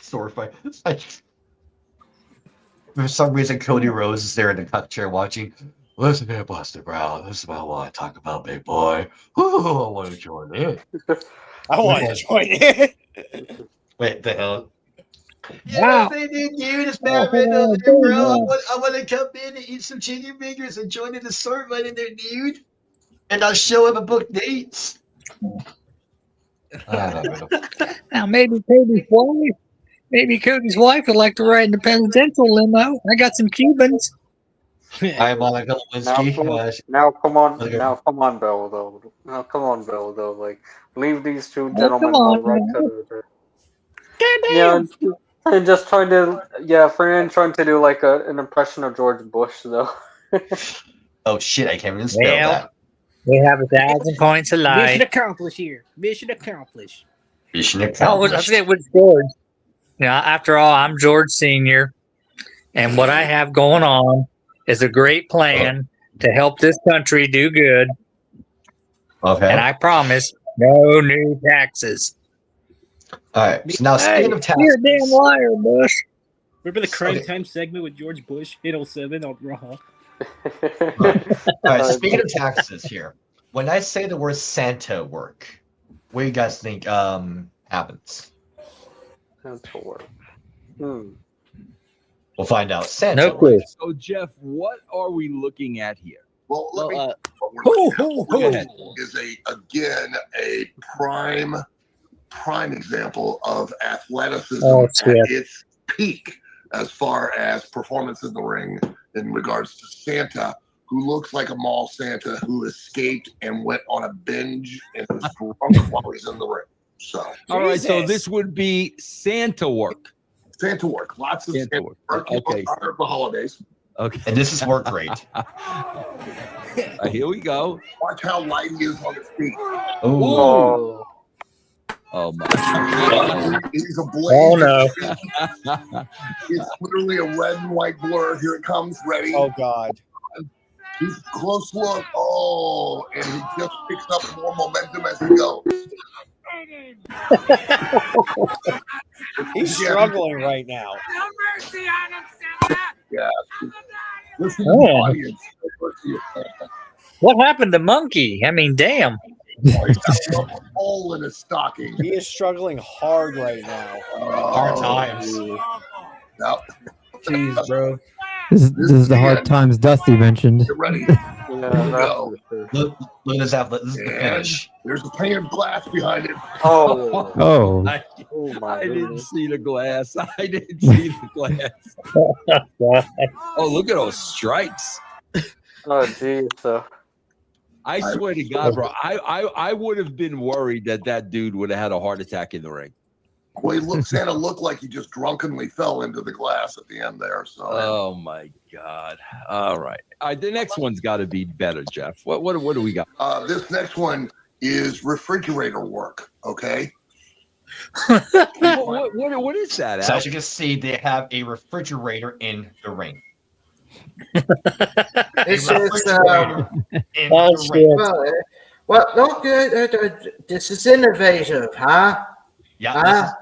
Sword fight. It's like, for some reason, Cody Rhodes is there in the cut chair watching. Listen here, Buster Brown. This is what I want to talk about, big boy. Ooh, I want to join in. I want to join in. Wait, the hell? Yeah, they did you this Batman over there, bro. I want to come in and eat some chicken fingers and join in the sword fight in there, dude. And I'll show him a book dates. I don't know. Now maybe Cody's wife would like to ride in the presidential limo. I got some Cubans. I am Monica Lewinsky. Now come on, Bill. Though, like leave these two gentlemen right to the. Yeah, and just trying to do like an impression of George Bush though. Oh shit! I can't even spell that. We have 1,000 points of life. Mission accomplished here. Mission accomplished. Oh, I forget which George. Yeah, after all, I'm George Sr. And what I have going on is a great plan to help this country do good. Okay. And I promise no new taxes. All right. So now, speaking of taxes, you're a damn liar, Bush. Remember the Crime Time segment with George Bush, 807 on Raw? All right. Speaking of taxes here, when I say the word Santa work, what do you guys think happens? Santa work. We'll find out. Santa. No clue. So, Jeff, what are we looking at here? Well, let me. Is a prime example of athleticism at its peak as far as performance in the ring in regards to Santa, who looks like a mall Santa who escaped and went on a binge and is drunk while he's in the ring. So, all right, so this would be Santa work. Santa work, lots of Santa work. Okay, for the holidays. Okay, and this is work rate. Here we go. Watch how light he is on his feet. Oh. Oh my God. He's a blaze. Oh no. It's literally a red and white blur. Here it comes. Ready? Oh God. He's close look. Oh, and he just picks up more momentum as he goes. He's struggling right now. Yeah. Listen to the audience. What happened to Monkey? I mean, damn. He's got a hole in his stocking. He is struggling hard right now. Hard times. Yep. Jeez, bro. This is the hard times Dusty mentioned. Get ready. Look at this outlet. This is the finish. There's a pane of glass behind it. Oh. I didn't see the glass. I didn't see the glass. Oh, look at those stripes. Oh, jeez. I swear to God, bro, I would have been worried that dude would have had a heart attack in the ring. Well, Santa looked like he just drunkenly fell into the glass at the end there. So. Oh my God! All right, the next one's got to be better, Jeff. What do we got? This next one is refrigerator work. Okay. What is that? So as you can see, they have a refrigerator in the ring. This is innovative, huh? Yeah.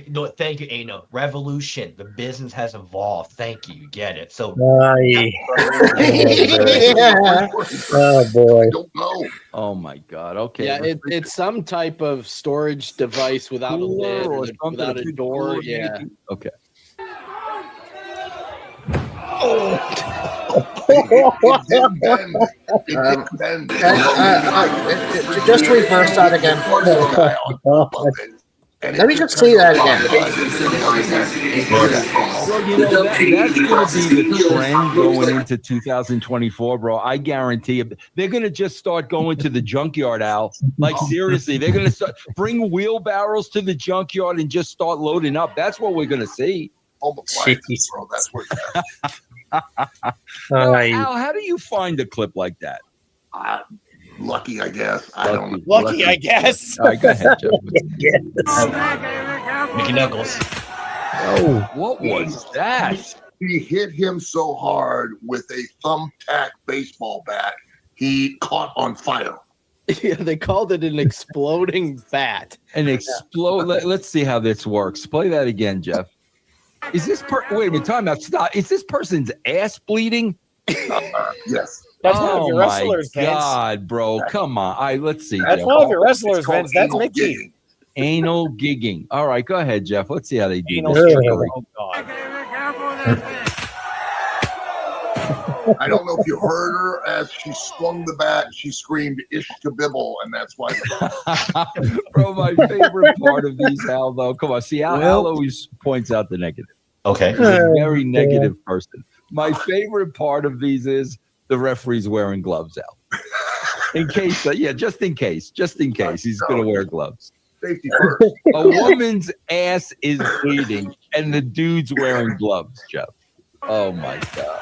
No, thank you, Ano. Revolution. The business has evolved. Thank you. You get it. So. Oh boy. Oh my God. Okay. Yeah, it's some type of storage device without a lid or without a door. Yeah. Okay. Just reverse that again. Let me just see that again. Well, you know, that's going to be the trend going into 2024, bro. I guarantee you. They're going to just start going to the junkyard, Al. Like, seriously, they're going to bring wheelbarrows to the junkyard and just start loading up. That's what we're going to see. Bro, that's what. Al, how do you find a clip like that? Lucky, I guess. I don't know. Lucky, I guess. All right, go ahead, Jeff. Mickey Knuckles. Oh, what was that? He hit him so hard with a thumbtack baseball bat, he caught on fire. Yeah, they called it an exploding bat. An explode. Let's see how this works. Play that again, Jeff. Is this wait a minute, time out. Stop. Is this person's ass bleeding? Yes. That's one of your wrestlers, Vince. God, bro. Come on. Let's see. That's Jeff. one of your wrestlers, Vince. That's Mickey. Anal gigging. All right, go ahead, Jeff. Let's see how they do this. Oh, God. I don't know if you heard her as she swung the bat. She screamed "Ish Kabibble," and that's why. Bro, my favorite part of these, Al, though. Come on, see, Al always points out the negative. Okay, he's a very negative person. My favorite part of these is the referee's wearing gloves, Al. In case, just in case, he's going to wear gloves. Safety first. A woman's ass is bleeding, and the dude's wearing gloves, Jeff. Oh my God.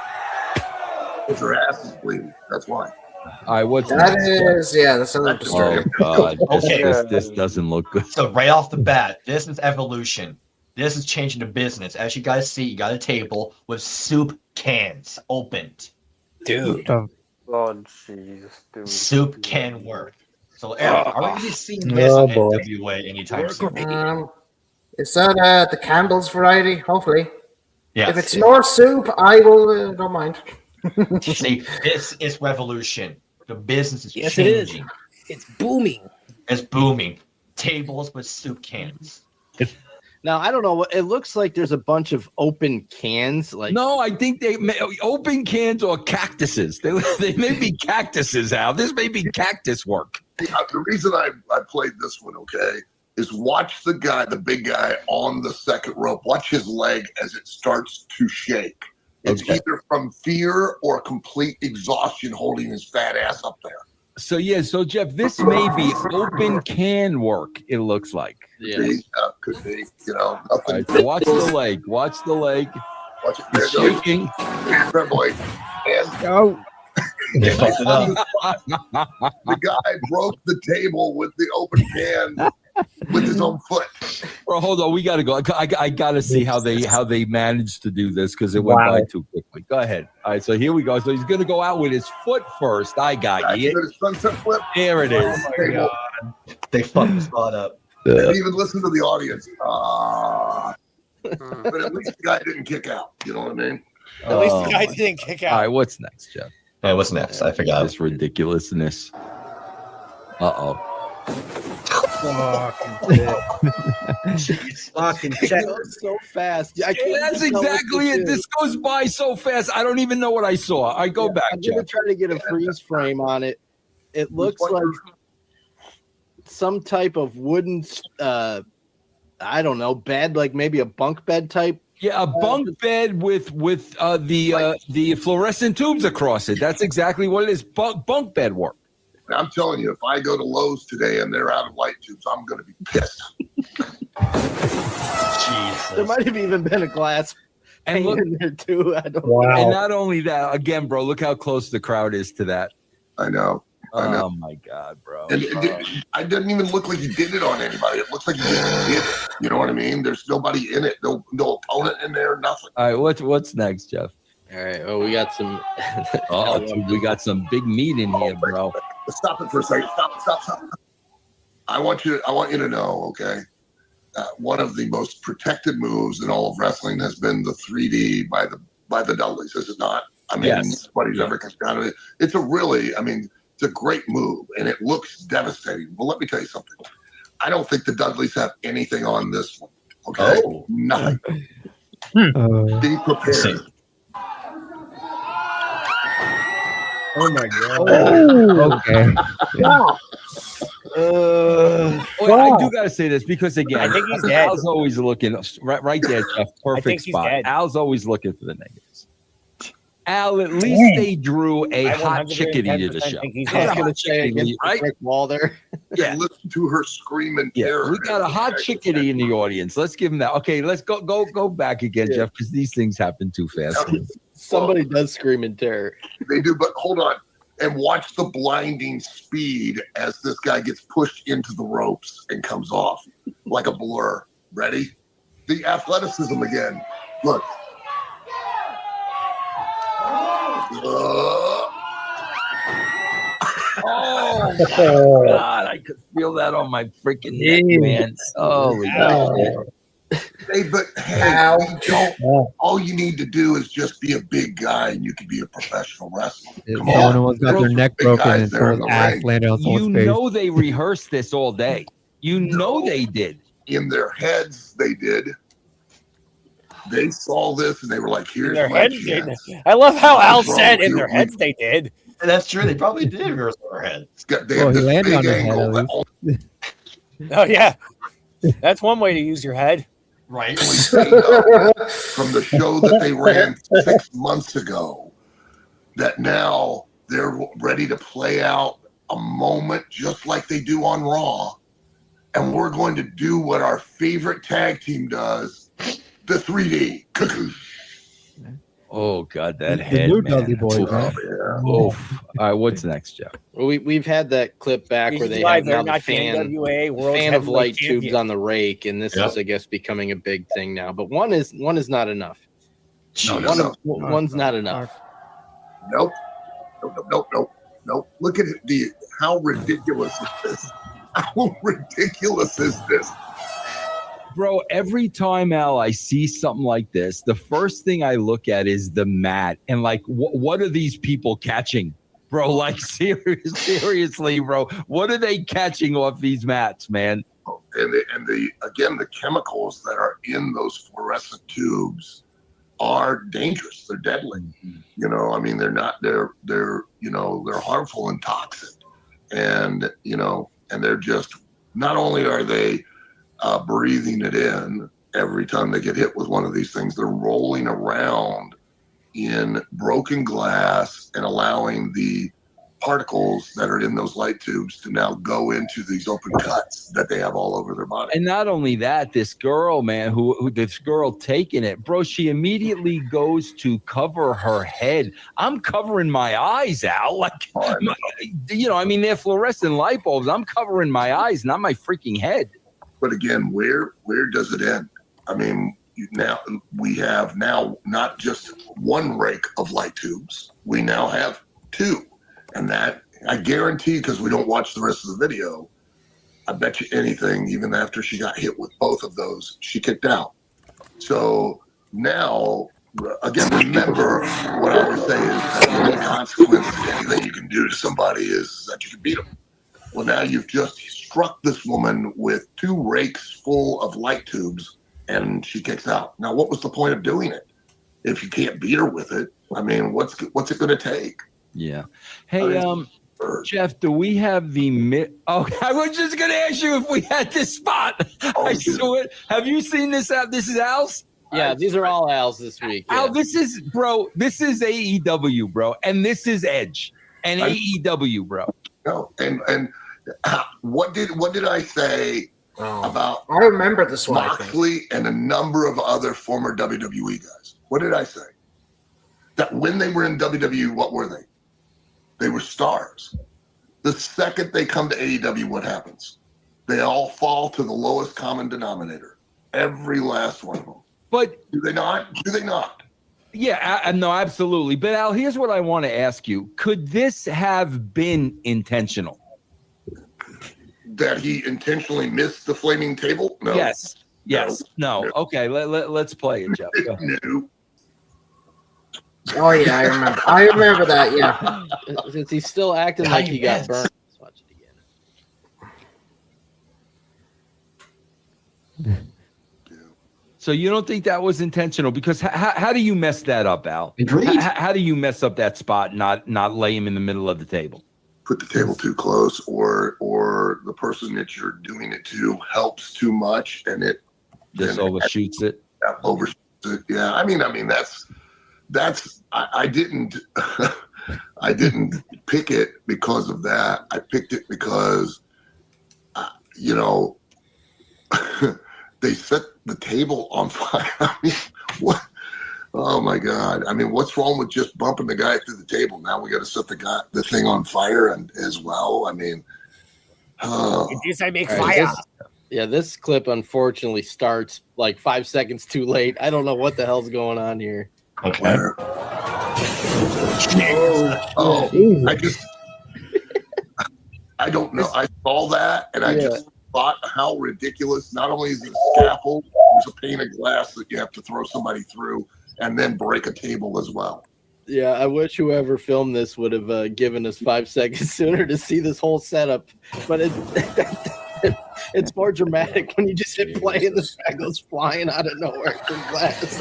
Because her ass is bleeding. That's why. All right, what's That next, is, Jeff? yeah, that's a little disturbing. Oh God, Okay. this doesn't look good. So right off the bat, this is evolution. This is changing the business. As you guys see, you got a table with soup cans opened. Dude. Oh, jeez, dude. Soup can work. So, Eric, are we going to be seeing this on NWA anytime soon? Is that the Campbell's variety? Hopefully. Yes. If it's North soup, I will don't mind. See, this is revolution. The business is Yes, it is. changing. It's booming. It's booming. Tables with soup cans. Now, I don't know. It looks like there's a bunch of open cans. Like No, I think they may open cans or cactuses. They may be cactuses, Al. This may be cactus work. The reason I played this one, okay, is watch the big guy on the second rope. Watch his leg as it starts to shake. It's either from fear or complete exhaustion holding his fat ass up there. So Jeff, this may be open can work. It looks like. Could be. You know, nothing. All right, so watch the leg. Watch the leg. Watch it. It's shaking. Trembling. And Go. They fucked it up. the guy broke the table with the open can with his own foot. Bro, hold on. We got to go. I got to see how they managed to do this because it went by too quickly. Go ahead. All right, so here we go. So he's going to go out with his foot first. I got you. Sunset flip. There it is. Oh my God. They fucked the spot up. And even listen to the audience. But at least the guy didn't kick out. You know what I mean? at least the guy didn't kick out. All right, what's next, Jeff? Hey, what's next? I forgot. This ridiculousness. Uh-oh. Fucking check. So fast. That's exactly it. This goes by so fast. I don't even know what I saw. I go back, I'm gonna Jeff. try to get a freeze frame on it. It looks like some type of wooden I don't know, bed, like maybe a bunk bed type. Yeah, a bunk bed with the fluorescent tubes across it. That's exactly what it is. Bunk bed work. I'm telling you, if I go to Lowe's today and they're out of light tubes, I'm going to be pissed. There might have even been a glass pane in there too. I don't know. And not only that, again, bro, look how close the crowd is to that. I know. Oh my God, bro. And it didn't even look like he did it on anybody. It looks like he just did it. You know what I mean? There's nobody in it. No opponent in there. Nothing. All right, what's next, Jeff? All right. Oh, we got some. Dude, we got some big meat in here, bro. Stop it for a second. Stop. I want you to know, okay? One of the most protected moves in all of wrestling has been the 3D by the Dudleys, is it not? I mean, nobody's ever come down to it. It's a great move, and it looks devastating. But let me tell you something. I don't think the Dudleys have anything on this one. Okay, nothing. Be prepared. Oh my God. Okay. I do gotta say this because again, I think he's dead. Al's always looking right there, Jeff. Perfect spot. Dead. Al's always looking for the negatives. Al, at least they drew a hot chickadee to the show. Right? Wall there. Yeah, listen to her screaming terror. We got a hot chickadee in the audience. Let's give him that. Okay, let's go back again, Jeff, because these things happen too fast. Somebody does scream in terror. They do, but hold on. And watch the blinding speed as this guy gets pushed into the ropes and comes off like a blur. Ready? The athleticism again. Look. Oh God, I could feel that on my freaking neck, man. Holy shit. Hey, but hey, all you need to do is just be a big guy and you can be a professional wrestler. Come on. Someone's got their neck broken and someone's ass landed on someone's face. You know they rehearsed this all day. You know they did. In their heads, they did. They saw this and they were like, here's their my heads chance. I love how Al said in their heads they did. That's true. They probably did rehearse in their heads. Well, he landed on their head at least. Oh, yeah. That's one way to use your head. Right. From the show that they ran 6 months ago, that now they're ready to play out a moment just like they do on Raw. And we're going to do what our favorite tag team does, the 3D. Oh God, that The head, new man. Dudley Boy, man. All right, what's next, Jeff? Well, we've had that clip back This where is they why have they're now the not the fan NWA World of Heavyweight light Champion. tubes on the rake, and this Yep. is, I guess, becoming a big thing now. But one is not enough. No. One's not enough. Nope. Look at it. How ridiculous is this? How ridiculous is this? Bro, every time, Al, I see something like this, the first thing I look at is the mat and like, what are these people catching? Bro, like seriously, bro, what are they catching off these mats, man? And the chemicals that are in those fluorescent tubes are dangerous. They're deadly. You know, I mean, they're harmful and toxic. And, and they're just, not only are they breathing it in every time they get hit with one of these things, they're rolling around in broken glass and allowing the particles that are in those light tubes to now go into these open cuts that they have all over their body. And not only that, this girl, man, who this girl taking it, bro, she immediately goes to cover her head. I'm covering my eyes, Al. Like, I mean, they're fluorescent light bulbs. I'm covering my eyes, not my freaking head. But again, where does it end? I mean, now we have not just one rake of light tubes. We now have two. And that, I guarantee, because we don't watch the rest of the video, I bet you anything, even after she got hit with both of those, she kicked out. So now, again, remember what I always say is that the only consequence of anything you can do to somebody is that you can beat them. Well, now you've just struck this woman with two rakes full of light tubes, and she kicks out. Now, what was the point of doing it? If you can't beat her with it, I mean, what's it going to take? Yeah. Hey, Jeff, do we have the Oh, I was just going to ask you if we had this spot. I saw it. Have you seen this app? This is Al's? Yeah, these are all Al's this week. Al, this is AEW, bro. And this is Edge and AEW, bro. No, and what did I say about I remember this one, Moxley and a number of other former WWE guys? What did I say? That when they were in WWE, what were they? They were stars. The second they come to AEW, what happens? They all fall to the lowest common denominator. Every last one of them. But do they not? Yeah, no, absolutely. But Al, here's what I want to ask you. Could this have been intentional? That he intentionally missed the flaming table? No. Yes. No. Okay, let's play it, Jeff. No. Oh yeah, I remember that. Yeah. Since he's still acting like he got burned. Let's watch it again. So you don't think that was intentional? Because how do you mess that up, Al? Agreed. How do you mess up that spot? Not lay him in the middle of the table. put the table too close, or the person that you're doing it to helps too much, and it just overshoots it. Overshoots it. Yeah, I mean that's I didn't I didn't pick it because of that. I picked it because they set the table on fire. I mean, what? Oh my God! I mean, what's wrong with just bumping the guy through the table? Now we got to set the thing on fire as well. I mean, Did you say make fire? This clip unfortunately starts like 5 seconds too late. I don't know what the hell's going on here. Okay. I don't know. I saw that and I just thought how ridiculous. Not only is it a scaffold, there's a pane of glass that you have to throw somebody through and then break a table as well. Yeah, I wish whoever filmed this would have given us 5 seconds sooner to see this whole setup. But it's more dramatic when you just hit play and this guy goes flying out of nowhere from glass.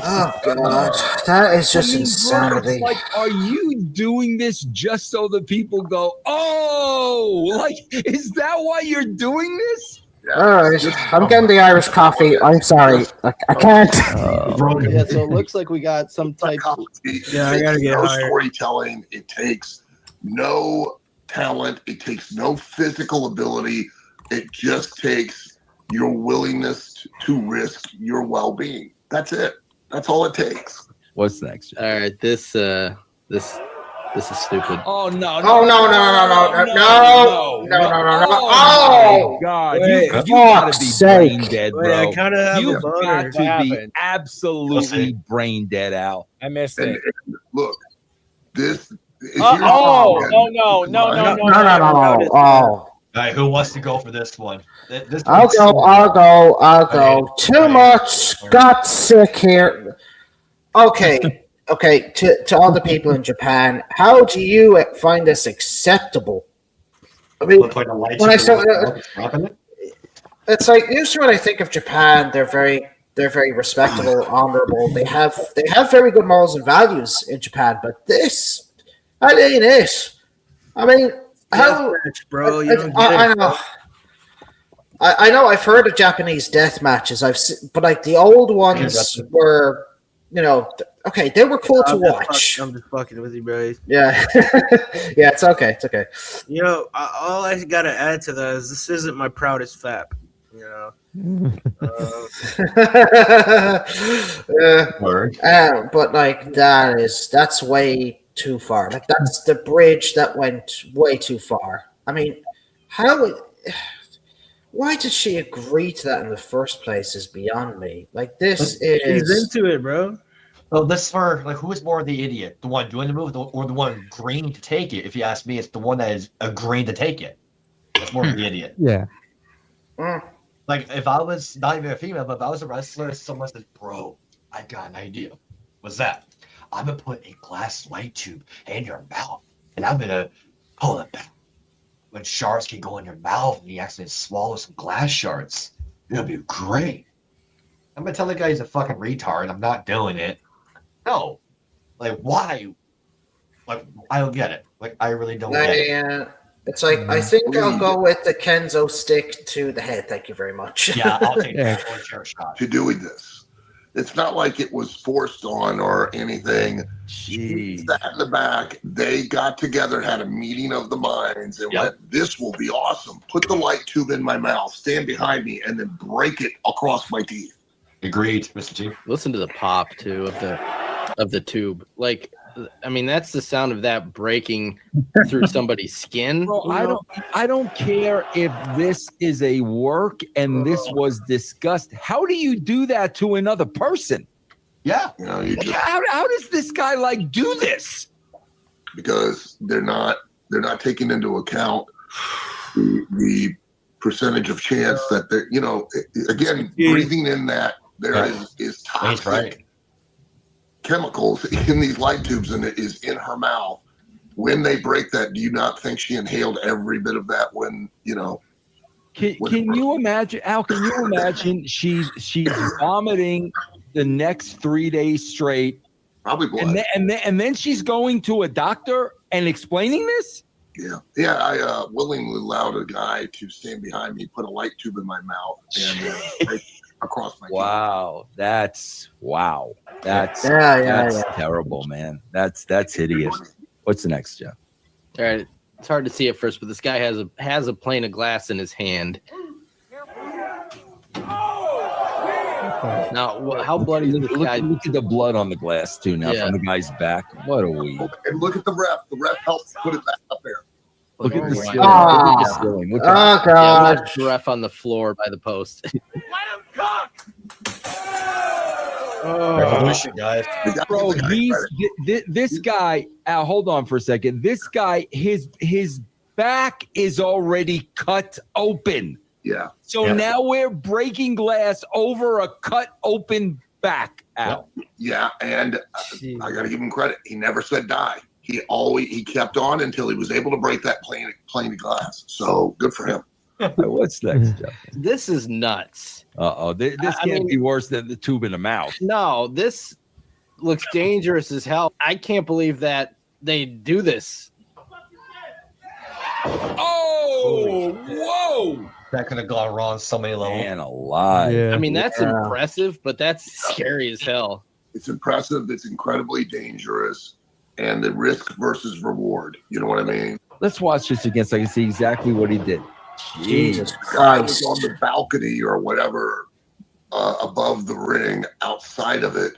Oh God, that is just insanity. Like, are you doing this just so the people go, "Oh, like, is that why you're doing this?" All right, I'm getting the Irish coffee. I'm sorry, I can't. Yeah, so it looks like we got some type. I gotta get storytelling. It takes no talent. It takes no physical ability. It just takes your willingness to risk your well-being. That's it. That's all it takes. What's next? All right, this is stupid. Oh no! Oh no! Oh God! Wait, you gotta be brain sake. dead, Wait, bro. I kind of have You've a boner. got to be absolutely brain dead, Al. I missed it. And look, this. No! Oh. All right, who wants to go for this one? I'll go. Right. Too much. Got sick here. Okay. To all the people in Japan, how do you find this acceptable? I mean, when I saw it's like usually when I think of Japan, they're very respectable, honorable. They have very good morals and values in Japan, but this, I ain't it. I mean, how, bro? I know. I know. I've heard of Japanese death matches. But like the old ones were, okay, they were cool to watch. I'm just fucking with you, bro. Yeah, yeah, it's okay. All I gotta add to that is this isn't my proudest fap. But like that's way too far. Like that's the bridge that went way too far. I mean, why did she agree to that in the first place is beyond me. Like this she's into it, bro. Well, this for like who is more the idiot, the one doing the move or the one agreeing to take it? If you ask me, it's the one that is agreeing to take it. That's more of the idiot. Yeah. Like if I was not even a female, but if I was a wrestler, someone says, "Bro, I got an idea." What's that? I'm gonna put a glass light tube in your mouth, and I'm gonna pull it back. When shards can go in your mouth and you accidentally swallow some glass shards, it'll be great. I'm gonna tell the guy he's a fucking retard. I'm not doing it. No, like why? Like I don't get it. Like I really don't get it. It's like I think I'll go with the Kenzo stick to the head. Thank you very much. Yeah, I'll take that shot. To doing this, it's not like it was forced on or anything. She sat in the back. They got together, had a meeting of the minds, and went, "This will be awesome. Put the light tube in my mouth, stand behind me, and then break it across my teeth." Agreed, Mr. T. Listen to the pop too of the tube. Like, I mean, that's the sound of that breaking through somebody's skin. Bro, I don't care if this is a work and this was discussed. How do you do that to another person? Yeah. How does this guy like do this? Because they're not taking into account the percentage of chance that they're, again, breathing in that there is toxic chemicals in these light tubes, and it is in her mouth. When they break that, do you not think she inhaled every bit of that when, Can you imagine, Al, can you imagine she's vomiting the next 3 days straight? Probably blood. And then she's going to a doctor and explaining this? Yeah. I willingly allowed a guy to stand behind me, put a light tube in my mouth, and take across my Wow, that's terrible, man. That's hideous. What's the next, Jeff? All right, it's hard to see at first, but this guy has a plane of glass in his hand. Now, how bloody is this guy? Look at the blood on the glass too. Now from the guy's back. What a weed! And look at the ref. The ref helps put it back up there. Look at the ceiling. Look at the ceiling. Oh, God. Yeah, the ref on the floor by the post. Let him cook. Revolution, guys. Bro, this guy. Hold on for a second. This guy, his back is already cut open. Yeah. So now we're breaking glass over a cut open back out. Yeah, and I got to give him credit. He never said die. He kept on until he was able to break that plane of glass. So good for him. What's next, Jeff? This is nuts. This can't be worse than the tube in the mouth. No, this looks dangerous as hell. I can't believe that they do this. Oh, whoa! That could have gone wrong so many levels. Man alive. I mean, that's impressive, but that's scary as hell. It's impressive. It's incredibly dangerous. And the risk versus reward. You know what I mean? Let's watch this again so I can see exactly what he did. Jesus Christ. Was on the balcony or whatever above the ring, outside of it.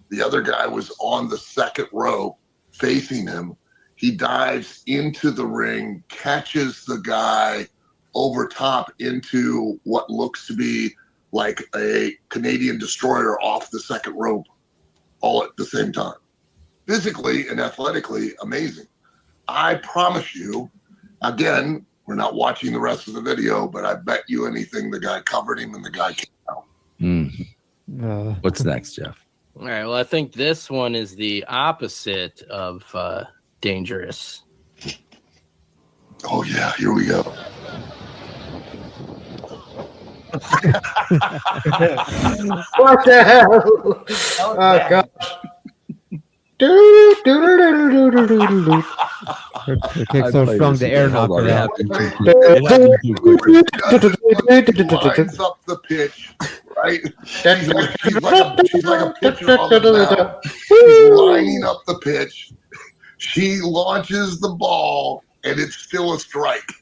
The other guy was on the second row facing him. He dives into the ring, catches the guy over top into what looks to be like a Canadian destroyer off the second rope all at the same time. Physically and athletically amazing. I promise you, again, we're not watching the rest of the video, but I bet you anything the guy covered him and the guy came out. What's next, Jeff? All right, well, I think this one is the opposite of dangerous. Oh, yeah, here we go. What the hell? Oh, God. Her kick so strong, the air knocked her out. Lines up the pitch, right? She's like a pitcher on the mound. She's lining up the pitch. She launches the ball, and it's still a strike.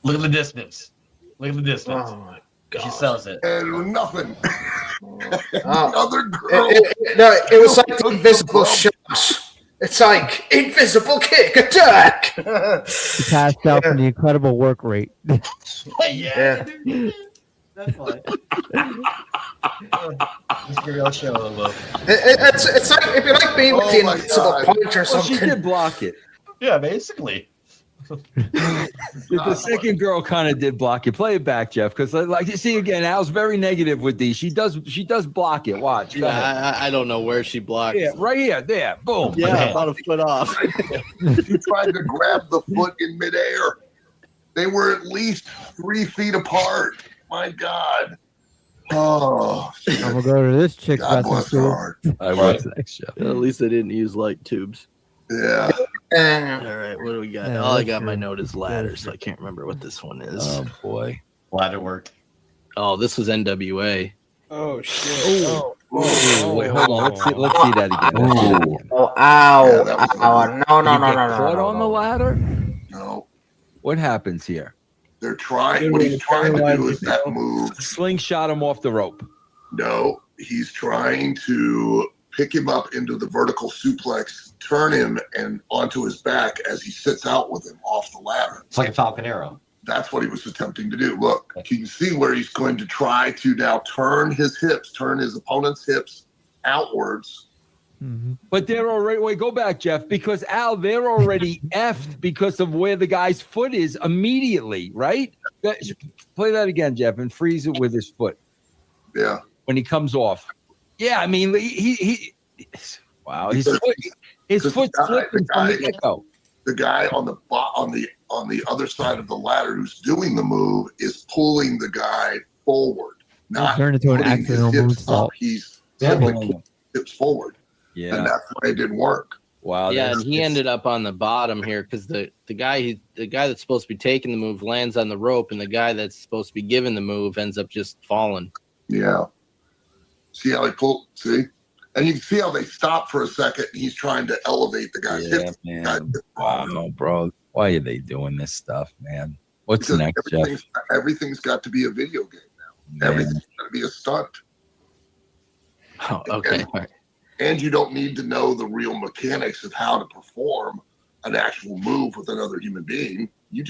Look at the distance. Look at the distance. Oh my God. She sells it. And nothing. Another girl. It was like the invisible shot. It's like invisible kick attack. She passed out from the incredible work rate. Yeah. That's fine. It's like if you like being with the invisible punch or something. She did block it. Yeah, basically. The second girl kind of did block it. Play it back, Jeff, because like you see again, Al's very negative with these. She does block it. Watch. Yeah, I don't know where she blocked. Yeah, right here, there, boom. Yeah, about a foot off. She tried to grab the foot in midair. They were at least 3 feet apart. My God. Oh, I'm gonna go to this chick's wrestling school. I watch next show. At least they didn't use light tubes. Yeah. All right, what do we got? All I got my note is ladder, so I can't remember what this one is. Oh boy, ladder work. Oh, this was NWA. Oh shit! Wait, hold on. Let's see that again. Oh, ow! No! Caught on the ladder? No. What happens here? They're trying. What he's trying to do is that move. Slingshot him off the rope. No, he's trying to pick him up into the vertical suplex, turn him and onto his back as he sits out with him off the ladder. It's like a Falcon Arrow. That's what he was attempting to do. Look, you can see where he's going to try to now turn his opponent's hips outwards. Mm-hmm. But they're already, wait, go back, Jeff, because Al, they're already effed because of where the guy's foot is immediately, right? Play that again, Jeff, and freeze it with his foot. Yeah. When he comes off. Yeah, I mean, he wow, his foot slipped from the get-go. The guy on the other side of the ladder who's doing the move is pulling the guy forward, not turn into an accidental moonsault. He's simply pulling hips forward. Yeah, and that's why it didn't work. Wow. Yeah, and he ended up on the bottom here because the guy that's supposed to be taking the move lands on the rope, and the guy that's supposed to be giving the move ends up just falling. Yeah. See how he pulled? See, and you can see how they stop for a second. And he's trying to elevate the guy's hips. Man. Wow, bro. Why are they doing this stuff, man? What's Because next, Jeff? everything's got to be a video game now. Man. Everything's got to be a stunt. Oh, okay. And you don't need to know the real mechanics of how to perform an actual move with another human being. You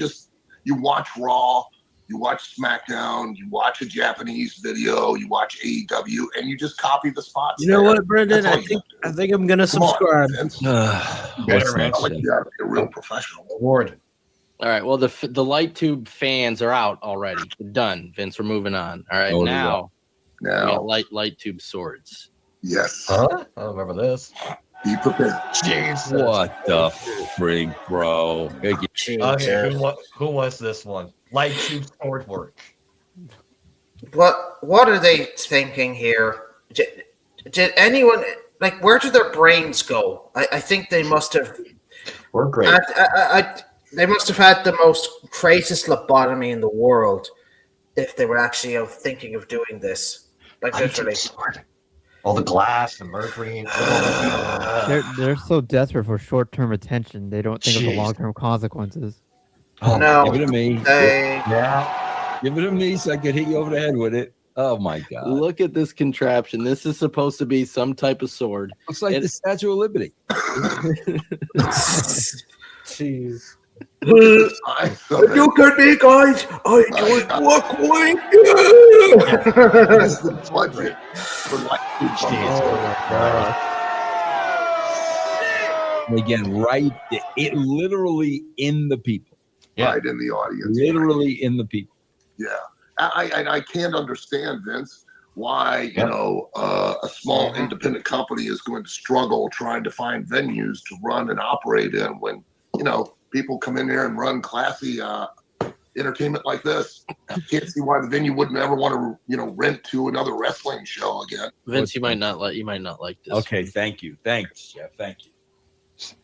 watch Raw, you watch SmackDown, you watch a Japanese video, you watch AEW, and you just copy the spots. You know there. what, Brendan? That's all I you think have to do. I think I'm gonna Come on, subscribe. Vince. What's I next, like Jeff? you gotta be a real professional. Award. All right. Well, the light tube fans are out already. We're done, Vince. We're moving on. All right. Oh, Now we Now, got light tube swords. yes, Huh? I don't remember this. be prepared. Jesus. What the frig, bro? Okay, who wants this one? Light tube sword work. What are they thinking here? Did anyone like? Where did their brains go? I think they must have. We're great. They must have had the most craziest lobotomy in the world if they were actually thinking of doing this. Like Light literally. tube sword. All the glass, the mercury, and They're so desperate for short-term attention. They don't think of the Jeez. long-term consequences. Oh, No, give it to me. Yeah. Give it to me so I could hit you over the head with it. Oh my God. Look at this contraption. This is supposed to be some type of sword. Looks like the Statue of Liberty. Jeez. Look at me, guys! I don't walk away. This is the budget for light tube sword. And again, it literally in the people. Right in the audience. Literally in the people. Yeah. I can't understand, Vince, why, you know, a small independent company is going to struggle trying to find venues to run and operate in when, you know, people come in there and run classy entertainment like this. I can't see why the venue wouldn't ever want to, you know, rent to another wrestling show again. Vince, you might not like this. Okay, thank you. Thanks, Jeff. Thank you.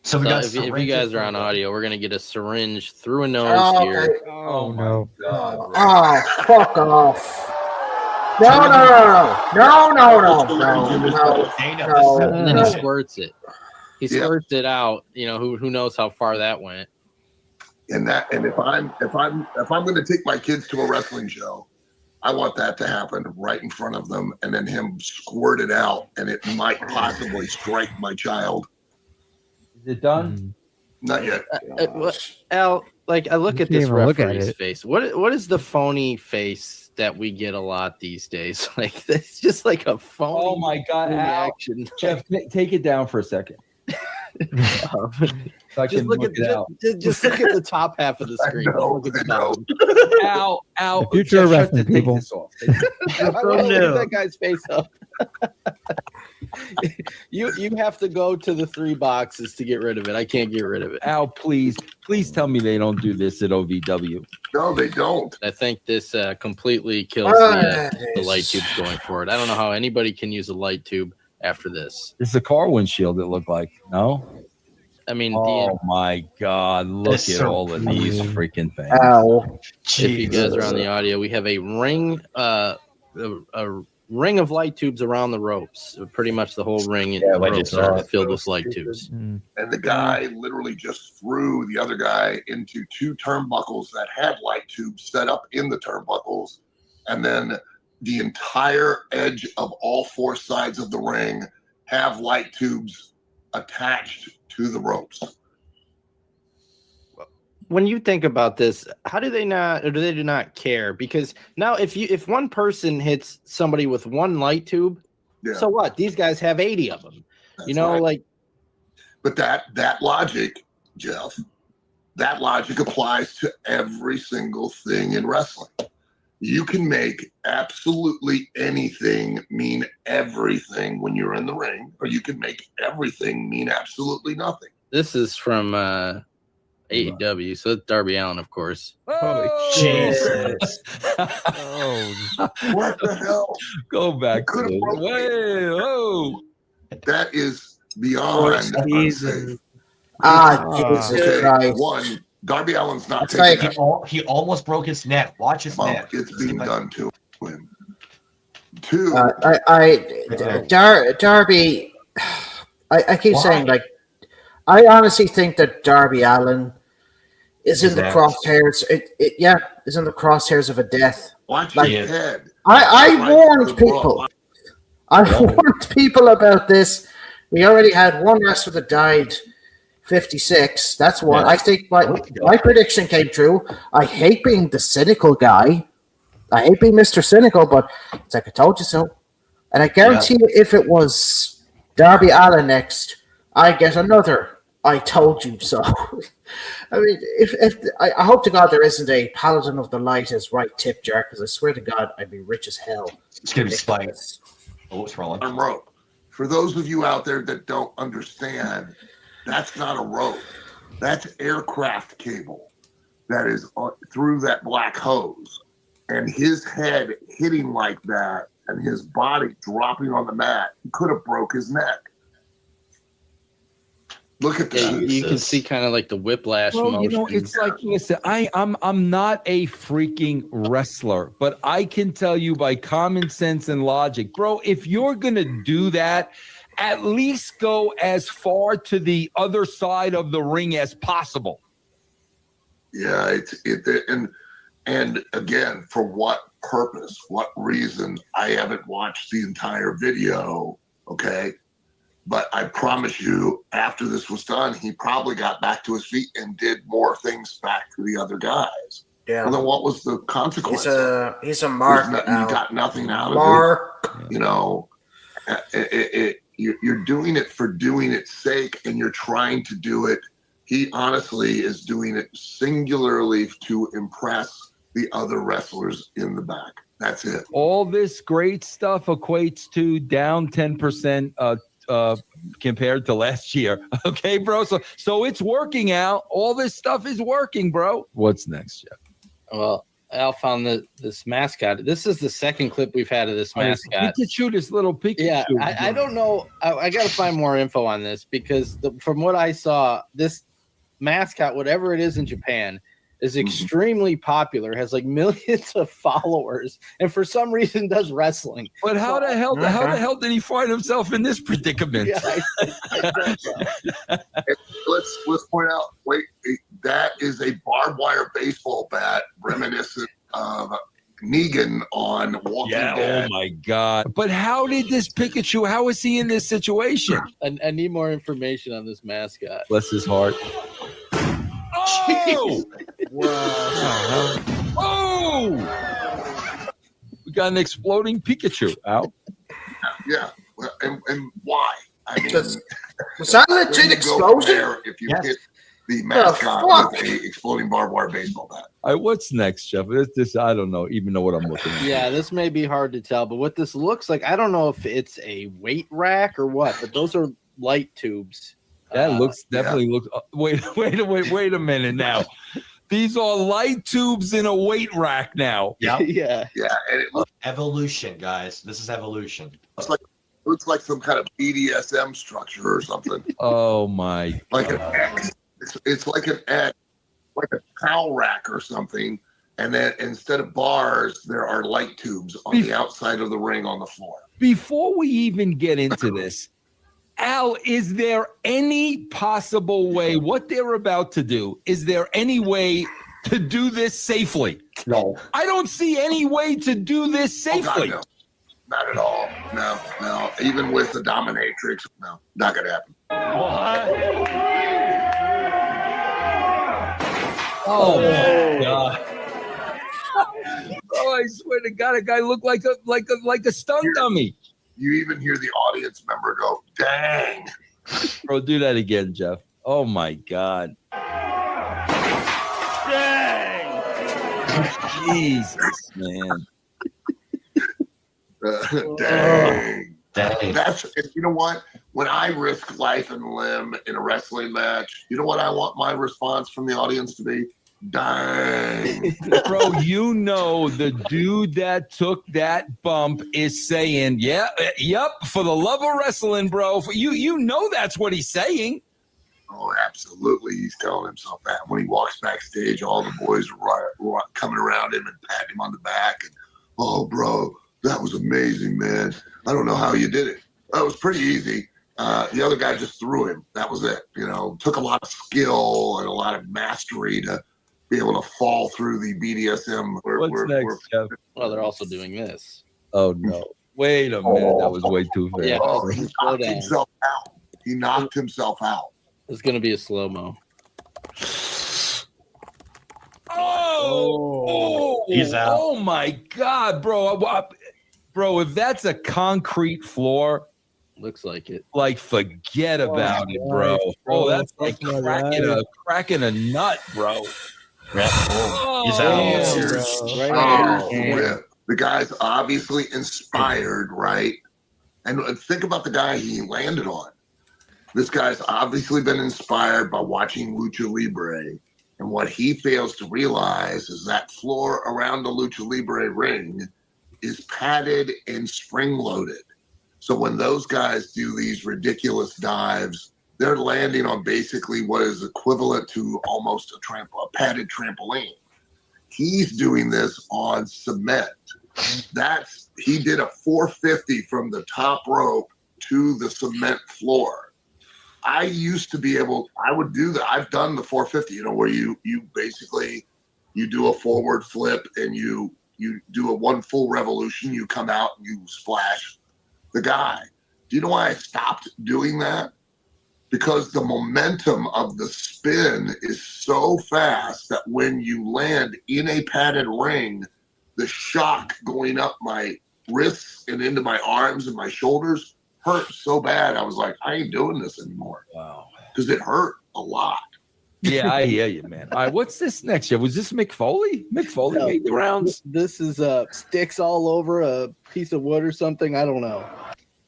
So we got if you guys are on audio, we're gonna get a syringe through a nose Oh, here. okay. Oh no. Oh, fuck off. No. And then he squirts it. He squirts it out. You know, who knows how far that went. And if I'm going to take my kids to a wrestling show, I want that to happen right in front of them, and then him squirt it out, and it might possibly strike my child. Is it done? Not yet. Al, like I look at can't this even look at referee's it. face. What is the phony face that we get a lot these days? Like it's just like a phony. Oh my God, Al. reaction. Jeff, take it down for a second. So I Just can look look at it out. just look at the top half of the screen. Don't look at the bottom. Al, The future of Jeff, wrestling, take people. this off. I want to look at that guy's face up. You have to go to the 3 boxes to get rid of it. I can't get rid of it. Al, please tell me they don't do this at OVW. No, they don't. I think this completely kills the light tubes going forward. I don't know how anybody can use a light tube after this. It's a car windshield, it looked like. No? I mean, oh my God, look at all of these freaking things. Ow. If you guys are on the audio, we have a ring of light tubes around the ropes. Pretty much the whole ring and the ropes are filled with light tubes. And the guy literally just threw the other guy into 2 turnbuckles that had light tubes set up in the turnbuckles. And then the entire edge of all 4 sides of the ring have light tubes attached to the ropes. When you think about this, how do they not, or do they do not care? Because now if one person hits somebody with 1 light tube, so what? These guys have 80 of them. That's you know, right. like. But that logic, Jeff, that logic applies to every single thing in wrestling. You can make absolutely anything mean everything when you're in the ring, or you can make everything mean absolutely nothing. This is from AEW, so it's Darby Allin, of course. Oh, Jesus. What the hell? Go back to Could've this. broke me. Whoa. That is beyond. Jesus Okay, Christ. one, Darby Allin's not That's taking He almost broke his neck. Watch his neck. It's being done to him. Two. Darby. I keep Why? saying, like, I honestly think that Darby Allin is in the Exactly. crosshairs. Is in the crosshairs of a death. Watch Like, his head. I warned people. I warned people about this. We already had one wrestler that died 56. That's one. Yeah. I think my prediction came true. I hate being the cynical guy. I hate being Mr. Cynical, but it's like I told you so. And I guarantee you, if it was Darby Allin next, I get another I told you so. I mean, I hope to God there isn't a Paladin of the Light as right tip jar, because I swear to God I'd be rich as hell. It's gonna be spikes. Oh, what's wrong? A rope. For those of you out there that don't understand, that's not a rope. That's aircraft cable that is through that black hose. And his head hitting like that and his body dropping on the mat, he could have broke his neck. Look at that. You can see kind of like the whiplash Well, motion. you know, it's like, listen, I'm not a freaking wrestler, but I can tell you by common sense and logic, bro, if you're gonna do that, at least go as far to the other side of the ring as possible. Yeah, and again, for what purpose, what reason? I haven't watched the entire video, okay? But I promise you, after this was done, he probably got back to his feet and did more things back to the other guys. Yeah. Well, then what was the consequence? He's a mark. You got nothing out Mark. of it. You know, you're doing it for doing its sake, and you're trying to do it. He honestly is doing it singularly to impress the other wrestlers in the back. That's it. All this great stuff equates to down 10% compared to last year. Okay, bro. So it's working out. All this stuff is working, bro. What's next, Jeff? Well, Al found this mascot. This is the second clip we've had of this mascot. Pikachu, this little Pikachu. Yeah, I don't know. I got to find more info on this because from what I saw, this mascot, whatever it is in Japan, is extremely popular, has like millions of followers, and for some reason does wrestling. But how the hell did he find himself in this predicament? Yeah, Let's point out. Wait, that is a barbed wire baseball bat reminiscent of Negan on Walking Dead. Oh my God! But how did this Pikachu? How is he in this situation? I need more information on this mascot. Bless his heart. Oh! Wow. Oh! We got an exploding Pikachu out. Yeah, well, and why? I mean, was that a legit explosion? If you hit the mascot with a exploding barbed wire baseball bat. All right, what's next, Jeff? This I don't know. Even know what I'm looking at. Yeah, this may be hard to tell, but what this looks like, I don't know if it's a weight rack or what, but those are light tubes. That looks definitely looks. Wait a minute now. These are light tubes in a weight rack now. Yeah, yeah. And it looks evolution, guys. This is evolution. looks like some kind of BDSM structure or something. Oh my! Like an X. It's like an X, like a towel rack or something. And then instead of bars, there are light tubes on the outside of the ring on the floor. Before we even get into this, Al, is there any possible way, what they're about to do, is there any way to do this safely? No. I don't see any way to do this safely. Oh, God, no. Not at all. No. Even with the dominatrix, no, not going to happen. Oh, my God. Oh, I swear to God, a guy looked like a stunt dummy. You even hear the audience member go, "Dang!" Bro, do that again, Jeff. Oh my God! Dang! Jesus, man. Dang! Dang! That's, you know what? When I risk life and limb in a wrestling match, you know what I want my response from the audience to be? Dang. Bro, you know the dude that took that bump is saying, yep, for the love of wrestling, bro. You know that's what he's saying. Oh, absolutely. He's telling himself that. When he walks backstage, all the boys are coming around him and patting him on the back. And, oh, bro, that was amazing, man. I don't know how you did it. That was pretty easy. The other guy just threw him. That was it. You know, took a lot of skill and a lot of mastery to be able to fall through the BDSM. What's next, Jeff? Well, they're also doing this. Oh, no. Wait a minute. That was way too fast. Yeah. Oh, he knocked himself out. He knocked himself out. It's going to be a slow-mo. He's out. Oh, my God, bro. Bro, if that's a concrete floor, looks like it. Like, forget about it, bro. Oh, that's like cracking a nut, bro. He's out. The guy's obviously inspired, right? And think about the guy he landed on. This guy's obviously been inspired by watching Lucha Libre. And what he fails to realize is that floor around the Lucha Libre ring is padded and spring-loaded. So when those guys do these ridiculous dives, they're landing on basically what is equivalent to almost a padded trampoline. He's doing this on cement. He did a 450 from the top rope to the cement floor. I used to be able, I would do that. I've done the 450, where you basically, you do a forward flip and you do a one full revolution, you come out and you splash the guy. Do you know why I stopped doing that? Because the momentum of the spin is so fast that when you land in a padded ring, the shock going up my wrists and into my arms and my shoulders hurt so bad. I was like, I ain't doing this anymore. Wow. Because it hurt a lot. Yeah, I hear you, man. All right, what's this next year? Was this Mick Foley? Mick Foley made the rounds? This is sticks all over a piece of wood or something. I don't know.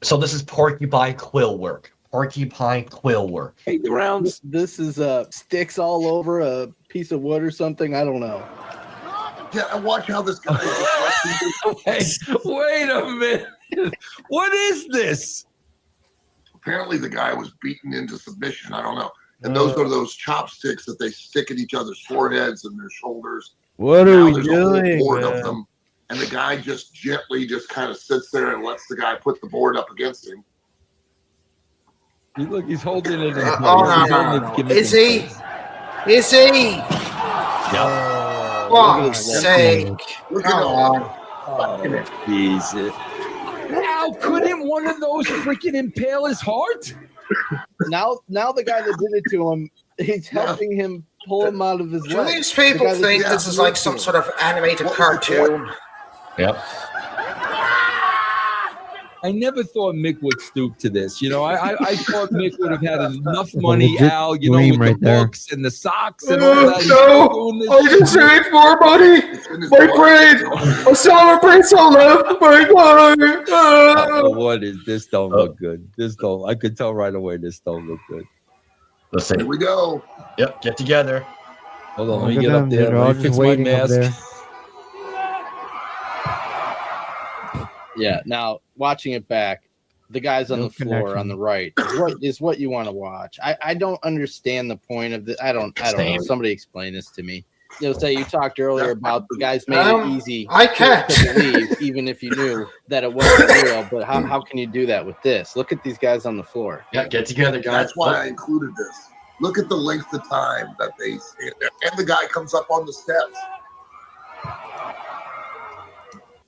So this is porcupine quill work. Porcupine quill work. Made the rounds. This is sticks all over a piece of wood or something. I don't know. Yeah, watch how this guy is. Wait a minute. What is this? Apparently the guy was beaten into submission. I don't know. And those are those chopsticks that they stick at each other's foreheads and their shoulders. What now are we there's doing? a whole board of them. And the guy just gently kind of sits there and lets the guy put the board up against him. Look, he's holding it in place. No. Is he? Is he? Yeah. Fuck's sake. Come on. Jesus. How couldn't one of those freaking impale his heart? Now the guy that did it to him, he's helping him pull him out of his Do leg. these people think this is like some sort of animated cartoon? Yep. I never thought Mick would stoop to this. I thought Mick would have had enough money, Al, with right the there. books and the socks and all that. No, I just saved more money. My brain, a sour brain cell left. My God. What is this? Don't look good. I could tell right away this don't look good. Let's see. Here we go. Yep. Get together. Hold on, let Look me at get up them, there. they're all Let me just fix my waiting up mask. there. Yeah. Now watching it back, the guys on No the floor connection. on the right is what you want to watch. I don't understand the point of the. I don't know. Same. Somebody explain this to me. Say you talked earlier about the guys made it easy. I can't. to believe, even if you knew that it wasn't real. But how can you do that with this? Look at these guys on the floor. Yeah. Get together, guys. That's why I included this. Look at the length of time that they stand there. And the guy comes up on the steps.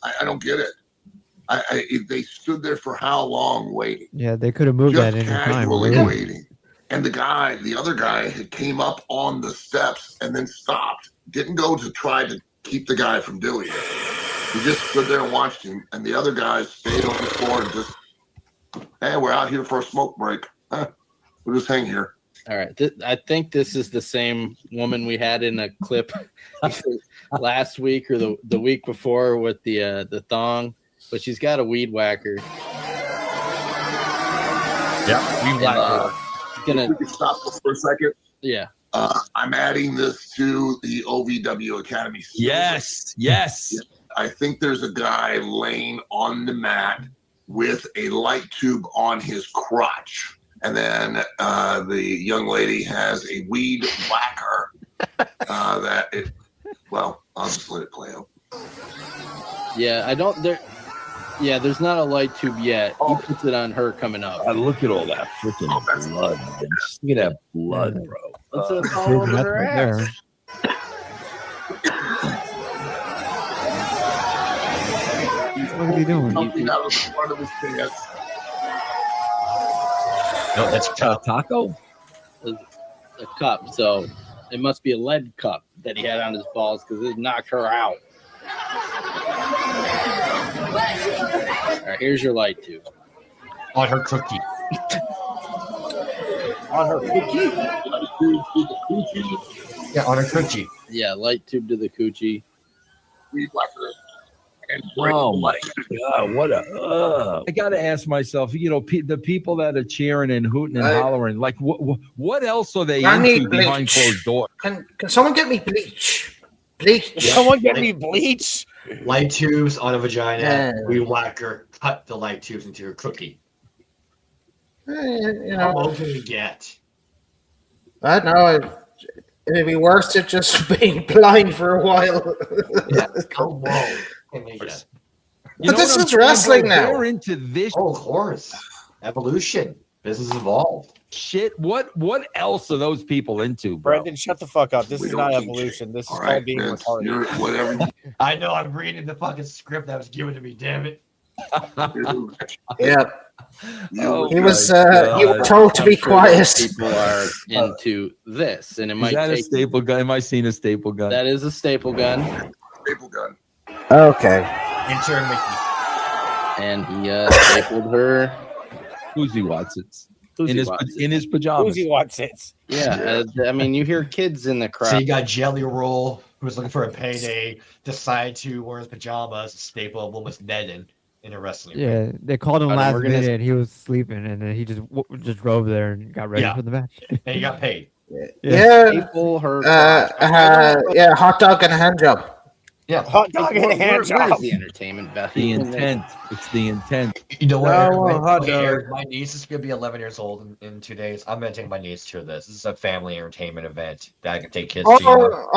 I don't get it. They stood there for how long waiting? Yeah, they could have moved Just that any time. casually Really. waiting. And the other guy had came up on the steps and then stopped. Didn't go to try to keep the guy from doing it. He just stood there and watched him. And the other guys stayed on the floor and just, hey, we're out here for a smoke break. We'll just hang here. All right. I think this is the same woman we had in a clip last week or the week before with the thong, but she's got a weed whacker. Yeah. Weed whacker. We can stop for a second. Yeah. I'm adding this to the OVW Academy. Yes. I think there's a guy laying on the mat with a light tube on his crotch. And then the young lady has a weed whacker well, I'll just let it play out. Yeah, there's not a light tube yet. He puts it on her coming up. Look at all that freaking blood, man. Look at that blood, bro. That's all over her ass. What are you doing? Something out of the front of his pants. No, that's taco. A cup, so it must be a lead cup that he had on his balls because it knocked her out. All right, here's your light tube. On her cookie. On her cookie? Yeah, on her coochie. Yeah, light tube to the coochie. Weed whacker. Oh my God! What a! I gotta ask myself. You know, the people that are cheering and hooting and hollering, like, what else are they into behind closed doors? Can someone get me bleach? Bleach. Someone get me bleach. Light tubes on a vagina. Weed whacker. Cut the light tubes into her cookie. You How know, low can we get? I don't know. It'd be worse than just being blind for a while. How low can we get? But this is wrestling now. They're into this. Oh, of course. Evolution. Business evolved. Shit. What else are those people into, bro? Brendan, shut the fuck up. This is not evolution. This is called being retarded. Whatever. I know. I'm reading the fucking script that was given to me. Damn it. Yeah. Oh He was. my You were God. told to be quiet. People are into this, and it Is might that a take. staple gun? Am I seeing a staple gun? That is a staple gun, Staple gun. Okay. Intern Mickey. and he stapled her. Uzi Watsits. Uzi In his Watsits. in his pajamas. Uzi Watsits. Yeah, I mean, you hear kids in the crowd. So you got Jelly Roll, who was looking for a payday, decided to wear his pajamas, staple a woman's netting in a wrestling ring. Yeah, they called him Hold on, last we're gonna- minute. He was sleeping, and then he just drove there and got ready Yeah. for the match. And he got paid. Yeah. Staple her. Yeah, hot dog and a hand job. Yeah. Hot dog and a hand Where's job. the entertainment value? The intent. It's the intent. You know what? No, Eric? hot Okay, dog. Eric, my niece is going to be 11 years old in 2 days. I'm going to take my niece to this. This is a family entertainment event that I can take kids to. You know?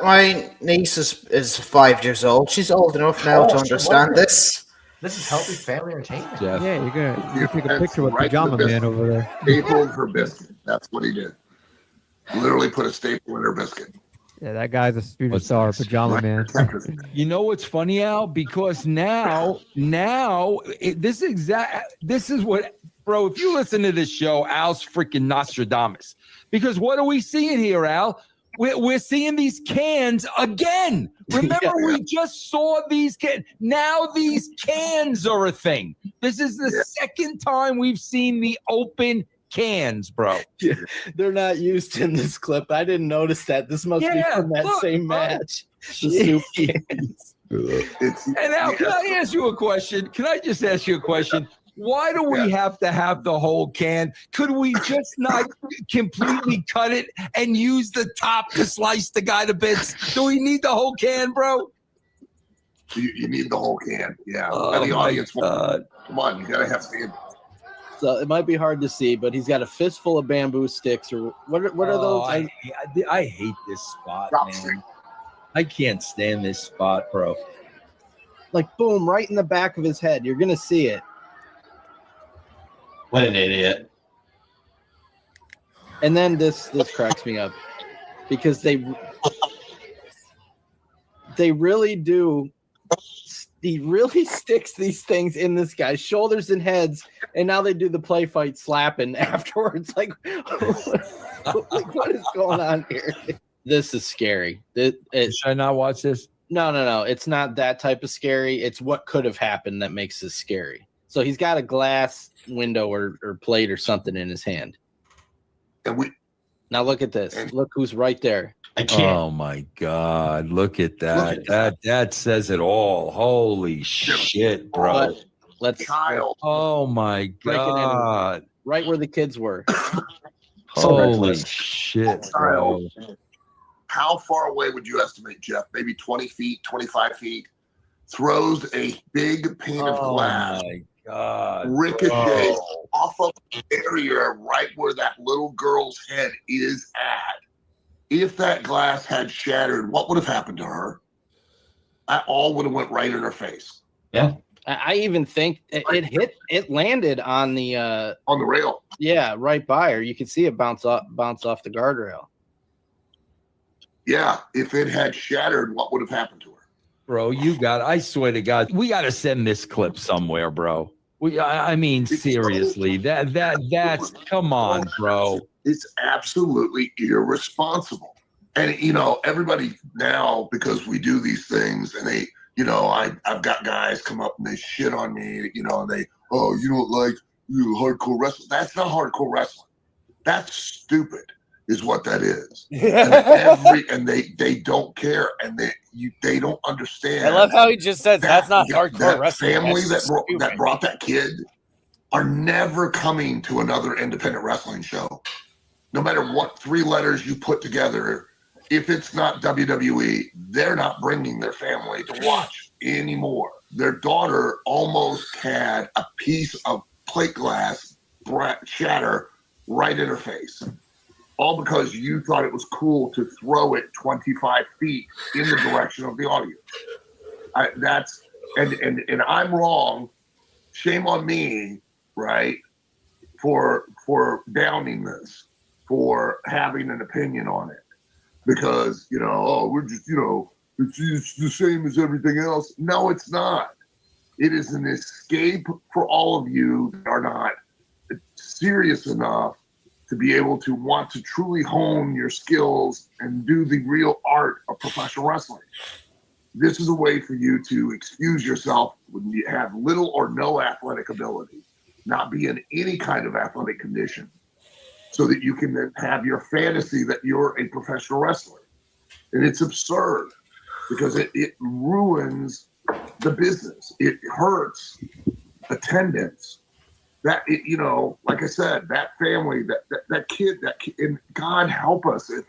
My niece is 5 years old. She's old enough now to Oh, understand this. This is healthy family entertainment. Jeff. Yeah, you take a That's picture with right in the Pajama Man biscuit. over there. Stapled her biscuit. That's what he did. Literally put a staple in her biscuit. Yeah, that guy's a What's superstar, this? Pajama Man. You know what's funny, Al? Because now, this is what, bro. If you listen to this show, Al's freaking Nostradamus. Because what are we seeing here, Al? We're seeing these cans again. Remember, we just saw these cans. Now these cans are a thing. This is the second time we've seen the open cans, bro. They're not used in this clip. I didn't notice that. This must be Yeah, from that look, same match. The soup cans. And Al, can I ask you a question? Can I just ask you a question? Why do we have to have the whole can? Could we just not completely cut it and use the top to slice the guy to bits? Do we need the whole can, bro? You need the whole can. Yeah. Oh, And the my audience. God. Come on, you gotta have stand. So it might be hard to see, but he's got a fistful of bamboo sticks. Or what are Oh, those? I hate this spot, man. I can't stand this spot, bro. Like boom, right in the back of his head. You're gonna see it. What an idiot. And then this cracks me up because they really do. He really sticks these things in this guy's shoulders and heads, and now they do the play fight slapping afterwards. Like, what is going on here? This is scary. Should I not watch this? No. It's not that type of scary. It's what could have happened that makes this scary. So he's got a glass window or plate or something in his hand. Now look at this. Look who's right there. I can't. Oh my God! Look at that. That says it all. Holy shit, bro! But let's Kyle. Oh my break it in God! right where the kids were. Holy shit, bro. How far away would you estimate, Jeff? Maybe 20 feet, 25 feet. Throws a big pane of glass. Oh my God. Ricochets off of the area right where that little girl's head is at. If that glass had shattered, what would have happened to her? That all would have went right in her face. Yeah. I even think it landed on the rail. Yeah, right by her. You could see it bounce off the guardrail. Yeah, if it had shattered, what would have happened to her? Bro, I swear to God, we got to send this clip somewhere, bro. I mean, seriously, that's come on, bro. It's absolutely irresponsible. And, everybody now, because we do these things and they, I've got guys come up and they shit on me, and they, oh, you don't like hardcore wrestling. That's not hardcore wrestling. That's stupid is what that is. And they don't care and they don't understand. I love how he just says that's not hardcore that wrestling. Family that brought that kid are never coming to another independent wrestling show. No matter what 3 letters you put together, if it's not WWE, they're not bringing their family to watch anymore. Their daughter almost had a piece of plate glass shatter right in her face. All because you thought it was cool to throw it 25 feet in the direction of the audience. And I'm wrong. Shame on me, right? For downing this, for having an opinion on it. Because, we're just, it's the same as everything else. No, it's not. It is an escape for all of you that are not serious enough to be able to want to truly hone your skills and do the real art of professional wrestling. This is a way for you to excuse yourself when you have little or no athletic ability, not be in any kind of athletic condition, so that you can then have your fantasy that you're a professional wrestler. And it's absurd because it ruins the business. It hurts attendance. That, like I said, that family, that kid, and God help us if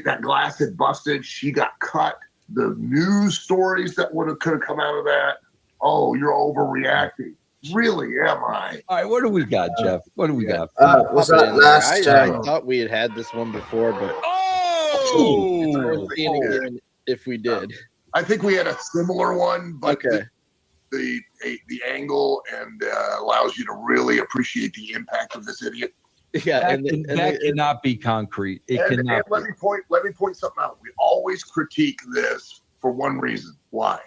that glass had busted, she got cut. The news stories that could have come out of that. Oh, you're overreacting. Really, am I? All right, what do we got, Jeff? What do we got? Was that last? I thought we had this one before, but if we did, I think we had a similar one, but okay. The angle and allows you to really appreciate the impact of this idiot. Yeah, that cannot be concrete. It cannot. Let me point something out. We always critique this for one reason. Why?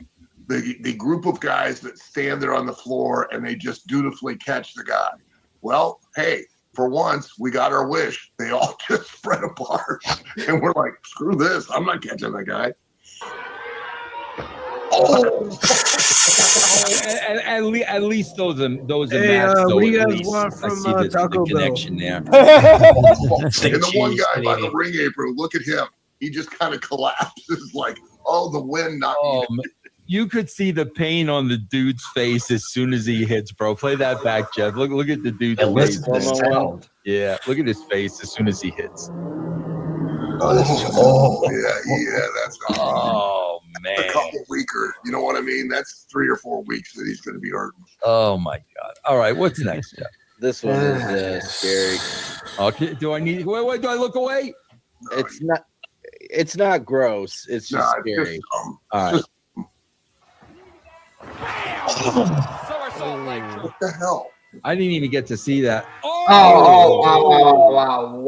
The group of guys that stand there on the floor and they just dutifully catch the guy. Well, hey, for once, we got our wish. They all just spread apart. And we're like, screw this. I'm not catching that guy. At least those are Hey, matched. what do you guys want from Taco Bell? Connection there. And the one guy by the ring apron, look at him. He just kind of collapses like, oh, the wind knocked me. You could see the pain on the dude's face as soon as he hits, bro. Play that back, Jeff. Look at the dude's face. Yeah, look at his face as soon as he hits. Yeah, that's oh man, a couple weaker. You know what I mean? That's 3 or 4 weeks that he's going to be hurting. Oh my God! All right, what's next, Jeff? This one is scary. Okay, do I need? Wait, do I look away? It's not gross. It's just scary. All right. What the hell? I didn't even get to see that. Wow.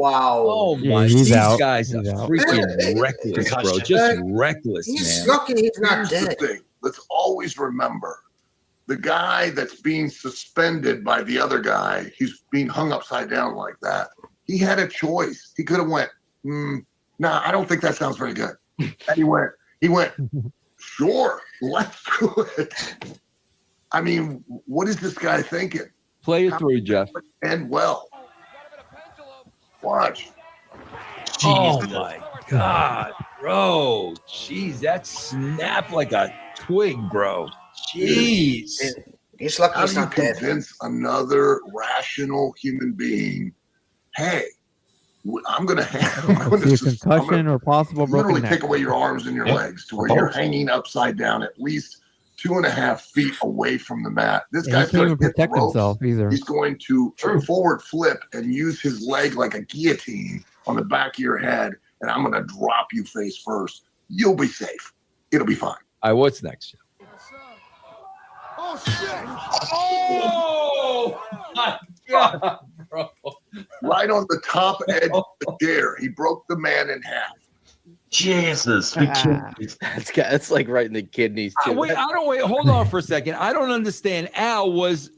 Oh my! He's These out. guys are freaking reckless, bro. Just reckless, He's man. lucky he's not Here's dead. the thing. Let's always remember the guy that's being suspended by the other guy. He's being hung upside down like that. He had a choice. He could have went, nah, I don't think that sounds very good. And he went, sure, let's do it. I mean, what is this guy thinking? Play it through, Jeff. And well, watch. Oh my God, bro! Jeez, that snapped like a twig, bro. Jeez. He's lucky How he's do you not dead. convince another rational human being, hey, I'm going to see a concussion or possible broken literally neck. take away your arms and your legs to where you're hanging upside down at least 2.5 feet away from the mat. This Yeah, guy's he can't going even to hit the protect ropes. himself either. He's going to forward flip and use his leg like a guillotine on the back of your head, and I'm going to drop you face first. You'll be safe. It'll be fine. All right, what's next? Oh, shit. Oh, my God, bro. Right on the top edge of the chair. He broke the man in half. Jesus. It's like right in the kidneys, too. Wait, hold on for a second. I don't understand. Al, was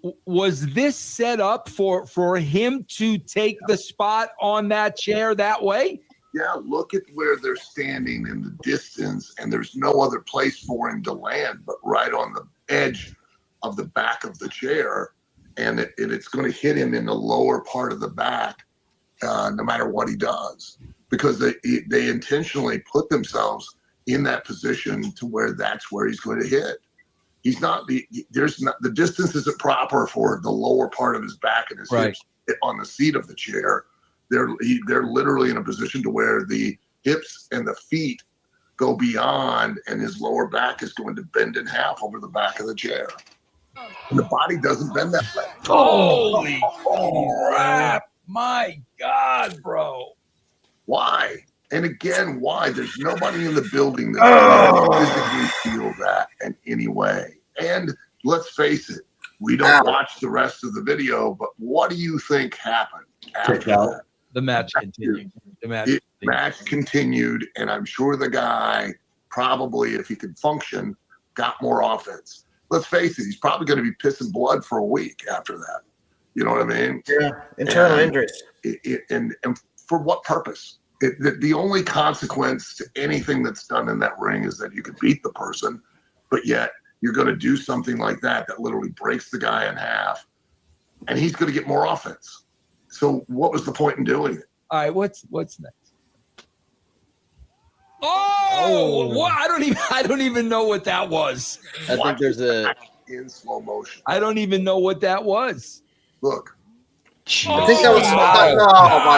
this set up for him to take the spot on that chair that way? Yeah, look at where they're standing in the distance, and there's no other place for him to land but right on the edge of the back of the chair, and it's going to hit him in the lower part of the back, no matter what he does, because they intentionally put themselves in that position to where that's where he's going to hit. He's not the distance isn't proper for the lower part of his back and his hips on the seat of the chair. They're literally in a position to where the hips and the feet go beyond, and his lower back is going to bend in half over the back of the chair. And the body doesn't bend that way. Holy crap. My God, bro. Why? And again, why? There's nobody in the building that can physically feel that in any way. And let's face it, we don't watch the rest of the video, but what do you think happened after that? The match continued. The match continued, and I'm sure the guy probably, if he could function, got more offense. Let's face it, he's probably going to be pissing blood for a week after that. You know what I mean? Yeah, internal injuries. And for what purpose? The only consequence to anything that's done in that ring is that you could beat the person, but yet you're going to do something like that literally breaks the guy in half, and he's going to get more offense. So what was the point in doing it? All right, what's next? Oh, what? I don't even know what that was. I think there's in slow motion. I don't even know what that was. Look. I think that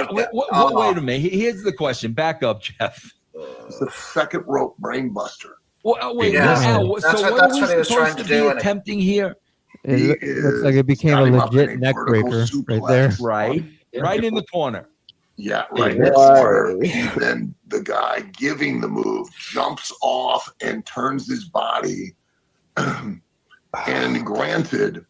was. Wait a minute. Here's the question. Back up, Jeff. It's the second rope brain buster. Well, wait. Yeah. Al, That's so what what are we he was supposed trying to to do, be and attempting here? It looks like it became a legit neck breaker right there. Right in the corner. Yeah, right in the corner. And then the guy giving the move jumps off and turns his body. And granted,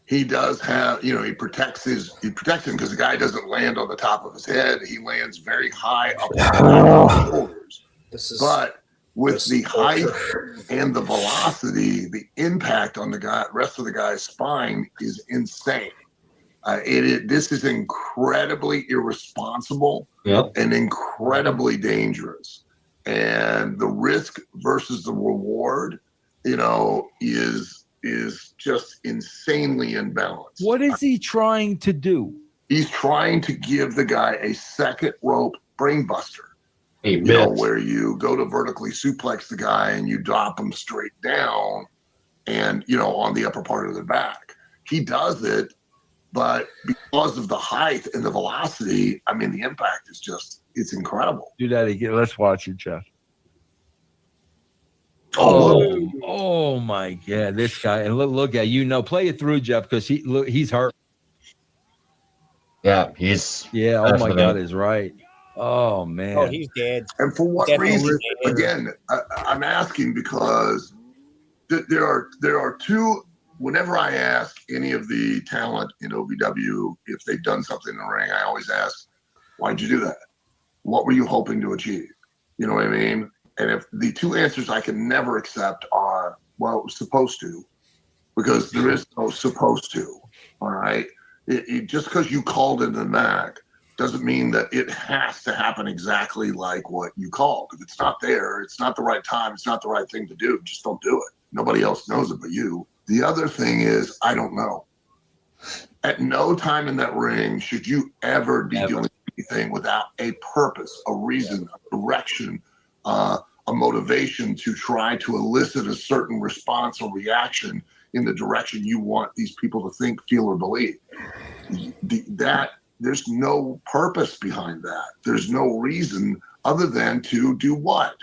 he does have, he protects him because the guy doesn't land on the top of his head. He lands very high up on his shoulders. But with the height and the velocity, the impact on the rest of the guy's spine is insane. This is incredibly irresponsible and incredibly dangerous. And the risk versus the reward, is just insanely imbalanced. What is he trying to do? He's trying to give the guy a second rope brain buster. Where you go to vertically suplex the guy and you drop him straight down and, on the upper part of the back. He does it, but because of the height and the velocity, the impact is it's incredible. Do that again. Let's watch it, Jeff. Oh my God, this guy! And look at play it through, Jeff, because he's hurt. Yeah, he's. Yeah, oh my God, is right. Oh man, oh, he's dead. And for what reason? Again, I'm asking because there are two. Whenever I ask any of the talent in OVW if they've done something in the ring, I always ask, "Why'd you do that? What were you hoping to achieve?" You know what I mean? And if the two answers I can never accept are, well, it was supposed to, because there is no supposed to, all right? Just because you called in the MAC doesn't mean that it has to happen exactly like what you called. If it's not there, it's not the right time, it's not the right thing to do, just don't do it. Nobody else knows it but you. The other thing is, I don't know. At no time in that ring should you ever be doing anything without a purpose, a reason, a direction, a motivation to try to elicit a certain response or reaction in the direction you want these people to think, feel, or believe. That there's no purpose behind that. There's no reason other than to do what?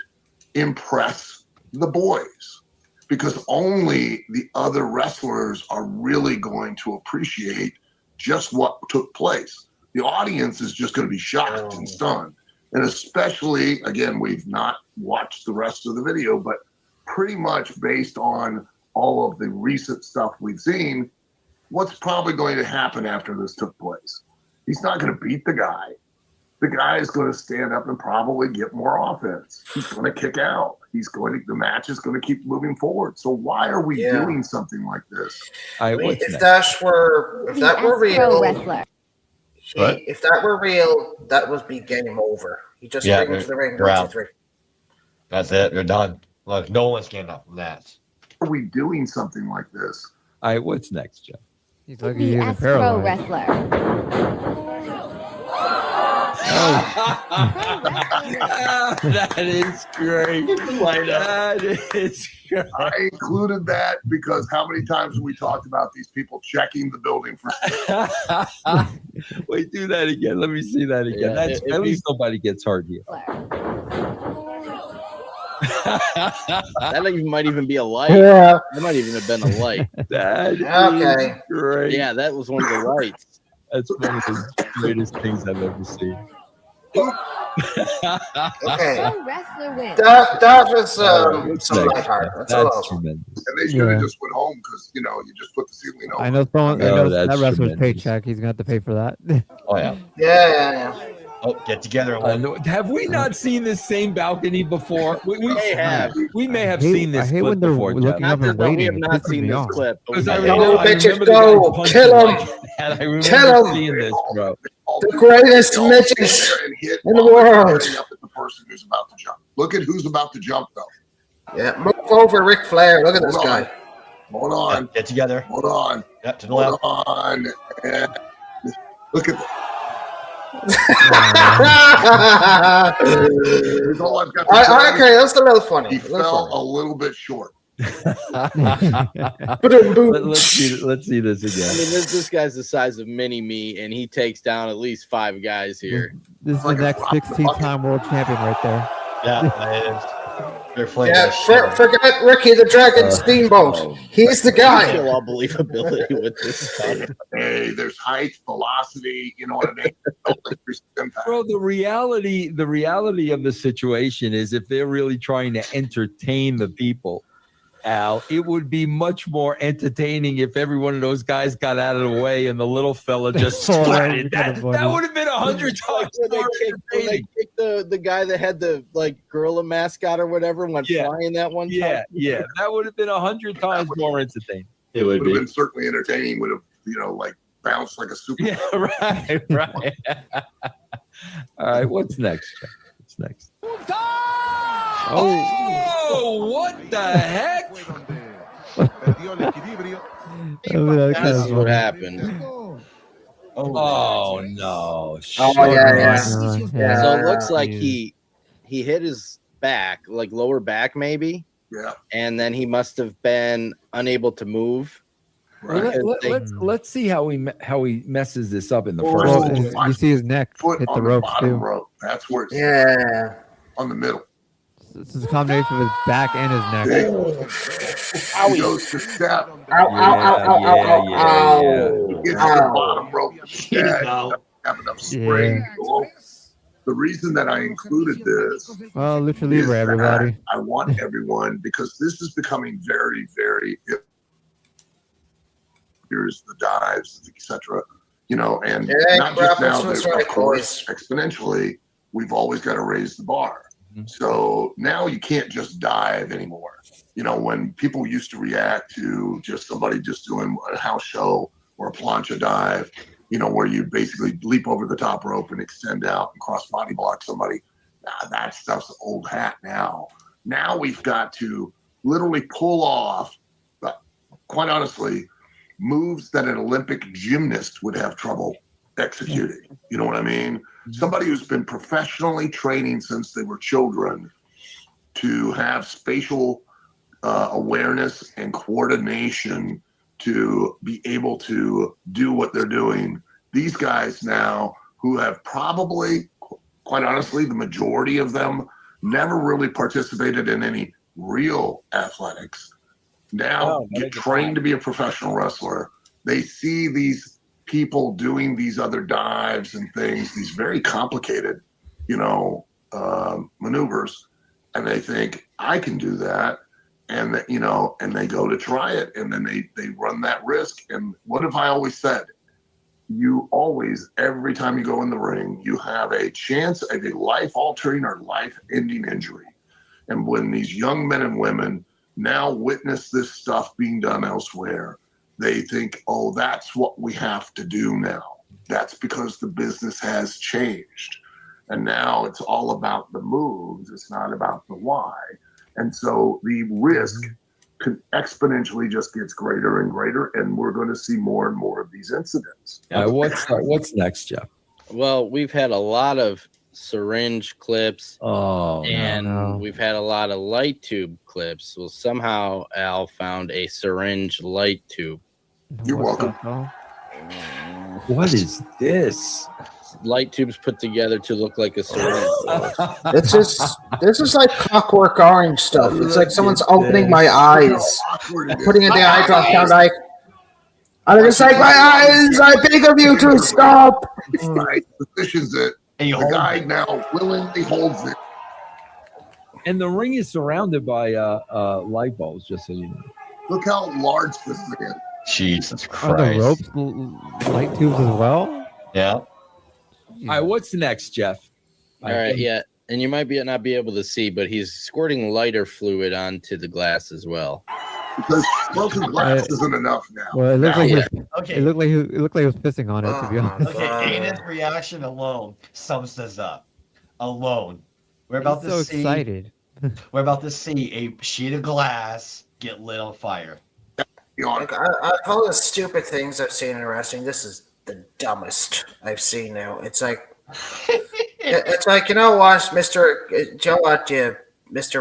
Impress the boys. Because only the other wrestlers are really going to appreciate just what took place. The audience is just going to be shocked and stunned. And especially, again, we've not watched the rest of the video, but pretty much based on all of the recent stuff we've seen, what's probably going to happen after this took place? He's not going to beat the guy. The guy is going to stand up and probably get more offense. He's going to kick out. The match is going to keep moving forward. So why are we doing something like this? If that were real, if that were real, that would be game over. You just bring him to the ring. 1, 2, 3. That's it. You're done. Look, no one's getting up from that. Are we doing something like this? All right, what's next, Jeff? He's lucky he isn't paralyzed. Wrestler. That is great. That is great. I included that because how many times have we talked about these people checking the building for Wait, do that again. Let me see that again. Yeah, That's at least nobody gets hurt here. That might even be a light. Yeah. That might even have been a light. That Okay. is great. Yeah, that was one of the lights. That's one of the greatest things I've ever seen. Okay. Wrestler wins. That was What's some next? lighthearted. That's That's all. tremendous. And they should have just went home because, you just put the ceiling over. I know someone. Oh, I know that's that wrestler's tremendous. paycheck. He's gonna have to pay for that. Oh, yeah. Yeah. Oh, get together. Have we not seen this same balcony before? We may have. We may have I hate- seen this I hate clip when they're before. looking Jeff. up and No, we waiting. have It not pisses seen me this off. clip. but Because we I have. remember, bitches, the go. guy punching Kill 'em. like that. I remember Kill 'em. seeing this, bro. The greatest midgets And hit in the while they're world. staring up at the person who's about to jump. Look at who's about to jump, though. Yeah, move over, Ric Flair. Look at this Hold on. guy. Hold on. Get together. Hold on. Yep, to the Hold left. on. And look at Here's all I've got to say. Okay, that's a little funny. He fell a little bit short. Let's see this again. I mean, this guy's the size of mini me, and he takes down at least 5 guys here. This is the next 16-time world champion right there. Yeah, that is. They're flaming Yeah, that shit. forget Ricky the Dragon Steamboat. He's the guy. Kill all believability with this stuff. Hey, there's height, velocity, you know what I mean? Bro, the reality of the situation is if they're really trying to entertain the people, Al, it would be much more entertaining if every one of those guys got out of the way and the little fella just started. That would have been 100 times more They kicked the guy that had the gorilla mascot or whatever and went flying that one time. Yeah, that would have been 100 times more entertaining. It would have be. been certainly entertaining. Would have, bounced like a super. Yeah, right. All right, what's next, Jeff? What's next? Oh, what the heck? That's what happened. Oh no! Yeah. So it looks like he hit his back, like lower back maybe. Yeah. And then he must have been unable to move. Let's see how he messes this up in the Well, first. You see his neck Foot hit on the the ropes bottom too. rope. That's where it's Yeah. on the middle. This is a combination of his back and his neck. He goes to step. Ow. He gets to the bottom rope instead. Doesn't have enough spring. The reason that I included this Well, Lucha is Libre, that everybody. I want everyone, because this is becoming very, very. Here's the dives, etc. And not just now, Grapples was but right, of course, exponentially, we've always got to raise the bar. So now you can't just dive anymore. When people used to react to just somebody just doing a house show or a plancha dive, where you basically leap over the top rope and extend out and cross body block somebody. That stuff's old hat now. Now we've got to literally pull off, quite honestly, moves that an Olympic gymnast would have trouble executing. You know what I mean? Somebody who's been professionally training since they were children to have spatial awareness and coordination to be able to do what they're doing these guys now who have probably, quite honestly, the majority of them never really participated in any real athletics, now get trained to be a professional wrestler. They see these people doing these other dives and things, these very complicated, maneuvers, and they think, I can do that. And that, and they go to try it, and then they run that risk. And what have I always said? You always, every time you go in the ring, you have a chance of a life-altering or life-ending injury. And when these young men and women now witness this stuff being done elsewhere, they think, oh, that's what we have to do now. That's because the business has changed. And now it's all about the moves. It's not about the why. And so the risk exponentially just gets greater and greater, and we're going to see more and more of these incidents. What's next, Jeff? Well, we've had a lot of syringe clips. We've had a lot of light tube clips. Well, somehow Al found a syringe light tube. You're welcome. What is this? Light tubes put together to look like a syringe. This is like Clockwork Orange stuff. It's like someone's opening my eyes, putting in the eye drop down. I'm just like, my eyes, I beg of you to stop. Right. Positions it. The guy now willingly holds it. And the ring is surrounded by light bulbs, just so you know. Look how large this thing is. Jesus Christ. Are the ropes light tubes as well? Yeah. All right, what's next, Jeff? All right, yeah. And you might not be able to see, but he's squirting lighter fluid onto the glass as well. Because broken glass isn't enough now. Well, it looked like Okay. it looked like he was pissing on it. To be honest. Okay, Aiden's reaction alone sums us up. Alone, we're about to see. Excited. We're about to see a sheet of glass get lit on fire. Like, of all the stupid things I've seen in wrestling, this is the dumbest I've seen now. It's like, you know what, Mr.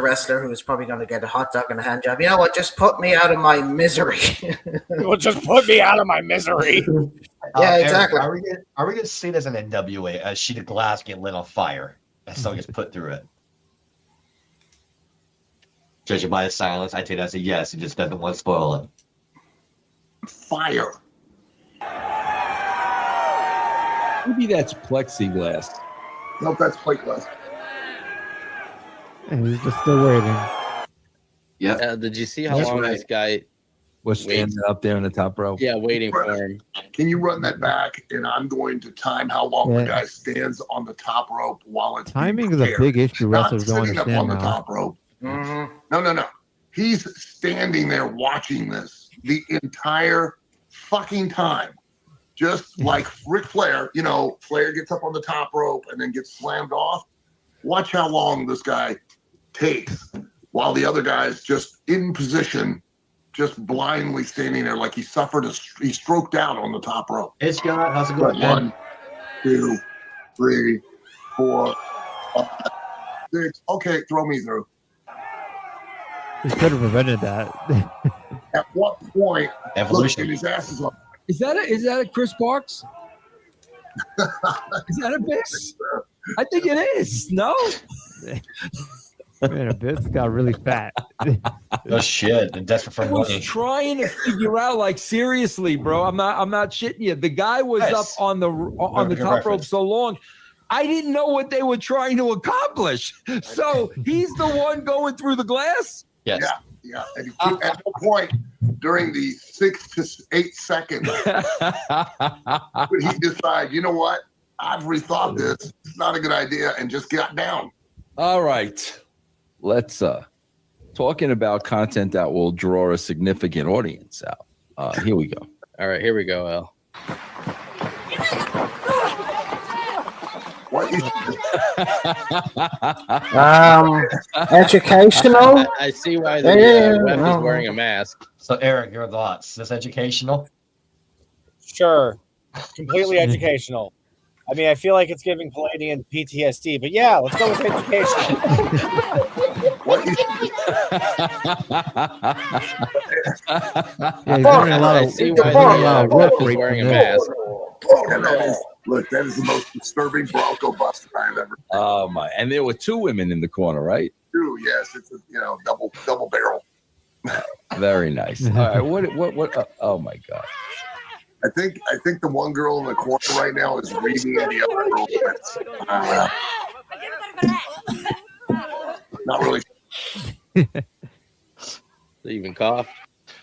Wrestler, who's probably going to get a hot dog and a hand job. You know what? Just put me out of my misery. Well, just put me out of my misery. Yeah, exactly. Eric, are we going to see this in NWA? A sheet of glass get lit on fire and someone gets put through it. Judging by the silence, I take that as a yes. He just doesn't want to spoil it. Fire. Maybe that's plexiglass. Nope, that's plate glass. And he's just still waiting. Yeah. Did you see how long this guy was standing up there in the top row? Yeah, waiting for him. Can you run that back? And I'm going to time how long the guy stands on the top rope while it's timing is a big issue. Wrestlers don't sitting up understand on the now. top rope. No. He's standing there watching this the entire fucking time. Just like Ric Flair, Flair gets up on the top rope and then gets slammed off. Watch how long this guy takes while the other guy's just in position, just blindly standing there like he stroked out on the top rope. Hey, Scott, how's it going? 1, 2, 3, 4, 5, 6. Okay, throw me through. He could have prevented that. At what point? Evolution. Look, his ass is up. Is that a Chris Parks? Is that a Biss? I think it is. No. Man, Abyss got really fat. Oh shit! And desperate for I was money. trying to figure out, like, seriously, bro. I'm not shitting you. The guy was up on the top rope so long. I didn't know what they were trying to accomplish. So he's the one going through the glass. Yes. Yeah. And at one point during the 6 to 8 seconds, would he decide, you know what? I've rethought this. It's not a good idea, and just got down. All right. Let's talking about content that will draw a significant audience out. Here we go. All right, here we go, Al. What is educational? I see why the ref is wearing a mask. So, Eric, your thoughts? Is this educational? Sure. Completely educational. I mean, I feel like it's giving Palladian PTSD, but yeah, let's go with educational. Yeah, he's wearing a lot of I see why the ref is wearing a mask. Look, that is the most disturbing Bronco Buster I've ever. Oh my! And there were two women in the corner, right? Two, yes. It's a double barrel. Very nice. All right. What? Oh my God. I think the one girl in the corner right now is reading the other girl. Not really. They even coughed.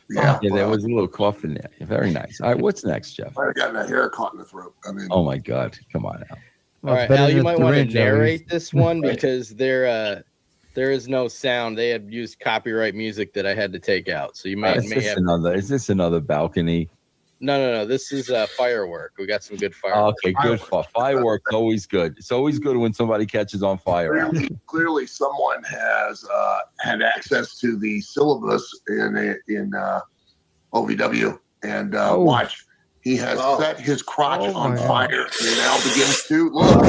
Yeah, there was a little cough in there. Very nice. All right, what's next, Jeff? Might have gotten a hair caught in the throat. I mean, oh my God, come on, Al. All right, Al, you might want to narrate this one because there is no sound. They had used copyright music that I had to take out. So you may have. Is this another balcony? No. This is firework. We got some good firework. Okay, good. Fireworks always good. It's always good when somebody catches on fire. Clearly, someone has had access to the syllabus in OVW, and watch. He has set his crotch on fire. He now begins to look.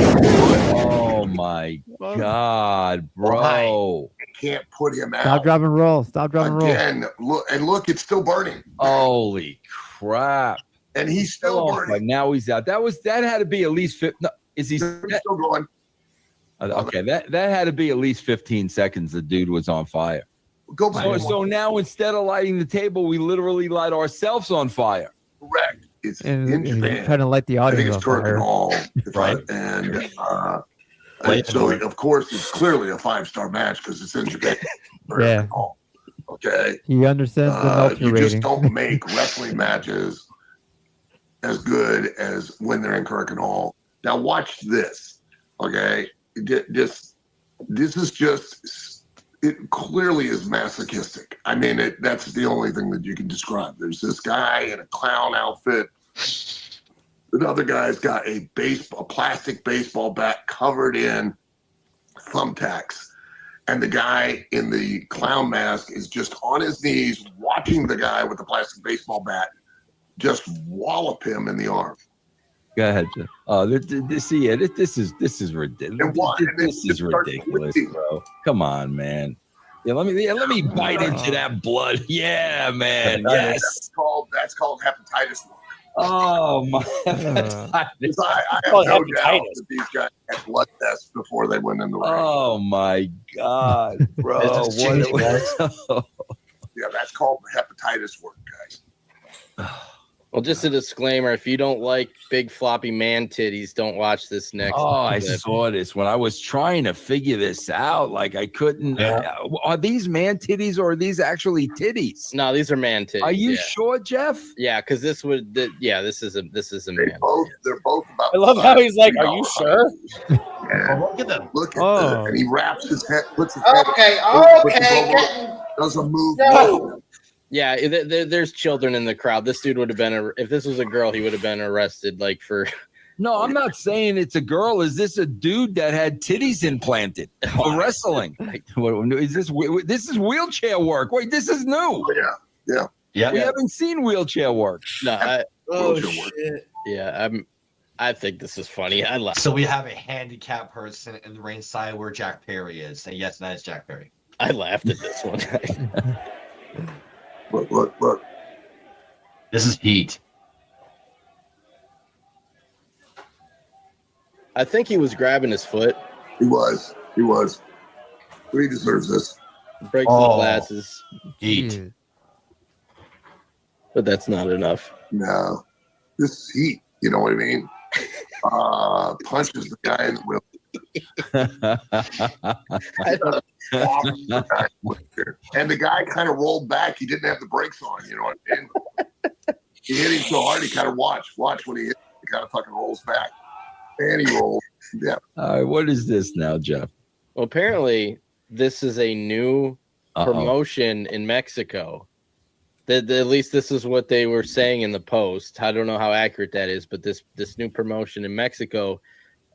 Oh my God, bro! Can't put him out. Stop, drop, and roll. Stop, drop, and roll. Again, look, it's still burning. Holy crap! And he's still burning. But now he's out. That had to be at least 50. No, is he still going? Okay, that had to be at least 15 seconds. The dude was on fire. Go back. So now instead of lighting the table, we literally light ourselves on fire. Correct. It's in Japan. Trying to light the audience I think it's Kurgan Hall, right? And so, of course, it's clearly a 5-star match because it's in Japan. Yeah. Okay. He understands the Melcher you rating. just don't make wrestling matches as good as when they're in Kurgan Hall. Now, watch this. Okay. This is just. It clearly is masochistic. I mean, that's the only thing that you can describe. There's this guy in a clown outfit. Another guy's got a plastic baseball bat covered in thumbtacks. And the guy in the clown mask is just on his knees watching the guy with the plastic baseball bat just wallop him in the arm. Go ahead. This is ridiculous. This is ridiculous, bro. Come on, man. Yeah, let me bite into that blood. Yeah, man. Yes. That's called hepatitis. Oh my! I have no doubt that these guys had blood tests before they went in the ring. Oh my God, bro! Yeah, that's called hepatitis work, guys. Well, just a disclaimer: if you don't like big floppy man titties, don't watch this next. Oh, I saw this when I was trying to figure this out. Like I couldn't. Are these man titties or are these actually titties? No, these are man titties. Are you sure, Jeff? Yeah, because this is a man. They're both about. I love how he's like, "Are you sure?" Look at them. Look at them. And he wraps his head. Puts his okay. Doesn't move. No. Yeah, there's children in the crowd. This dude would have been if this was a girl, he would have been arrested. Like for. No, I'm not saying it's a girl. Is this a dude that had titties implanted for wrestling? Is this is wheelchair work? Wait, this is new. Yeah. We haven't seen wheelchair work. No. Shit. Yeah, I think this is funny. I laugh. So we have a handicapped person in the ringside where Jack Perry is, and yes, that is Jack Perry. I laughed at this one. Look. This is heat. I think he was grabbing his foot. He was. He deserves this. Breaks his glasses. Heat. But that's not enough. No. This is heat. You know what I mean? Punches the guy in the wheel. And the guy kind of rolled back. He didn't have the brakes on. You know what I mean? He hit him so hard. He kind of watch when he hit. He kind of fucking rolls back, and he rolls. Yeah. All right. What is this now, Jeff? Well, apparently this is a new promotion in Mexico. At least this is what they were saying in the post. I don't know how accurate that is, but this new promotion in Mexico,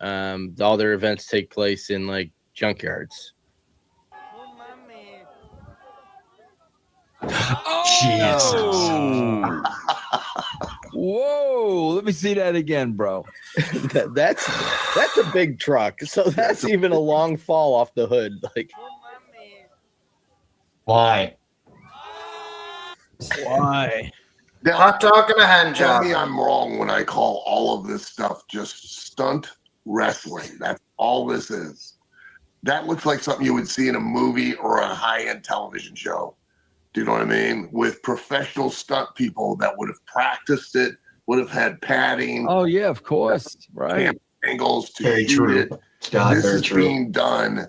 all their events take place in like junkyards. Oh, whoa! Let me see that again, bro. That's a big truck. So that's even a long fall off the hood. Like, why? Hot dog and a hand Tell job. me I'm wrong when I call all of this stuff just stunt wrestling. That's all this is. That looks like something you would see in a movie or a high-end television show. Do you know what I mean? With professional stunt people that would have practiced it, would have had padding. Oh yeah, of course, right. Angles to Very shoot true. it. Scott, This very is true. being done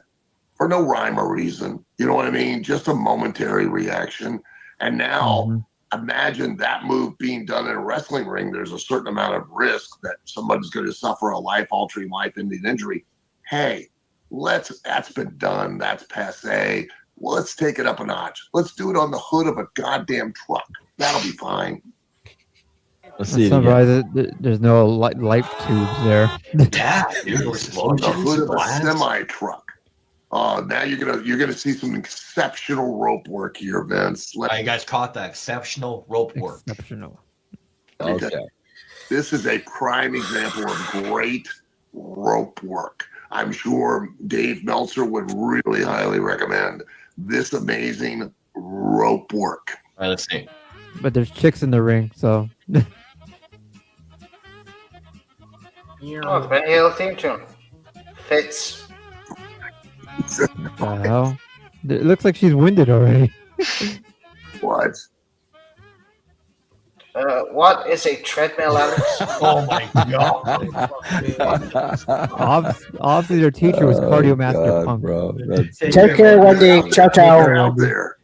for no rhyme or reason. You know what I mean? Just a momentary reaction. And now imagine that move being done in a wrestling ring. There's a certain amount of risk that somebody's going to suffer a life-altering, life-ending injury. Hey, that's been done. That's passe. Well, let's take it up a notch. Let's do it on the hood of a goddamn truck. That'll be fine. Let's I'm see it again. surprised there's no light tubes there. Yeah, dude, we're On the hood of a glass. semi truck. Now you're gonna see some exceptional rope work here, Vince. You guys caught that exceptional rope work. Exceptional. Okay. This is a prime example of great rope work. I'm sure Dave Meltzer would really highly recommend this amazing rope work. All right, let's see. But there's chicks in the ring, so. Oh, it's Van Halen theme tune. Fits. What the hell? It looks like she's winded already. What? What is a treadmill, Alex? Oh my god. Obviously, their teacher was Cardio Master Punk. Bro. Take care, Wendy. Ciao, ciao.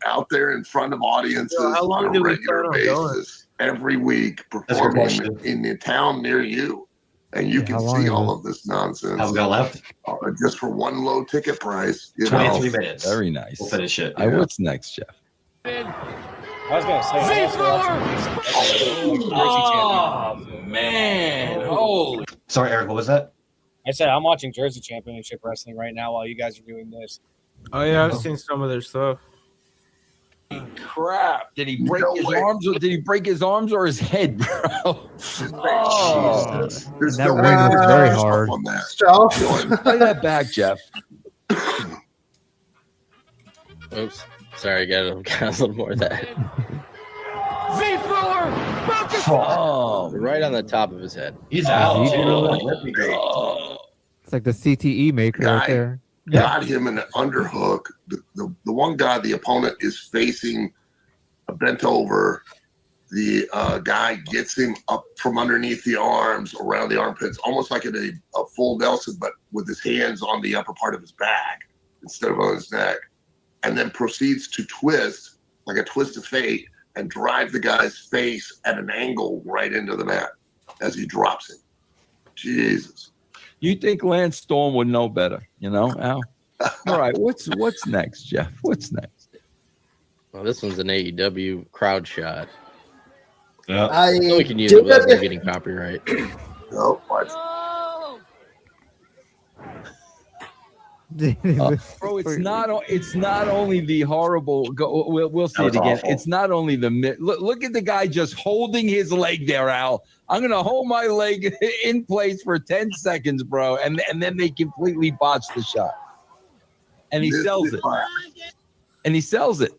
Out there in front of audiences So how long on a do we regular plan on going? basis every week, a good performing question. in the town near you. And you Yeah, can how long see is all it? of this nonsense. How we got left? Just for one low ticket price. You 23 know. minutes. Very nice. We'll finish it. What's next, Jeff? I was gonna say. Oh man! Holy! Sorry, Eric. What was that? I said I'm watching Jersey Championship Wrestling right now while you guys are doing this. Oh yeah, I've seen some of their stuff. Crap! Did he break No his way. arms? Or did he break his arms or his head, bro? Oh, there's That no ring was very stuff hard. on that. Stop. Play that back, Jeff. Oops. Sorry, got a little more of that. Oh, Right on the top of his head. He's out. Is he too. really? That'd be great. It's like the CTE maker right Guy. there. Got him in an underhook. The one guy, the opponent, is facing bent over. The guy gets him up from underneath the arms, around the armpits, almost like in a full Nelson, but with his hands on the upper part of his back instead of on his neck. And then proceeds to twist, like a twist of fate, and drive the guy's face at an angle right into the mat as he drops him. Jesus. You think Lance Storm would know better, you know, Al? All right, what's next, Jeff? What's next? Well, this one's an AEW crowd shot. Yeah. So we can use it without them getting copyright. No, what? Bro, it's not only the horrible. We'll see That it was again. awful. It's not only the look at the guy just holding his leg there, Al. I'm gonna hold my leg in place for 10 seconds, bro, and then they completely botch the shot, and he sells it. And he sells it.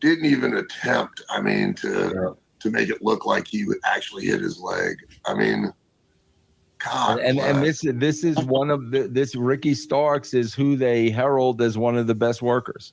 Didn't even attempt. I mean, to make it look like he would actually hit his leg. I mean, God. And this is one of this Ricky Starks is who they herald as one of the best workers.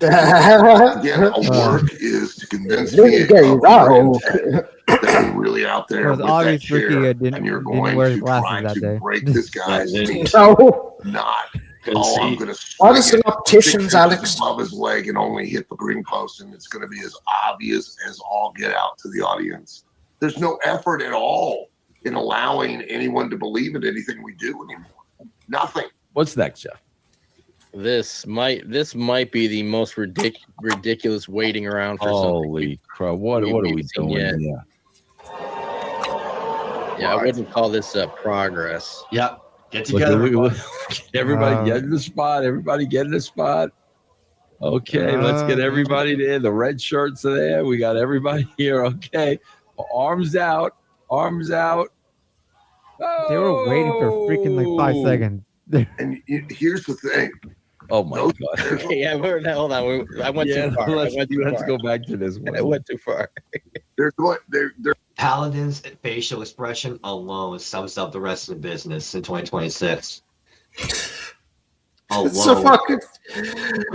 Again, a work is to convince me that you're really out there It was with that obvious chair, Ricky and you're didn't going wear his to glasses try that to day. break this guy's knee. No. Not. Couldn't Oh, I'm see. going to Honest opticians, Alex. above his leg and only hit the ring post, and it's going to be as obvious as all get out to the audience. There's no effort at all in allowing anyone to believe in anything we do anymore. Nothing. What's next, Jeff? This might be the most ridiculous waiting around for Holy crap! What are we doing? Yet. Yeah. Yeah, I wouldn't call this progress. Yep. Get Look, together. everybody get in the spot. Everybody get in the spot. Okay, let's get everybody there. The red shirts are there. We got everybody here. Okay, arms out. Arms out. They were waiting for freaking like 5 seconds. And here's the thing. Oh my god. Okay, yeah, hold on. I went too far. Let's go back to this one. I went too far. They're Paladin's facial expression alone sums up the rest of the business in 2026. It's so fucking.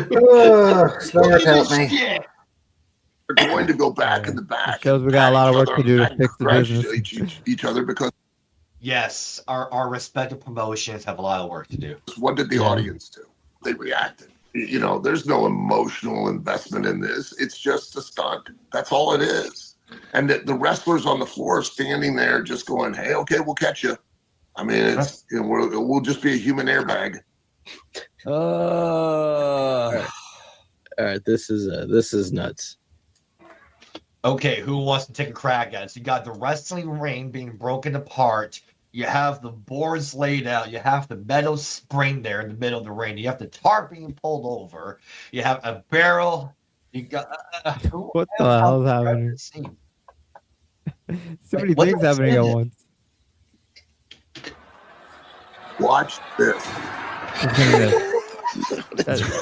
Lord help me. They're going to go back in the back. It shows we got a lot of work to do to fix the business. Each other because yes, our respective promotions have a lot of work to do. What did the audience do? They reacted. You know, there's no emotional investment in this. It's just a stunt. That's all it is. And the wrestlers on the floor standing there just going, "Hey, okay, we'll catch you." I mean, it's we'll just be a human airbag. All right, this is nuts. Okay, who wants to take a crack at it? So you got the wrestling ring being broken apart. You have the boards laid out. You have the metal spring there in the middle of the ring. You have the tarp being pulled over. You have a barrel. You got what the hell is happening? So many things happening at once. Watch this.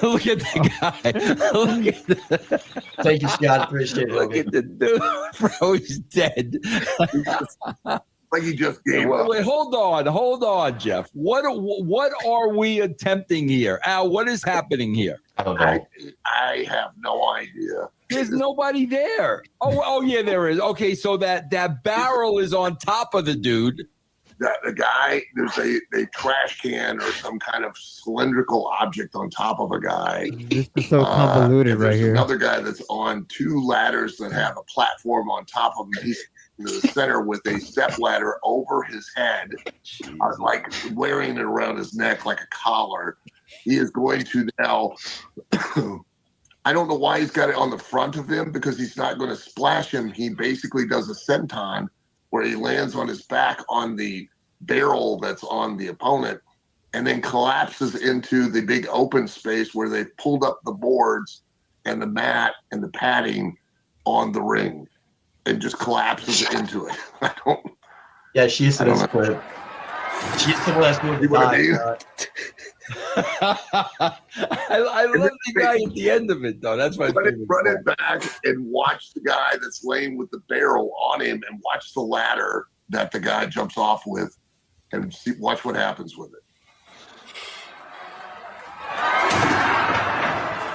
Look at the guy. Look at the... Thank you, Scott. Appreciate it. Look at the dude, bro. He's dead. Like he just gave up. Wait, hold on, Jeff. What are we attempting here, Al? What is happening here? I don't know. I have no idea. There's nobody there. Oh yeah, there is. Okay, so that barrel is on top of the dude. The guy, there's a trash can or some kind of cylindrical object on top of a guy. This is so convoluted right here. Another guy that's on two ladders that have a platform on top of him. He's in the center with a step ladder over his head, like wearing it around his neck like a collar. He is going to now. I don't know why he's got it on the front of him because he's not going to splash him. He basically does a senton where he lands on his back on the barrel that's on the opponent and then collapses into the big open space where they've pulled up the boards and the mat and the padding on the ring and just collapses into it. I don't. Yeah, she's the best clip. She's the last one to die. I love the guy at the end of it, though. That's my favorite. Run it back and watch the guy that's laying with the barrel on him and watch the ladder that the guy jumps off with and watch what happens with it.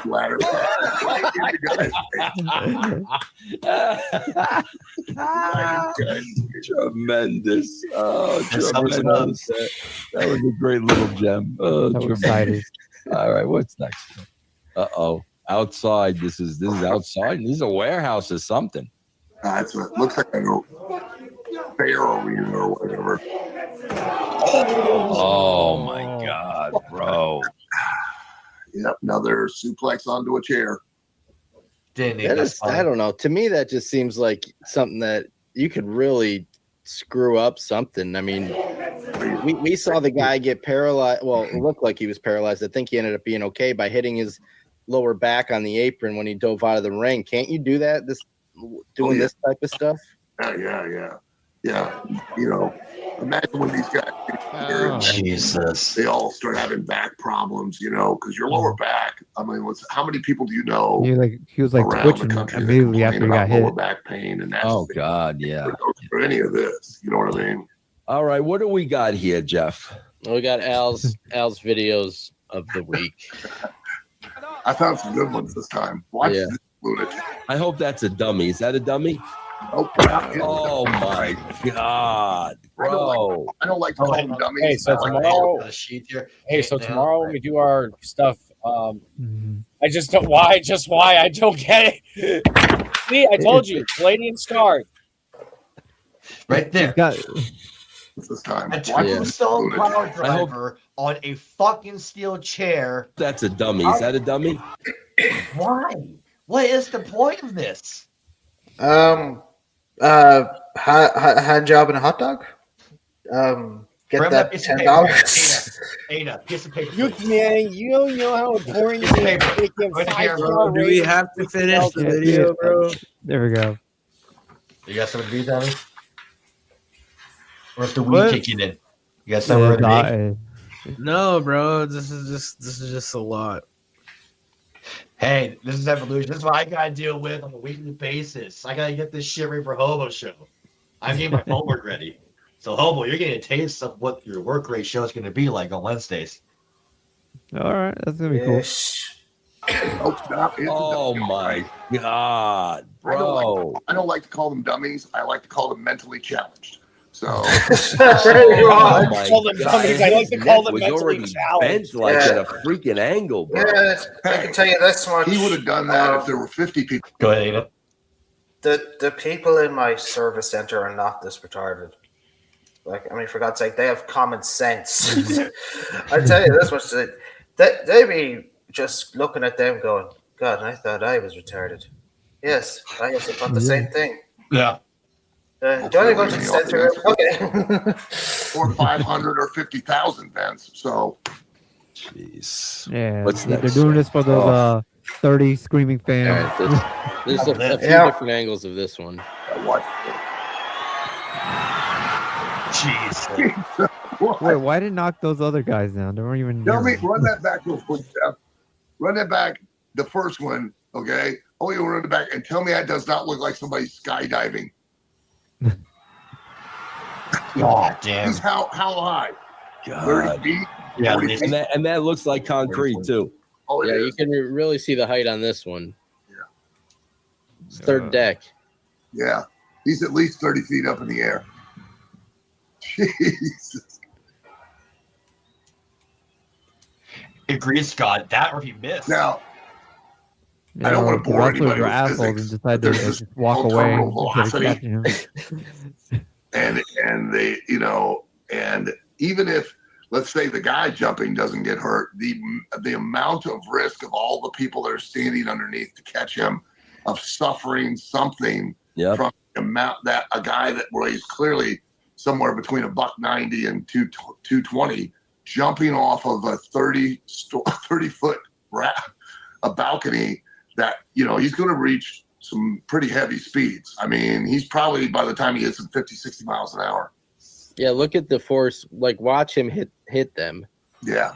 Ladder. Tremendous. Oh, tremendous. That was a great little gem. Oh, tremendous. All right, what's next? Outside. This is outside. This is a warehouse or something. That's what looks like a fair arena or whatever. Oh my God, bro. Yep, another suplex onto a chair. I don't know. To me, that just seems like something that you could really screw up something. I mean, we saw the guy get paralyzed. Well, it looked like he was paralyzed. I think he ended up being okay by hitting his lower back on the apron when he dove out of the ring. Can't you do that? This type of stuff? Yeah. You know, imagine when these guys Jesus, they all start having back problems, you know, because your lower back. I mean, how many people do you know? He was like twitching immediately after he got hit. Lower back pain, and that's God, yeah. For any of this, you know what I mean? All right, what do we got here, Jeff? We got Al's videos of the week. I found some good ones this time. Watch this lunatic. I hope that's a dummy. Is that a dummy? Oh my God, bro! I don't like to call them dummies. Hey, so tomorrow when we do our stuff, I just don't. Why? Just why? I don't get it. See, I told you, Palladian Scar. Right there. This time. A tombstone power driver on a fucking steel chair. That's a dummy. Is that a dummy? Why? What is the point of this? Hand job and a hot dog. Get that $10. Ada, piece of paper. You don't know how important it is to take them 5-star Do we have to finish the video, bro? There we go. You got something to do, Tommy? Or is the weed kicking in? You got something to do? No, bro. This is just a lot. Hey, this is evolution. This is what I gotta deal with on a weekly basis. I gotta get this shit ready for Hobo show. I'm getting my homework ready. So Hobo, you're getting a taste of what your work rate show is gonna be like on Wednesdays. All right, that's gonna be cool. Oh, stop. Oh my god, bro! I don't like to call them dummies. I like to call them mentally challenged. So I like to call them mentally challenged. Bent like at a freaking angle, bro. Yeah, I can tell you this much. He would have done that if there were 50 people. Go ahead, Ada. The people in my service center are not this retarded. Like, I mean, for God's sake, they have common sense. I tell you this much: they be just looking at them, going, "God, I thought I was retarded." Yes, I also thought the same thing. Yeah. Do I go to the center? Okay. Or 500 or 50,000 Vince. So, jeez. Yeah, What's they're next? doing this for those 30 screaming fans. All right, there's a few different angles of this one. Jeez. Wait, why did it knock those other guys down? They weren't even. Tell me, run that back real quick, Jeff. Run that back, the first one, okay? Oh, you run it back and tell me that does not look like somebody skydiving. God damn. He's how high? God. 30 feet? Yeah, 40 feet? And that looks like concrete too. Oh, Yeah, yeah. you can really see the height on this one. Yeah. It's third deck. Yeah. He's at least 30 feet up in the air. Jesus. Agreed, Scott. That or if he missed. Now, I don't want to bore anybody your with assholes and physics, decide to but there's just this walk whole away terminal instead of velocity. catching him. and they, you know, and even if, let's say, the guy jumping doesn't get hurt, the amount of risk of all the people that are standing underneath to catch him, of suffering something from the amount that a guy that weighs clearly somewhere between $190 and 220 jumping off of a 30 foot a balcony, that, you know, he's going to reach some pretty heavy speeds. I mean, he's probably, by the time he hits them, 50, 60 miles an hour. Yeah, look at the force. Like, watch him hit them. Yeah.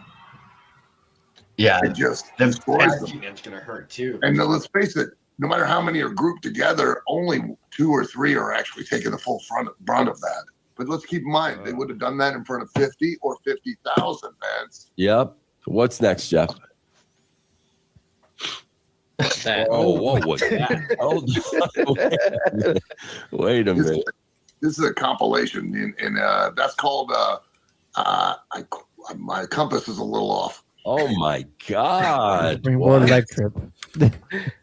Yeah. It just Them destroys them. it's gonna hurt too. And let's face it, no matter how many are grouped together, only 2 or 3 are actually taking the full brunt of that. But let's keep in mind, they would have done that in front of 50 or 50,000 fans. Yep. What's next, Jeff? Oh, what was that? Wait a minute. This is a compilation, and that's called. My compass is a little off. Oh my God! Springboard leg trip.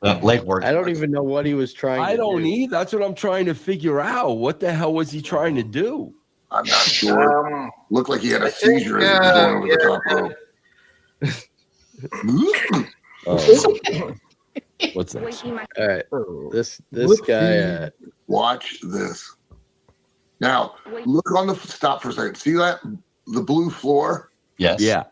Leg work. I don't even know what he was trying to do. I don't either. That's what I'm trying to figure out. What the hell was he trying to do? I'm not sure. Looked like he had a seizure as he was going over the top rope. What's next? All right, this guy. Watch this. Now, look on the stop for a second. See that? The blue floor? Yes. Yeah.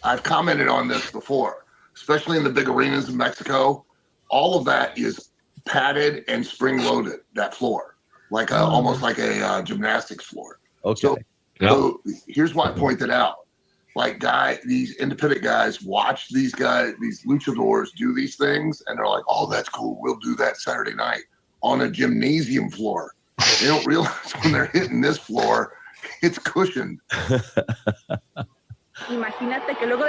I've commented on this before, especially in the big arenas in Mexico. All of that is padded and spring loaded, that floor, like almost like a gymnastics floor. Okay. So here's why I pointed out. Like, these independent guys watch these luchadors do these things, and they're like, oh, that's cool. We'll do that Saturday night on a gymnasium floor. They don't realize when they're hitting this floor, it's cushioned. Imagínate que luego.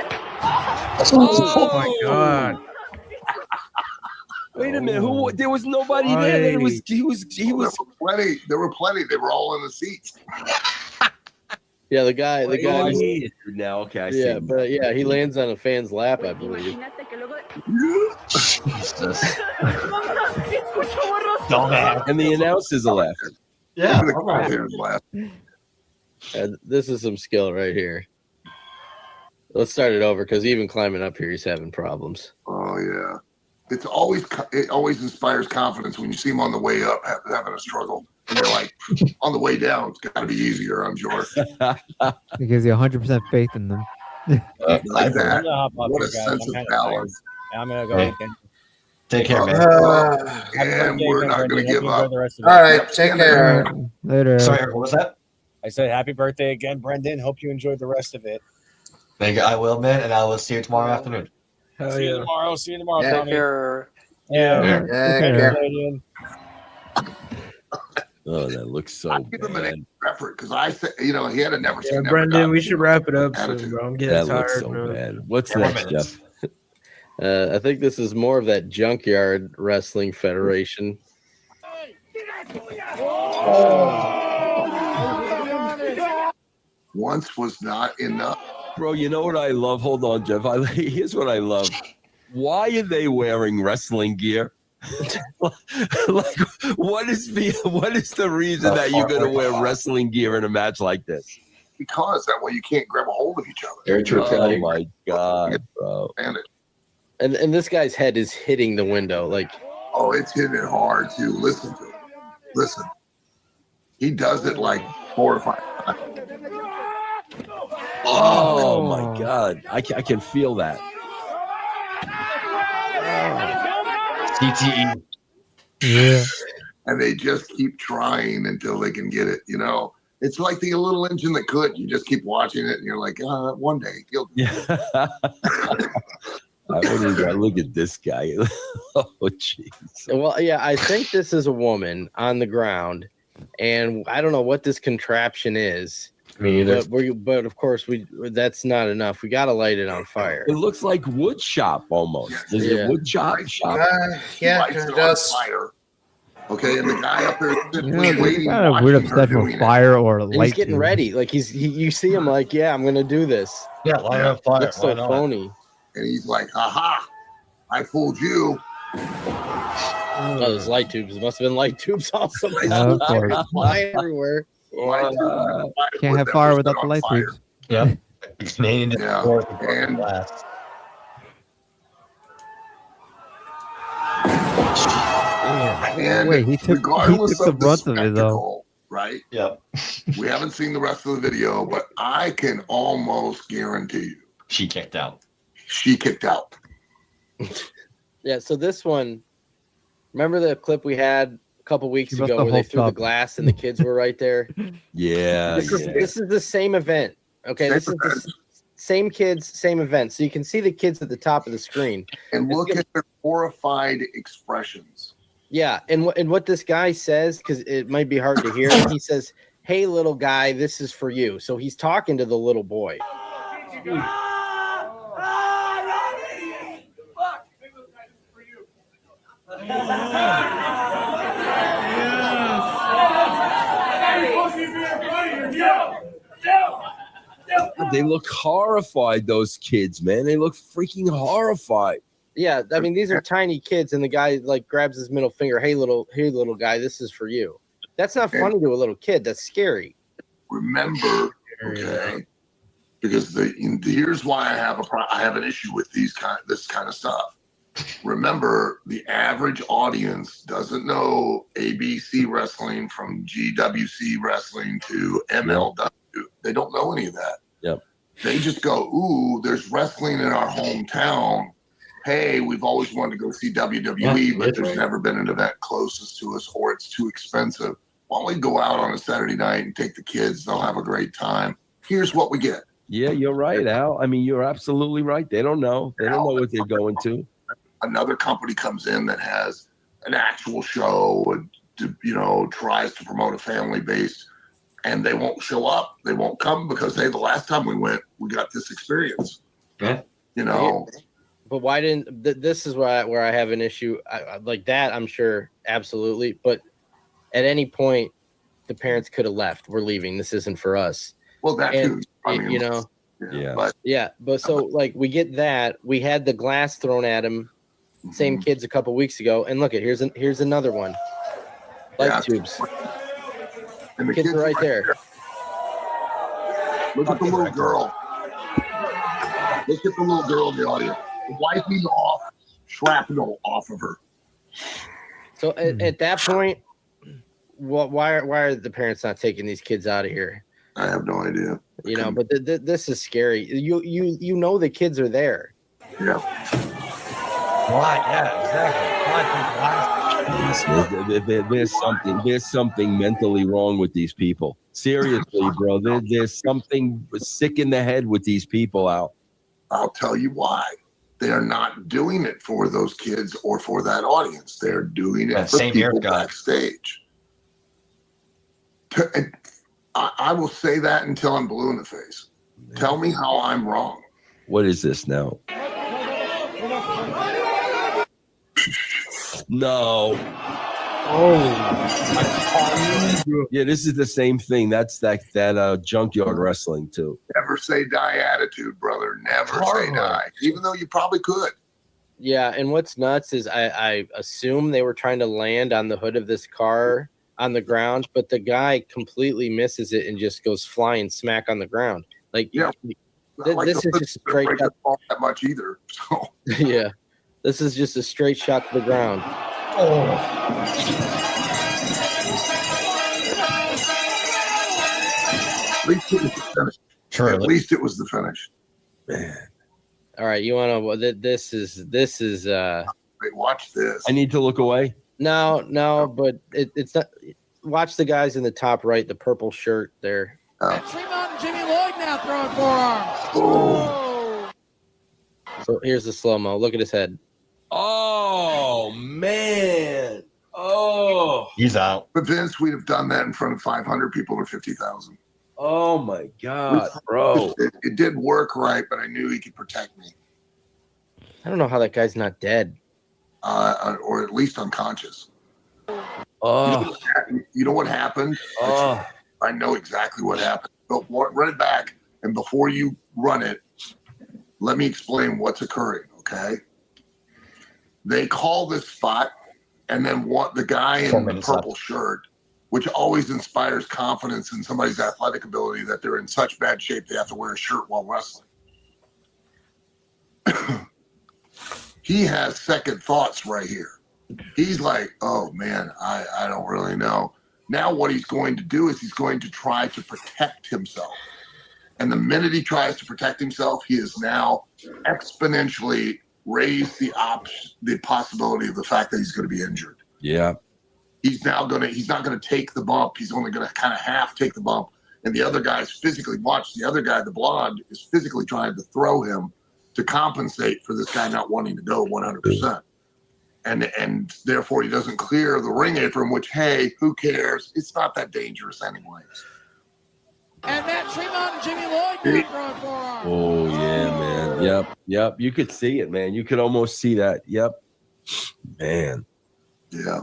Oh my God. Wait a minute. Who? There was nobody there. He was. There were plenty. They were all in the seats. Yeah, the guy. Now, okay, I see. Yeah, but yeah, he lands on a fan's lap, I believe. Jesus. And the announcers are laughing. Yeah. This is some skill right here. Let's start it over, because even climbing up here, he's having problems. Oh yeah, it always inspires confidence when you see him on the way up having a struggle, and you're like, on the way down, it's got to be easier, I'm sure. It gives you 100% faith in them. Like that. What a sense of balance. I'm gonna go again. Take care, man. And we're not going to give up. All right, take care. Later. Sorry, what was that? I said happy birthday again, Brendan. Hope you enjoyed the rest of it. Thank you. I will, man, and I will see you tomorrow afternoon. Hell See you yeah. tomorrow. See you tomorrow, Yeah. Tommy. Yeah. Canadian. Oh, that looks so I give him bad. an effort because I said, he had a never Yeah, say never. Brendan, die we should wrap it up soon, attitude. bro. I'm getting That tired, looks so bro. bad. What's 4 next, minutes. Jeff? I think this is more of that Junkyard Wrestling Federation. Once was not enough. Bro, you know what I love? Hold on, Jeff. Here's what I love. Why are they wearing wrestling gear? Like, what is the reason that you're going to wear wrestling gear in a match like this? Because that way you can't grab a hold of each other. Very true. Oh my god, bro! And And this guy's head is hitting the window. Like, oh, it's hitting it hard too. Listen to it. Listen. He does it like 4 or 5 times. Oh my god, I can feel that. CTE. Yeah. And they just keep trying until they can get it. It's like the little engine that could. You just keep watching it, and you're like, one day he'll. Yeah. Look at this guy. Oh, jeez. well, yeah, I think this is a woman on the ground, and I don't know what this contraption is. Me either. But of course, that's not enough. We got to light it on fire. It looks like wood shop almost. Is it wood shop? Yeah, Lights it it does. on fire. Okay, and the guy up there sitting You know, waiting, got a watching weird her obsession doing with it. fire or And light. he's getting tubes. ready. Like you see him like, yeah, I'm gonna do this. Yeah, light it on fire. Looks Why so not? phony. And he's like, "Aha! I fooled you." Oh, those light tubes. It must have been light tubes also. Yeah, of course. Flying everywhere. Can't have fire without the light tubes. Yep. Canadian is Yeah, fourth in and- class. And Wait, he took regardless the of the brunt of it though. spectacle, right? Yep. We haven't seen the rest of the video, but I can almost guarantee you She kicked out. she kicked out. Yeah, so this one, remember the clip we had a couple weeks He must ago have where they hulked threw the up. glass and the kids were right there? Yeah. This is the same event. Okay, this is the same kids, same event. So you can see the kids at the top of the screen. And look at their horrified expressions. Yeah, and what this guy says, because it might be hard to hear, he says, "Hey, little guy, this is for you." So he's talking to the little boy. They look horrified, those kids, man. They look freaking horrified. Yeah, I mean, these are tiny kids, and the guy like grabs his middle finger. Hey, little guy, this is for you. That's not funny to a little kid. That's scary. Remember, okay, because here's why I have an issue with this kind of stuff. Remember, the average audience doesn't know ABC wrestling from GWC wrestling to MLW. They don't know any of that. Yep. They just go, "Ooh, there's wrestling in our hometown. Hey, we've always wanted to go see WWE, but there's never been an event closest to us, or it's too expensive. Why don't we go out on a Saturday night and take the kids? They'll have a great time. Here's what we get." Yeah, you're right, Al. I mean, you're absolutely right. They don't know. They don't know what they're going to. Another company comes in that has an actual show and tries to promote a family-based, and they won't show up. They won't come because the last time we went, we got this experience. Yeah. But why didn't this is where I have an issue like that? I'm sure, absolutely. But at any point, the parents could have left. We're leaving. This isn't for us. Well, that too. I mean, Yeah. But so like we get that. We had the glass thrown at him. Same kids a couple weeks ago, and look at here's another one. Light tubes. And the kids are right there. Look at the little girl. Look at the little girl in the audience, wiping off shrapnel off of her. So at that point, why are the parents not taking these kids out of here? I have no idea. But this is scary. You know the kids are there. Yeah. Why? Yeah, exactly. Why? There's something mentally wrong with these people. Seriously, bro. There's something sick in the head with these people out. I'll tell you why. They are not doing it for those kids or for that audience. They're doing it for people backstage. I will say that until I'm blue in the face. Tell me how I'm wrong. What is this now? No. Oh. Yeah, this is the same thing. That's that junkyard wrestling too. Never say die attitude, brother. Never say die. Even though you probably could. Yeah, and what's nuts is I assume they were trying to land on the hood of this car on the ground, but the guy completely misses it and just goes flying smack on the ground. Like, yeah, this is just straight shot. That much either. So yeah, this is just a straight shot to the ground. At least it was the finish. Sure. At least it was the finish. Man. All right, you want to? This is. Wait, watch this. I need to look away. No, but it's not. Watch the guys in the top right, the purple shirt there. Tremont and Jimmy Lloyd now throwing forearms. Oh. So here's the slow mo. Look at his head. Oh man. Oh. He's out. But Vince, we'd have done that in front of 500 people or 50,000. Oh my God, bro. It did work right, but I knew he could protect me. I don't know how that guy's not dead. Or at least unconscious. Oh. You know what happened? Oh. I know exactly what happened. But run it back, and before you run it, let me explain what's occurring, okay? They call this spot, and then the guy in the purple shirt, which always inspires confidence in somebody's athletic ability that they're in such bad shape they have to wear a shirt while wrestling. He has second thoughts right here. He's like, oh man, I don't really know. Now what he's going to do is he's going to try to protect himself. And the minute he tries to protect himself, he is now exponentially raised the possibility of the fact that he's going to be injured. Yeah. He's not going to take the bump. He's only going to kind of half take the bump. And the other guy's physically, watch, the other guy, the blonde, is physically trying to throw him to compensate for this guy not wanting to go 100%. And therefore he doesn't clear the ring apron, which, hey, who cares? It's not that dangerous anyways. And Matt Tremont and Jimmy Lloyd now throwing forearms. Oh yeah, man. Yep. You could see it, man. You could almost see that. Yep. Man. Yeah.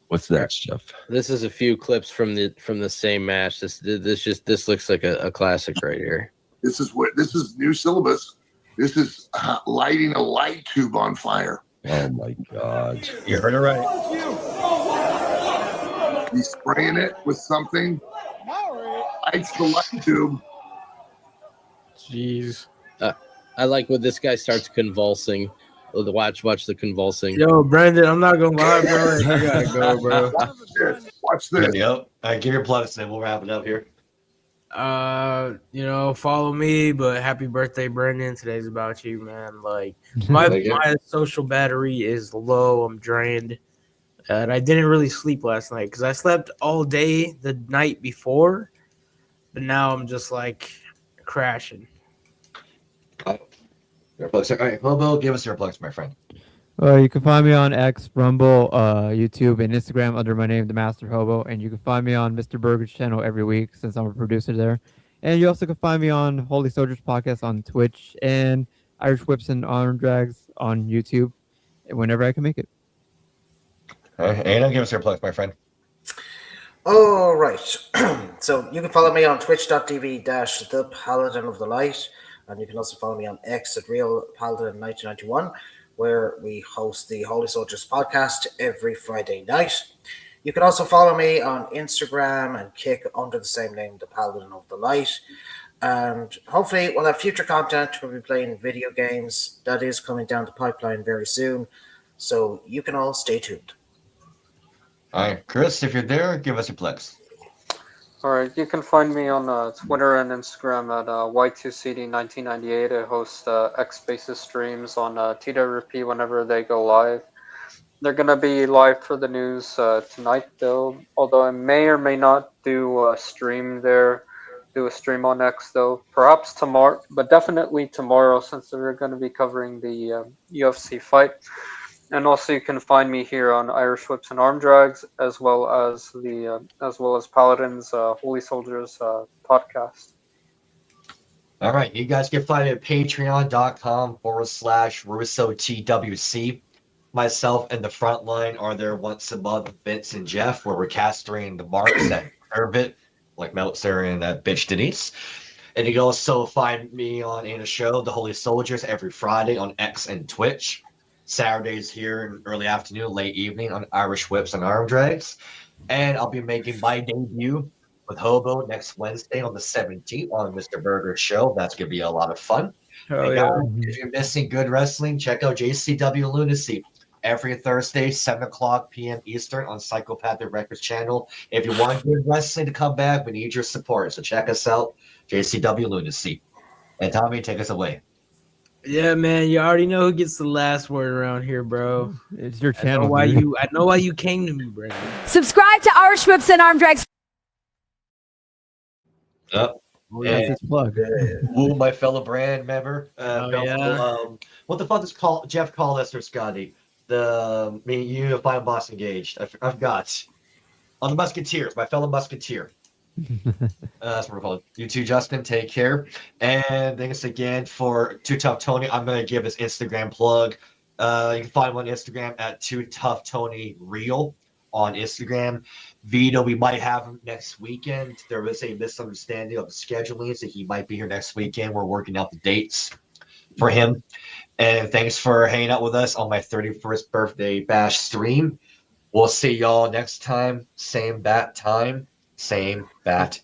What's next, Jeff? This is a few clips from the same match. This looks like a classic right here. This is new syllabus. This is lighting a light tube on fire. Oh my God! You heard it right. He's spraying it with something. Lights the light tube. Jeez. I like when this guy starts convulsing. Watch the convulsing. Yo, Brandon, I'm not gonna lie, bro. I gotta go, bro. Watch this. Yep. All right, give your plugs and we'll wrap it up here. Follow me, but happy birthday, Brandon. Today's about you, man. Like my social battery is low. I'm drained. And I didn't really sleep last night because I slept all day the night before, but now I'm just like crashing. Your plugs. All right, Hobo, give us your plugs, my friend. You can find me on X, Rumble, YouTube, and Instagram under my name, The Master Hobo. And you can find me on Mr. Burger's channel every week since I'm a producer there. And you also can find me on Holy Soldiers Podcast on Twitch and Irish Whips and Arm Drags on YouTube whenever I can make it. All right, Anna, give us your plugs, my friend. All right. So you can follow me on twitch.tv/The Paladin of the Light. And you can also follow me on X at Real Paladin 1991, where we host the Holy Soldiers podcast every Friday night. You can also follow me on Instagram and Kick under the same name, The Paladin of the Light. And hopefully we'll have future content. We'll be playing video games. That is coming down the pipeline very soon. So you can all stay tuned. All right, Chris, if you're there, give us your plugs. All right, you can find me on Twitter and Instagram at Y2CD1998. I host X Spaces streams on TWP whenever they go live. they're gonna be live for the news tonight, though. Although I may or may not do a stream there, do a stream on X, though. Perhaps tomorrow, but definitely tomorrow, since they're going to be covering the UFC fight. And also, you can find me here on Irish Whips and Arm Drags, as well as Paladin's Holy Soldiers podcast. All right, you guys can find it at patreon.com/RussoTWC. Myself and the front line are there once a month, Vince and Jeff, where we're casting the marks that deserve it, like Meltzer and that bitch Denise. And you can also find me on in a show, The Holy Soldiers, every Friday on X and Twitch. Saturdays here in early afternoon, late evening on Irish Whips and Arm Drags. And I'll be making my debut with Hobo next Wednesday on the 17th on Mr. Burger's show. That's going to be a lot of fun. Guys, if you're missing good wrestling, check out JCW Lunacy every Thursday, 7:00 p.m. Eastern on Psychopathic Records channel. If you want good wrestling to come back, we need your support. So check us out, JCW Lunacy. And Tommy, take us away. Yeah, man, you already know who gets the last word around here, bro. It's your channel. I know why you came to me, bro. Subscribe to Irish Whips and Arm Drags. Up. That's his plug. Ooh, my fellow brand member. Yeah. What the fuck does Jeff call us or Scotty? Me, you, if I'm boss engaged. I've got on the Musketeers, my fellow Musketeer. That's what we're called. You too, Justin. Take care. And thanks again for Too Tough Tony. I'm gonna give his Instagram plug. You can find him on Instagram at Too Tough Tony Real on Instagram. Vito, we might have him next weekend. There was a misunderstanding of the scheduling, so he might be here next weekend. We're working out the dates for him. And thanks for hanging out with us on my 31st birthday bash stream. We'll see y'all next time. Same bat time, same bat